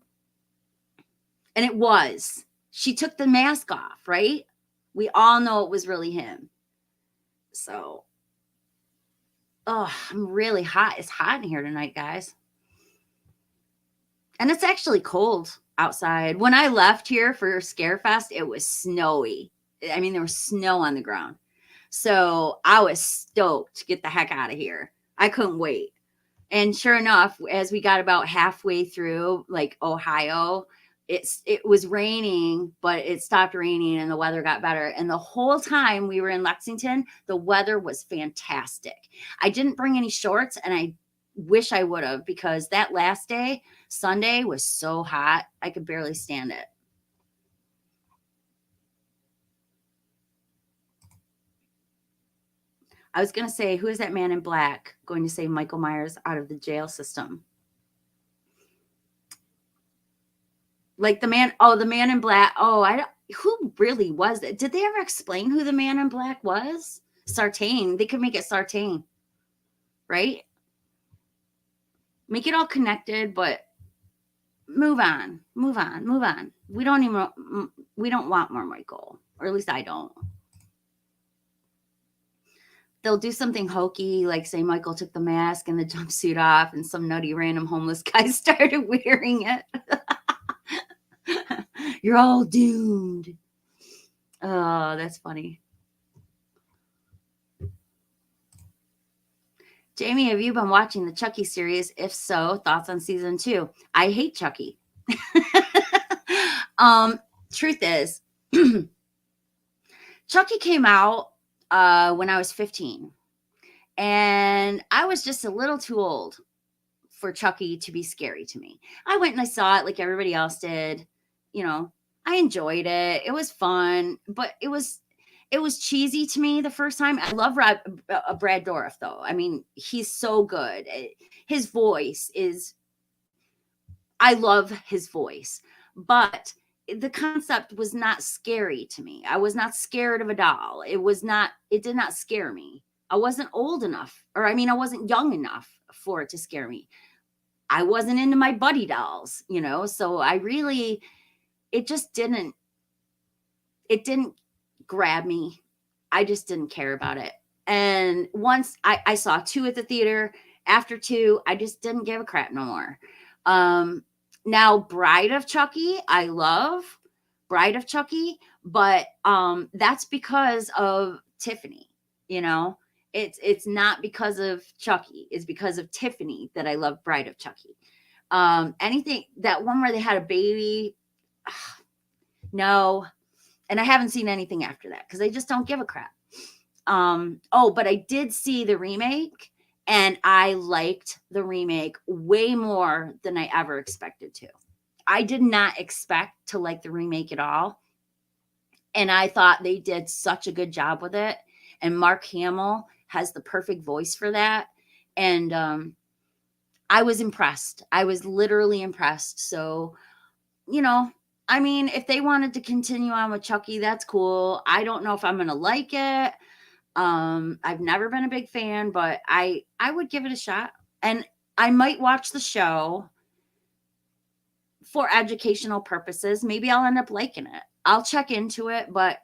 And it was. She took the mask off, right? We all know it was really him. So, oh, I'm really hot. It's hot in here tonight, guys. And it's actually cold outside. When I left here for Scarefest, it was snowy. I mean, there was snow on the ground. So I was stoked to get the heck out of here. I couldn't wait. And sure enough, as we got about halfway through, like Ohio, it was raining, but it stopped raining and the weather got better. And the whole time we were in Lexington, the weather was fantastic. I didn't bring any shorts, and I wish I would have, because that last day, Sunday, was so hot I could barely stand it. I was going to say, who is that man in black going to save Michael Myers out of the jail system? Like the man, oh, the man in black. Oh, I don't, who really was it? Did they ever explain who the man in black was? Sartain. They could make it Sartain, right? Make it all connected, but move on, move on, move on. We don't want more Michael, or at least I don't. They'll do something hokey, like say Michael took the mask and the jumpsuit off, and some nutty random homeless guy started wearing it. You're all doomed. Oh, that's funny. Jamie, have you been watching the Chucky series? If so, thoughts on season 2? I hate Chucky. Truth is, Chucky came out when I was 15, and I was just a little too old for Chucky to be scary to me. I went and I saw it like everybody else did. You know, I enjoyed it. It was fun, but it was cheesy to me the first time. I love Brad Dourif, though. I mean, he's so good. His voice is, I love his voice, but the concept was not scary to me. I was not scared of a doll. It did not scare me. I wasn't old enough, or I mean, I wasn't young enough for it to scare me. I wasn't into my buddy dolls, so it just didn't, it didn't grab me. I just didn't care about it. And once I saw 2 at the theater, after 2, I just didn't give a crap no more. Now Bride of Chucky, I love Bride of Chucky, but that's because of Tiffany, It's not because of Chucky. It's because of Tiffany that I love Bride of Chucky. Anything, that one where they had a baby, no. And I haven't seen anything after that because I just don't give a crap. But I did see the remake, and I liked the remake way more than I ever expected to. I did not expect to like the remake at all. And I thought they did such a good job with it. And Mark Hamill has the perfect voice for that. And I was impressed. I was literally impressed. So, I mean, if they wanted to continue on with Chucky, that's cool. I don't know if I'm going to like it. I've never been a big fan, but I would give it a shot. And I might watch the show for educational purposes. Maybe I'll end up liking it. I'll check into it, but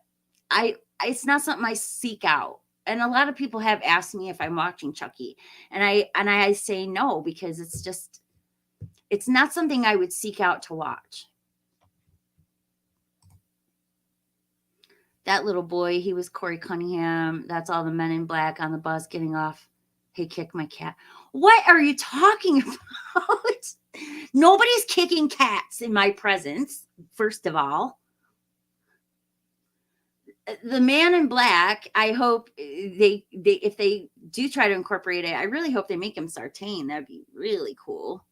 it's not something I seek out. And a lot of people have asked me if I'm watching Chucky, and I say no, because it's not something I would seek out to watch. That little boy, he was Corey Cunningham. That's all the men in black on the bus getting off. Hey, kick my cat. What are you talking about? Nobody's kicking cats in my presence, first of all. The man in black, I hope they if they do try to incorporate it, I really hope they make him Sartain. That'd be really cool.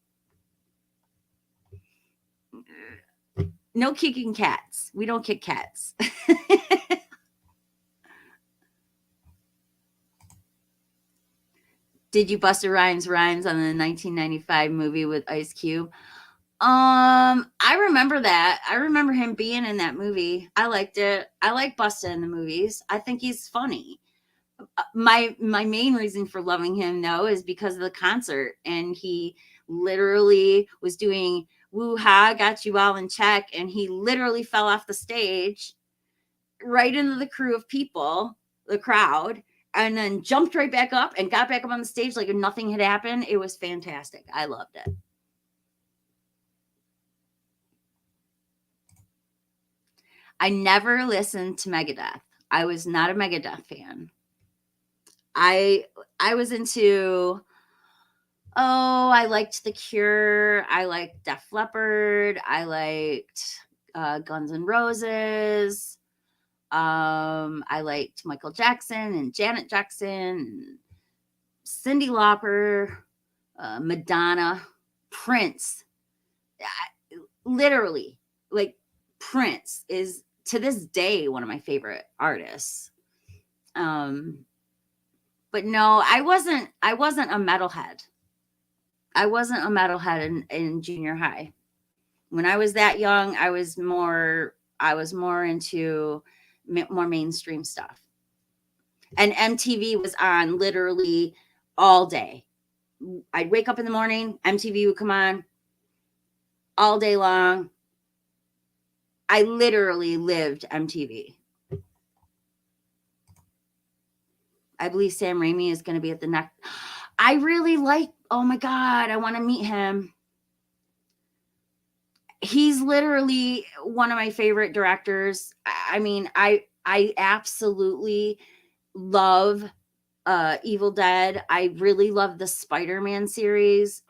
No kicking cats. We don't kick cats. Did you Busta Rhymes on the 1995 movie with Ice Cube? I remember that. I remember him being in that movie. I liked it. I like Busta in the movies. I think he's funny. My main reason for loving him though is because of the concert, and he literally was doing woo ha, got you all in check, and he literally fell off the stage right into the crew of people, the crowd, and then jumped right back up and got back up on the stage like nothing had happened. It was fantastic. I loved it. I never listened to Megadeth. I was not a Megadeth fan. I I was into I liked The Cure. I liked Def Leppard. I liked Guns N' Roses. I liked Michael Jackson and Janet Jackson, and Cyndi Lauper, Madonna, Prince. Literally, like Prince is to this day one of my favorite artists. Um, but no, I wasn't a metalhead. I wasn't a metalhead in junior high. When I was that young, I was more into more mainstream stuff. And MTV was on literally all day. I'd wake up in the morning, MTV would come on all day long. I literally lived MTV. I believe Sam Raimi is going to be at the next. I really like, oh my God, I want to meet him. He's literally one of my favorite directors. I mean, I absolutely love Evil Dead. I really love the Spider-Man series.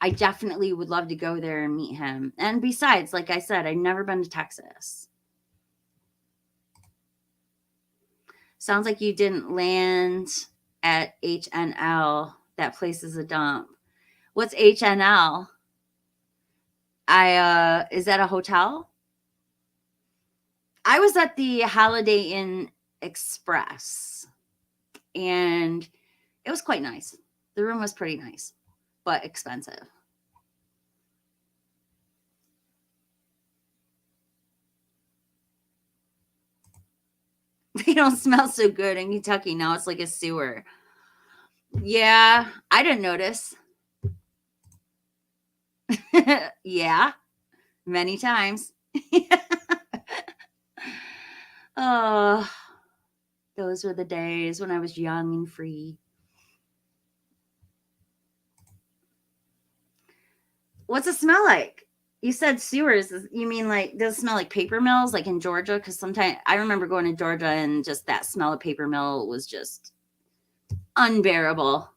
I definitely would love to go there and meet him. And besides, like I said, I've never been to Texas. Sounds like you didn't land at HNL. That place is a dump. What's HNL? Is that a hotel? I was at the Holiday Inn Express, and it was quite nice. The room was pretty nice, but expensive. They don't smell so good in Kentucky now. It's like a sewer. Yeah, I didn't notice. Yeah, many times. Oh, those were the days when I was young and free. What's it smell like? You said sewers. You mean like does it smell like paper mills, like in Georgia? Because sometimes I remember going to Georgia and just that smell of paper mill was just unbearable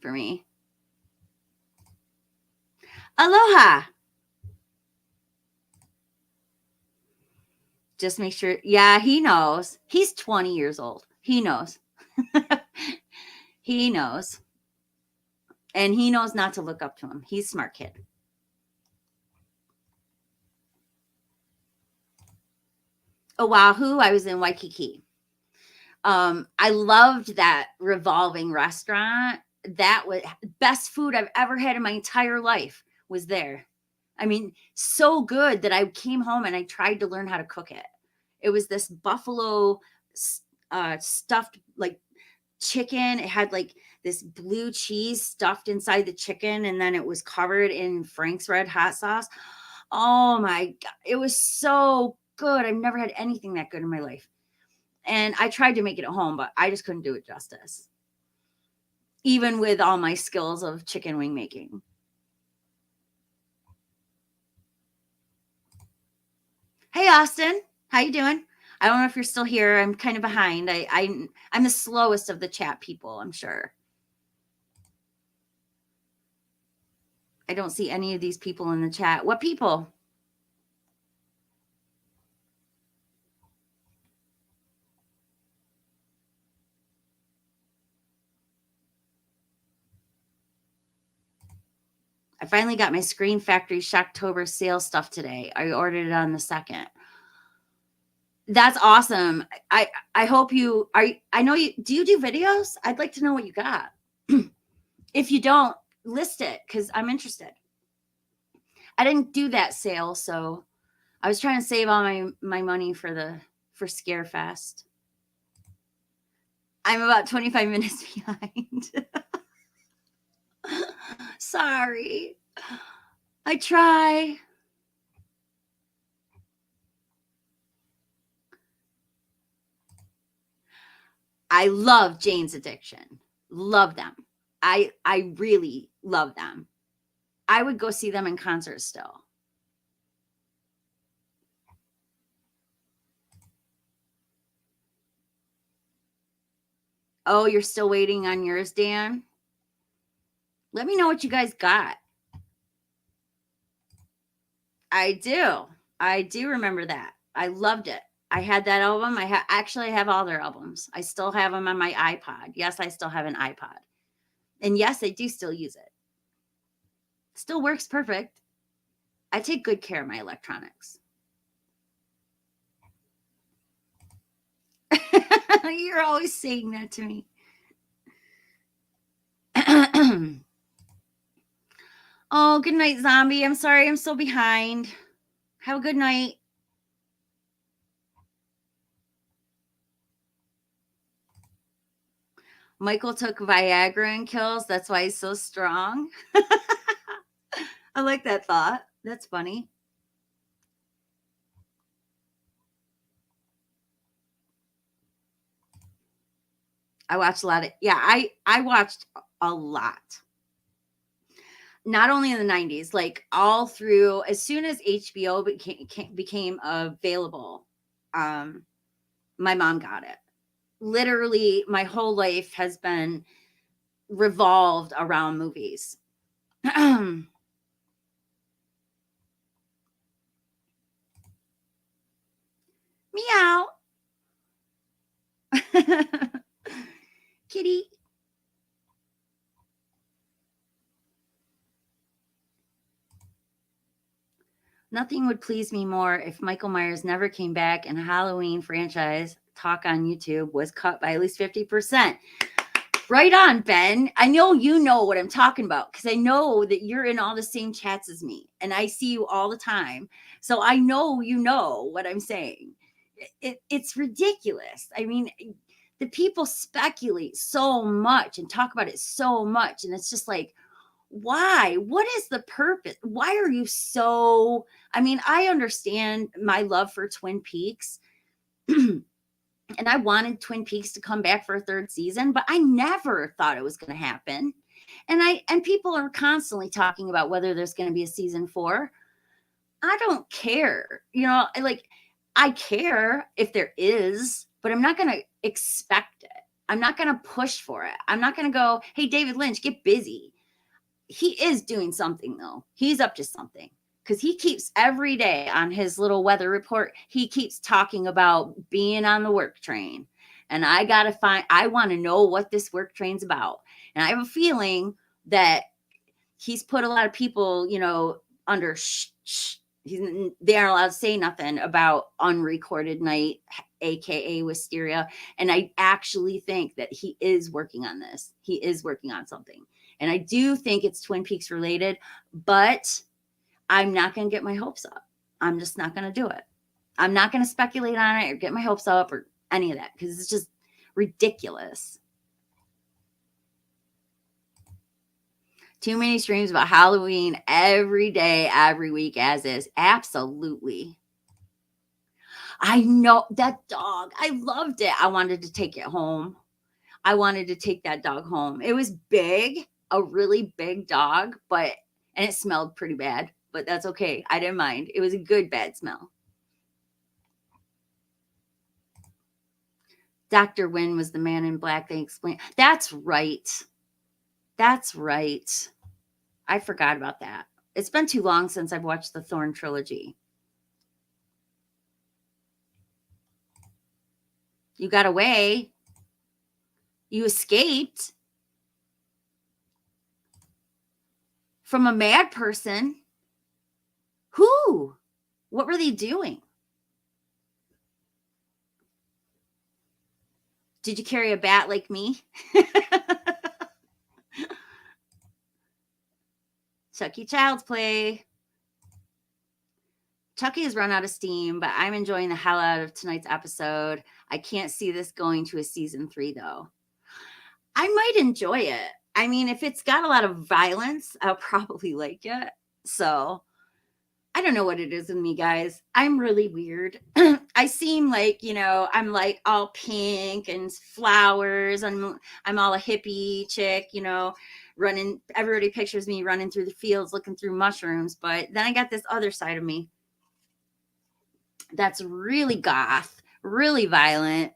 for me. Aloha. Just make sure. Yeah, he knows. He's 20 years old. He knows. He knows. And he knows not to look up to him. He's a smart kid. Oahu, I was in Waikiki. I loved that revolving restaurant. That was best food I've ever had in my entire life was there. I mean, so good that I came home and I tried to learn how to cook it. It was this buffalo stuffed like chicken. It had like this blue cheese stuffed inside the chicken, and then it was covered in Frank's Red Hot sauce. Oh my God. It was so good. I've never had anything that good in my life. And I tried to make it at home, but I just couldn't do it justice, even with all my skills of chicken wing making. Hey, Austin, how you doing? I don't know if you're still here. I'm kind of behind. I'm the slowest of the chat people, I'm sure. I don't see any of these people in the chat. What people? I finally got my Screen Factory Shocktober sale stuff today. I ordered it on the 2nd. That's awesome. I hope you are. I know you do. You do videos? I'd like to know what you got. If you don't, list it because I'm interested. I didn't do that sale, so I was trying to save all my money for Scarefest. I'm about 25 minutes behind. Sorry. I try. I love Jane's Addiction. Love them. I really love them. I would go see them in concert still. Oh, you're still waiting on yours, Dan? Let me know what you guys got. I do. I do remember that. I loved it. I had that album. I have all their albums. I still have them on my iPod. Yes, I still have an iPod. And yes, I do still use it. Still works perfect. I take good care of my electronics. You're always saying that to me. Oh, good night, zombie. I'm sorry I'm so behind. Have a good night. Michael took Viagra and kills. That's why he's so strong. I like that thought. That's funny. I watched a lot of I watched a lot. Not only in the 90s, like all through as soon as HBO became available, um my mom got it. Literally my whole life has been revolved around movies. Meow. Kitty. Nothing would please me more if Michael Myers never came back and a Halloween franchise talk on YouTube was cut by at least 50%. Right on, Ben. I know you know what I'm talking about because I know that you're in all the same chats as me and I see you all the time. So I know you know what I'm saying. It's ridiculous. I mean, the people speculate so much and talk about it so much. And it's just like, why? What is the purpose? Why are you so? I mean, I understand my love for Twin Peaks. And I wanted Twin Peaks to come back for a third season, but I never thought it was going to happen. And people are constantly talking about whether there's going to be a season 4. I don't care. Like I care if there is, but I'm not going to expect it. I'm not going to push for it. I'm not going to go, "Hey David Lynch, get busy." He is doing something though. He's up to something because he keeps every day on his little weather report, he keeps talking about being on the work train. And I want to know what this work train's about. And I have a feeling that he's put a lot of people, under they aren't allowed to say nothing about unrecorded night, aka Wisteria. And I actually think that he is working on this. He is working on something. And I do think it's Twin Peaks related, but I'm not going to get my hopes up. I'm just not going to do it. I'm not going to speculate on it or get my hopes up or any of that because it's just ridiculous. Too many streams about Halloween every day, every week, as is. Absolutely. I know that dog. I loved it. I wanted to take it home. I wanted to take that dog home. It was big, a really big dog, and it smelled pretty bad, but that's okay. I didn't mind. It was a good bad smell. Dr. Wynn was the man in black. They explained. That's right. That's right. I forgot about that. It's been too long since I've watched the Thorn trilogy. You got away. You escaped from a mad person. Who? What were they doing? Did you carry a bat like me? Chucky Child's Play. Chucky has run out of steam, but I'm enjoying the hell out of tonight's episode. I can't see this going to a season 3, though. I might enjoy it. I mean, if it's got a lot of violence, I'll probably like it. So I don't know what it is with me, guys. I'm really weird. I seem like, I'm like all pink and flowers. I'm all a hippie chick, running. Everybody pictures me running through the fields looking through mushrooms. But then I got this other side of me that's really goth, really violent,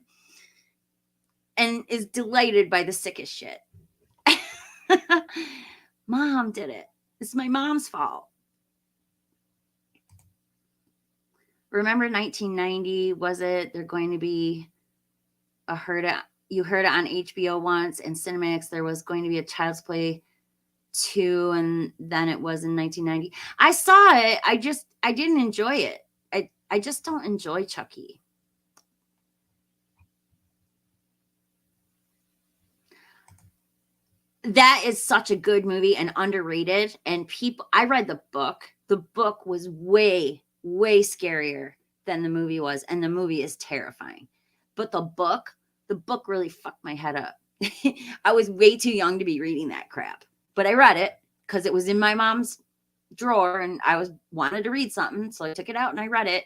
and is delighted by the sickest shit. Mom did it. It's my mom's fault. Remember 1990? Was it? They're going to be you heard it on HBO once, and Cinemax. There was going to be a Child's Play 2, and then it was in 1990. I saw it. I didn't enjoy it. I just don't enjoy Chucky. That is such a good movie and underrated. And I read the book. The book was way, way scarier than the movie was. And the movie is terrifying. But the book really fucked my head up. I was way too young to be reading that crap. But I read it because it was in my mom's drawer and I wanted to read something. So I took it out and I read it.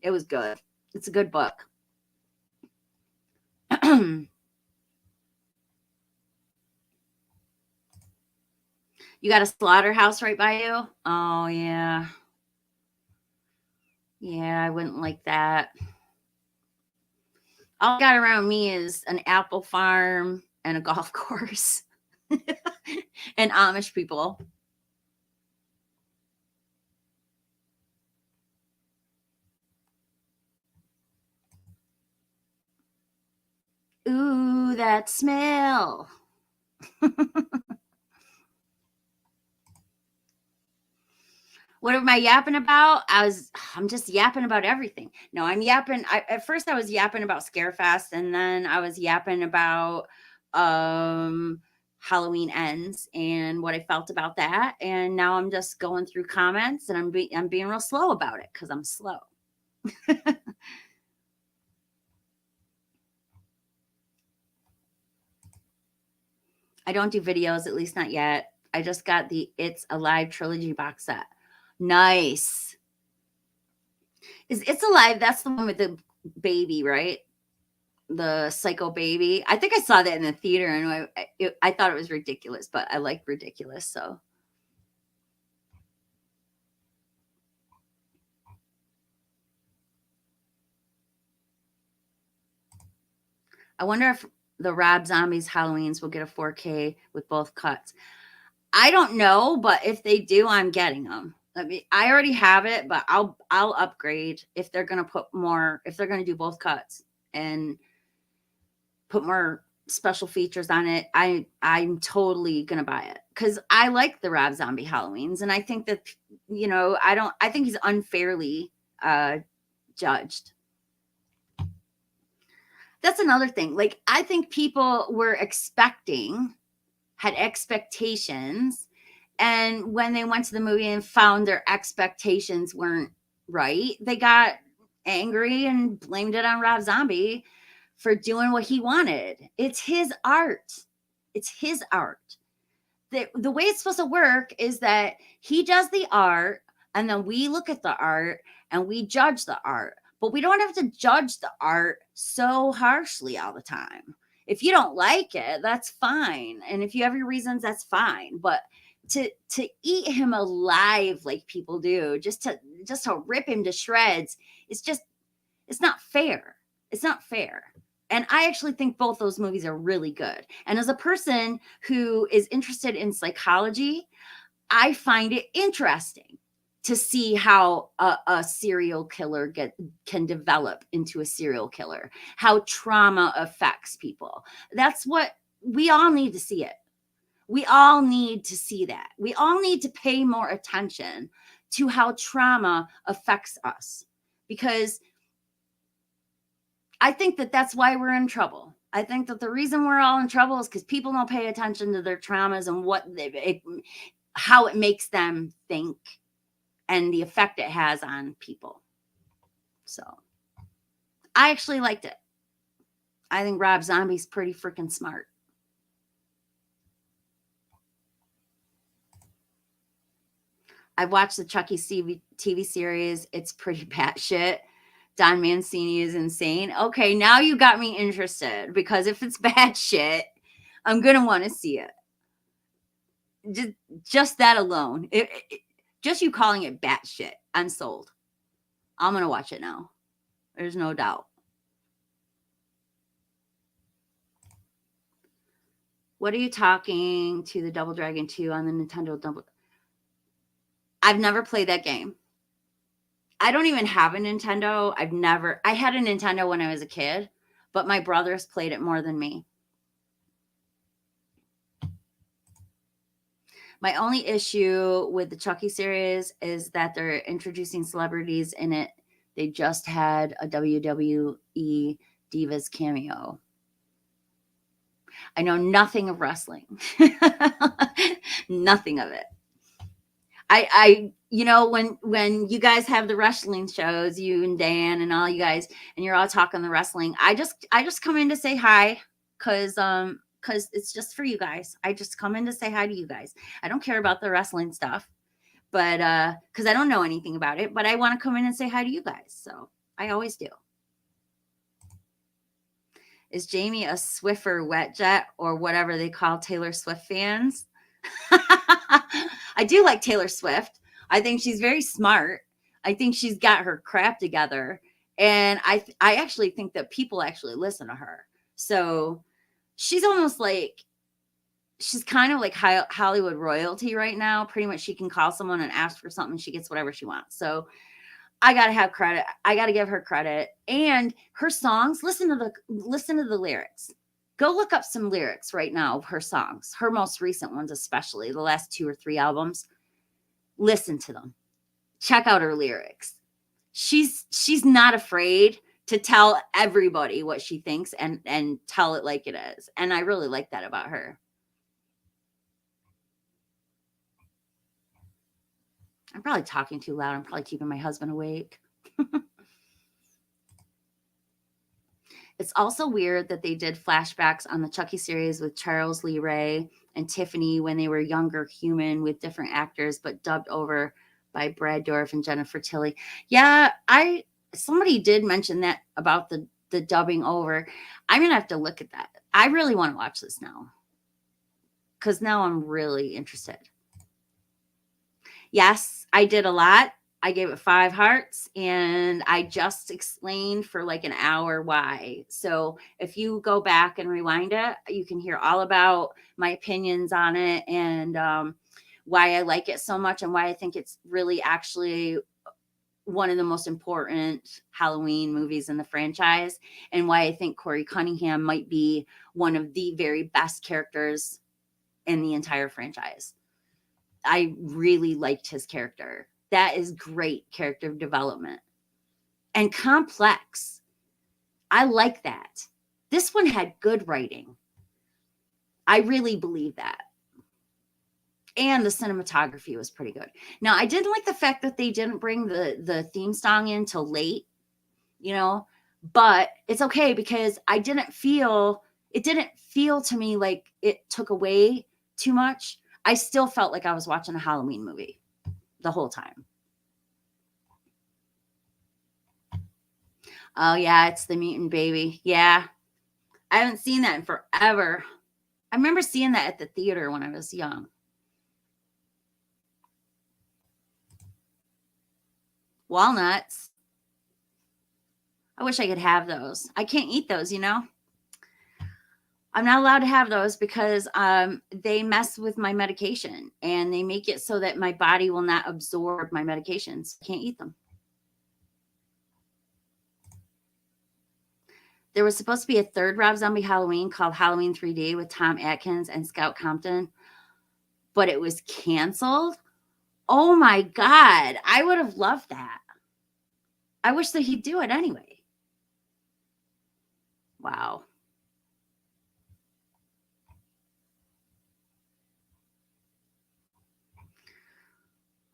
It was good. It's a good book. You got a slaughterhouse right by you? Oh, yeah. Yeah, I wouldn't like that. All I got around me is an apple farm and a golf course and Amish people. Ooh, that smell. What am I yapping about? I'm just yapping about everything. No, I'm yapping. At first I was yapping about Scarefest, and then I was yapping about Halloween Ends and what I felt about that. And now I'm just going through comments, and I'm being real slow about it because I'm slow. I don't do videos, at least not yet. I just got the It's Alive trilogy box set. Nice. Is It's Alive? That's the one with the baby, right? The psycho baby. I think I saw that in the theater, and I thought it was ridiculous, but I like ridiculous. So I wonder if the Rob Zombies Halloweens will get a 4K with both cuts. I don't know, but if they do, I'm getting them. I mean, I already have it, but I'll upgrade if they're gonna put more. If they're gonna do both cuts and put more special features on it, I'm totally gonna buy it because I like the Rob Zombie Halloweens, and I think that I think he's unfairly judged. That's another thing. Like, I think people had expectations, and when they went to the movie and found their expectations weren't right, they got angry and blamed it on Rob Zombie for doing what he wanted. It's his art. It's his art. The way it's supposed to work is that he does the art, and then we look at the art and we judge the art. But we don't have to judge the art so harshly all the time. If you don't like it, that's fine. And if you have your reasons, that's fine. But to eat him alive like people do, just to rip him to shreds, it's not fair. It's not fair. And I actually think both those movies are really good. And as a person who is interested in psychology, I find it interesting to see how a serial killer can develop into a serial killer, how trauma affects people. That's what we all need to see it. We all need to see that. We all need to pay more attention to how trauma affects us, because I think that that's why we're in trouble. I think that the reason we're all in trouble is because people don't pay attention to their traumas and how it makes them think and the effect it has on people. So I actually liked it. I think Rob Zombie's pretty freaking smart. I've watched the Chucky TV series. It's pretty batshit. Don Mancini is insane. Okay, now you got me interested because if it's bad shit, I'm gonna want to see it. Just that alone, just you calling it batshit, I'm sold. I'm gonna watch it now. There's no doubt. What are you talking to the Double Dragon 2 on the Nintendo Double? I've never played that game. I don't even have a Nintendo. I had a Nintendo when I was a kid, but my brothers played it more than me. My only issue with the Chucky series is that they're introducing celebrities in it. They just had a WWE Divas cameo. I know nothing of wrestling. Nothing of it. When you guys have the wrestling shows, you and Dan and all you guys, and you're all talking the wrestling, I just come in to say hi because it's just for you guys. I just come in to say hi to you guys. I don't care about the wrestling stuff, but because I don't know anything about it, but I want to come in and say hi to you guys. So I always do. Is Jamie a Swiffer wet jet or whatever they call Taylor Swift fans? I do like Taylor Swift. I think she's very smart. I think she's got her crap together. And I actually think that people actually listen to her. So she's almost like, she's kind of like Hollywood royalty right now. Pretty much she can call someone and ask for something. She gets whatever she wants. So I got to have credit. I got to give her credit. And her songs, listen to the lyrics. Go look up some lyrics right now of her songs, her most recent ones, especially the last 2 or 3 albums. Listen to them. Check out her lyrics. She's not afraid to tell everybody what she thinks and tell it like it is. And I really like that about her. I'm probably talking too loud. I'm probably keeping my husband awake. It's also weird that they did flashbacks on the Chucky series with Charles Lee Ray and Tiffany when they were younger human with different actors, but dubbed over by Brad Dourif and Jennifer Tilly. Yeah, somebody did mention that about the dubbing over. I'm gonna have to look at that. I really want to watch this now because now I'm really interested. Yes, I did a lot. I gave it 5 hearts and I just explained for like an hour why. So if you go back and rewind it, you can hear all about my opinions on it and why I like it so much and why I think it's really actually one of the most important Halloween movies in the franchise and why I think Corey Cunningham might be one of the very best characters in the entire franchise. I really liked his character. That is great character development and complex. I like that. This one had good writing. I really believe that. And the cinematography was pretty good. Now, I didn't like the fact that they didn't bring the theme song in till late, but it's okay because it didn't feel to me like it took away too much. I still felt like I was watching a Halloween movie the whole time. Oh, yeah, it's the mutant baby. Yeah. I haven't seen that in forever. I remember seeing that at the theater when I was young. Walnuts. I wish I could have those. I can't eat those, I'm not allowed to have those because they mess with my medication and they make it so that my body will not absorb my medications. I can't eat them. There was supposed to be a third Rob Zombie Halloween called Halloween 3D with Tom Atkins and Scout Compton, but it was canceled. Oh my God. I would have loved that. I wish that he'd do it anyway. Wow.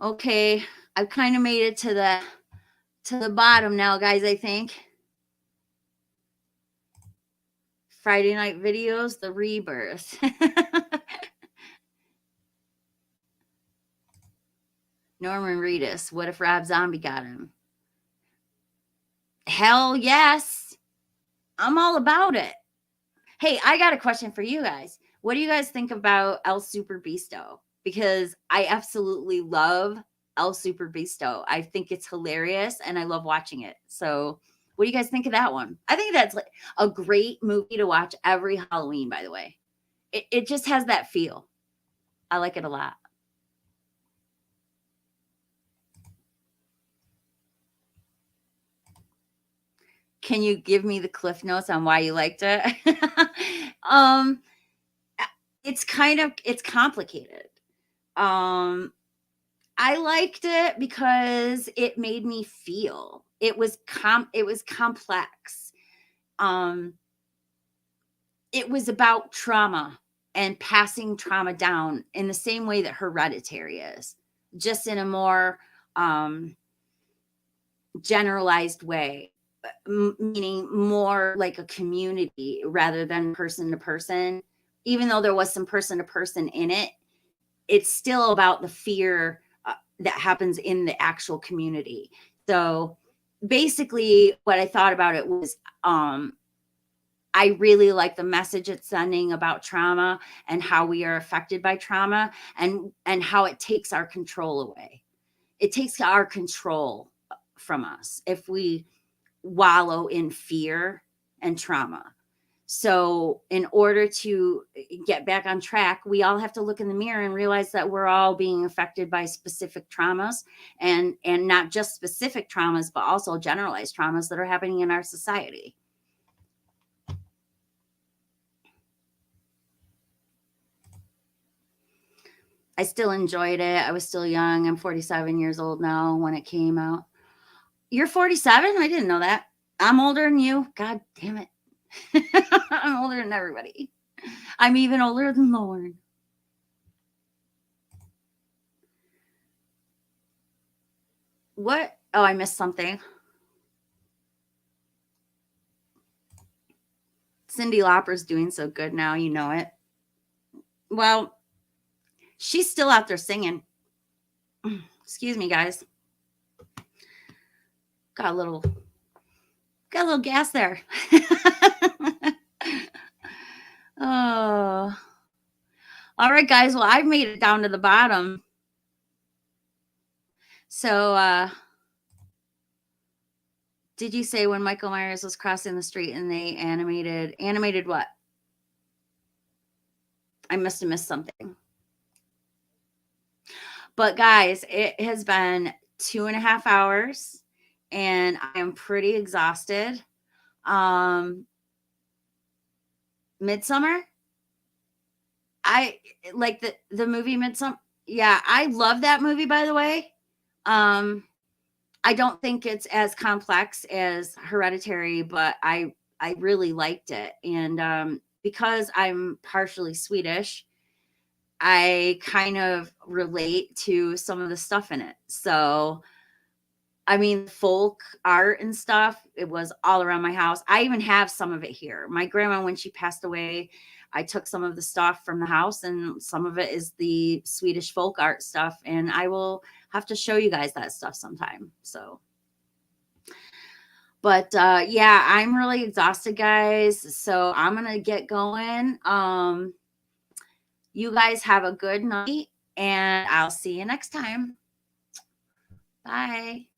Okay, I've kind of made it to the bottom now, guys, I think. Friday night videos, the rebirth. Norman Reedus, what if Rob Zombie got him? Hell yes. I'm all about it. Hey, I got a question for you guys. What do you guys think about El Super Beasto? Because I absolutely love El Super Beasto. I think it's hilarious and I love watching it. So, what do you guys think of that one? I think that's like a great movie to watch every Halloween, by the way. It just has that feel. I like it a lot. Can you give me the cliff notes on why you liked it? um, it's complicated. Um, I liked it because it made me feel. It was complex. Um, it was about trauma and passing trauma down in the same way that Hereditary is, just in a more generalized way, meaning more like a community rather than person to person. Even though there was some person to person in it, it's still about the fear that happens in the actual community. So basically, what I thought about it was I really like the message it's sending about trauma and how we are affected by trauma and how it takes our control away. It takes our control from us if we wallow in fear and trauma. So, in order to get back on track, we all have to look in the mirror and realize that we're all being affected by specific traumas and not just specific traumas, but also generalized traumas that are happening in our society. I still enjoyed it. I was still young. I'm 47 years old now when it came out. You're 47? I didn't know that. I'm older than you. God damn it. I'm older than everybody. I'm even older than Lauren. What? Oh, I missed something. Cyndi Lauper's doing so good now, you know it. Well, she's still out there singing. Excuse me, guys. Got a little gas there. Oh. All right, guys. Well, I've made it down to the bottom. So, did you say when Michael Myers was crossing the street and they animated what? I must have missed something. But guys, it has been 2.5 hours and I am pretty exhausted. Midsummer, I like the movie Midsummer. Yeah, I love that movie, by the way. I don't think it's as complex as Hereditary, but I really liked it. And because I'm partially Swedish, I kind of relate to some of the stuff in it. So, I mean, folk art and stuff, it was all around my house. I even have some of it here. My grandma, when she passed away, I took some of the stuff from the house, and some of it is the Swedish folk art stuff. And I will have to show you guys that stuff sometime. So, but yeah, I'm really exhausted, guys. So I'm gonna get going. You guys have a good night, and I'll see you next time. Bye.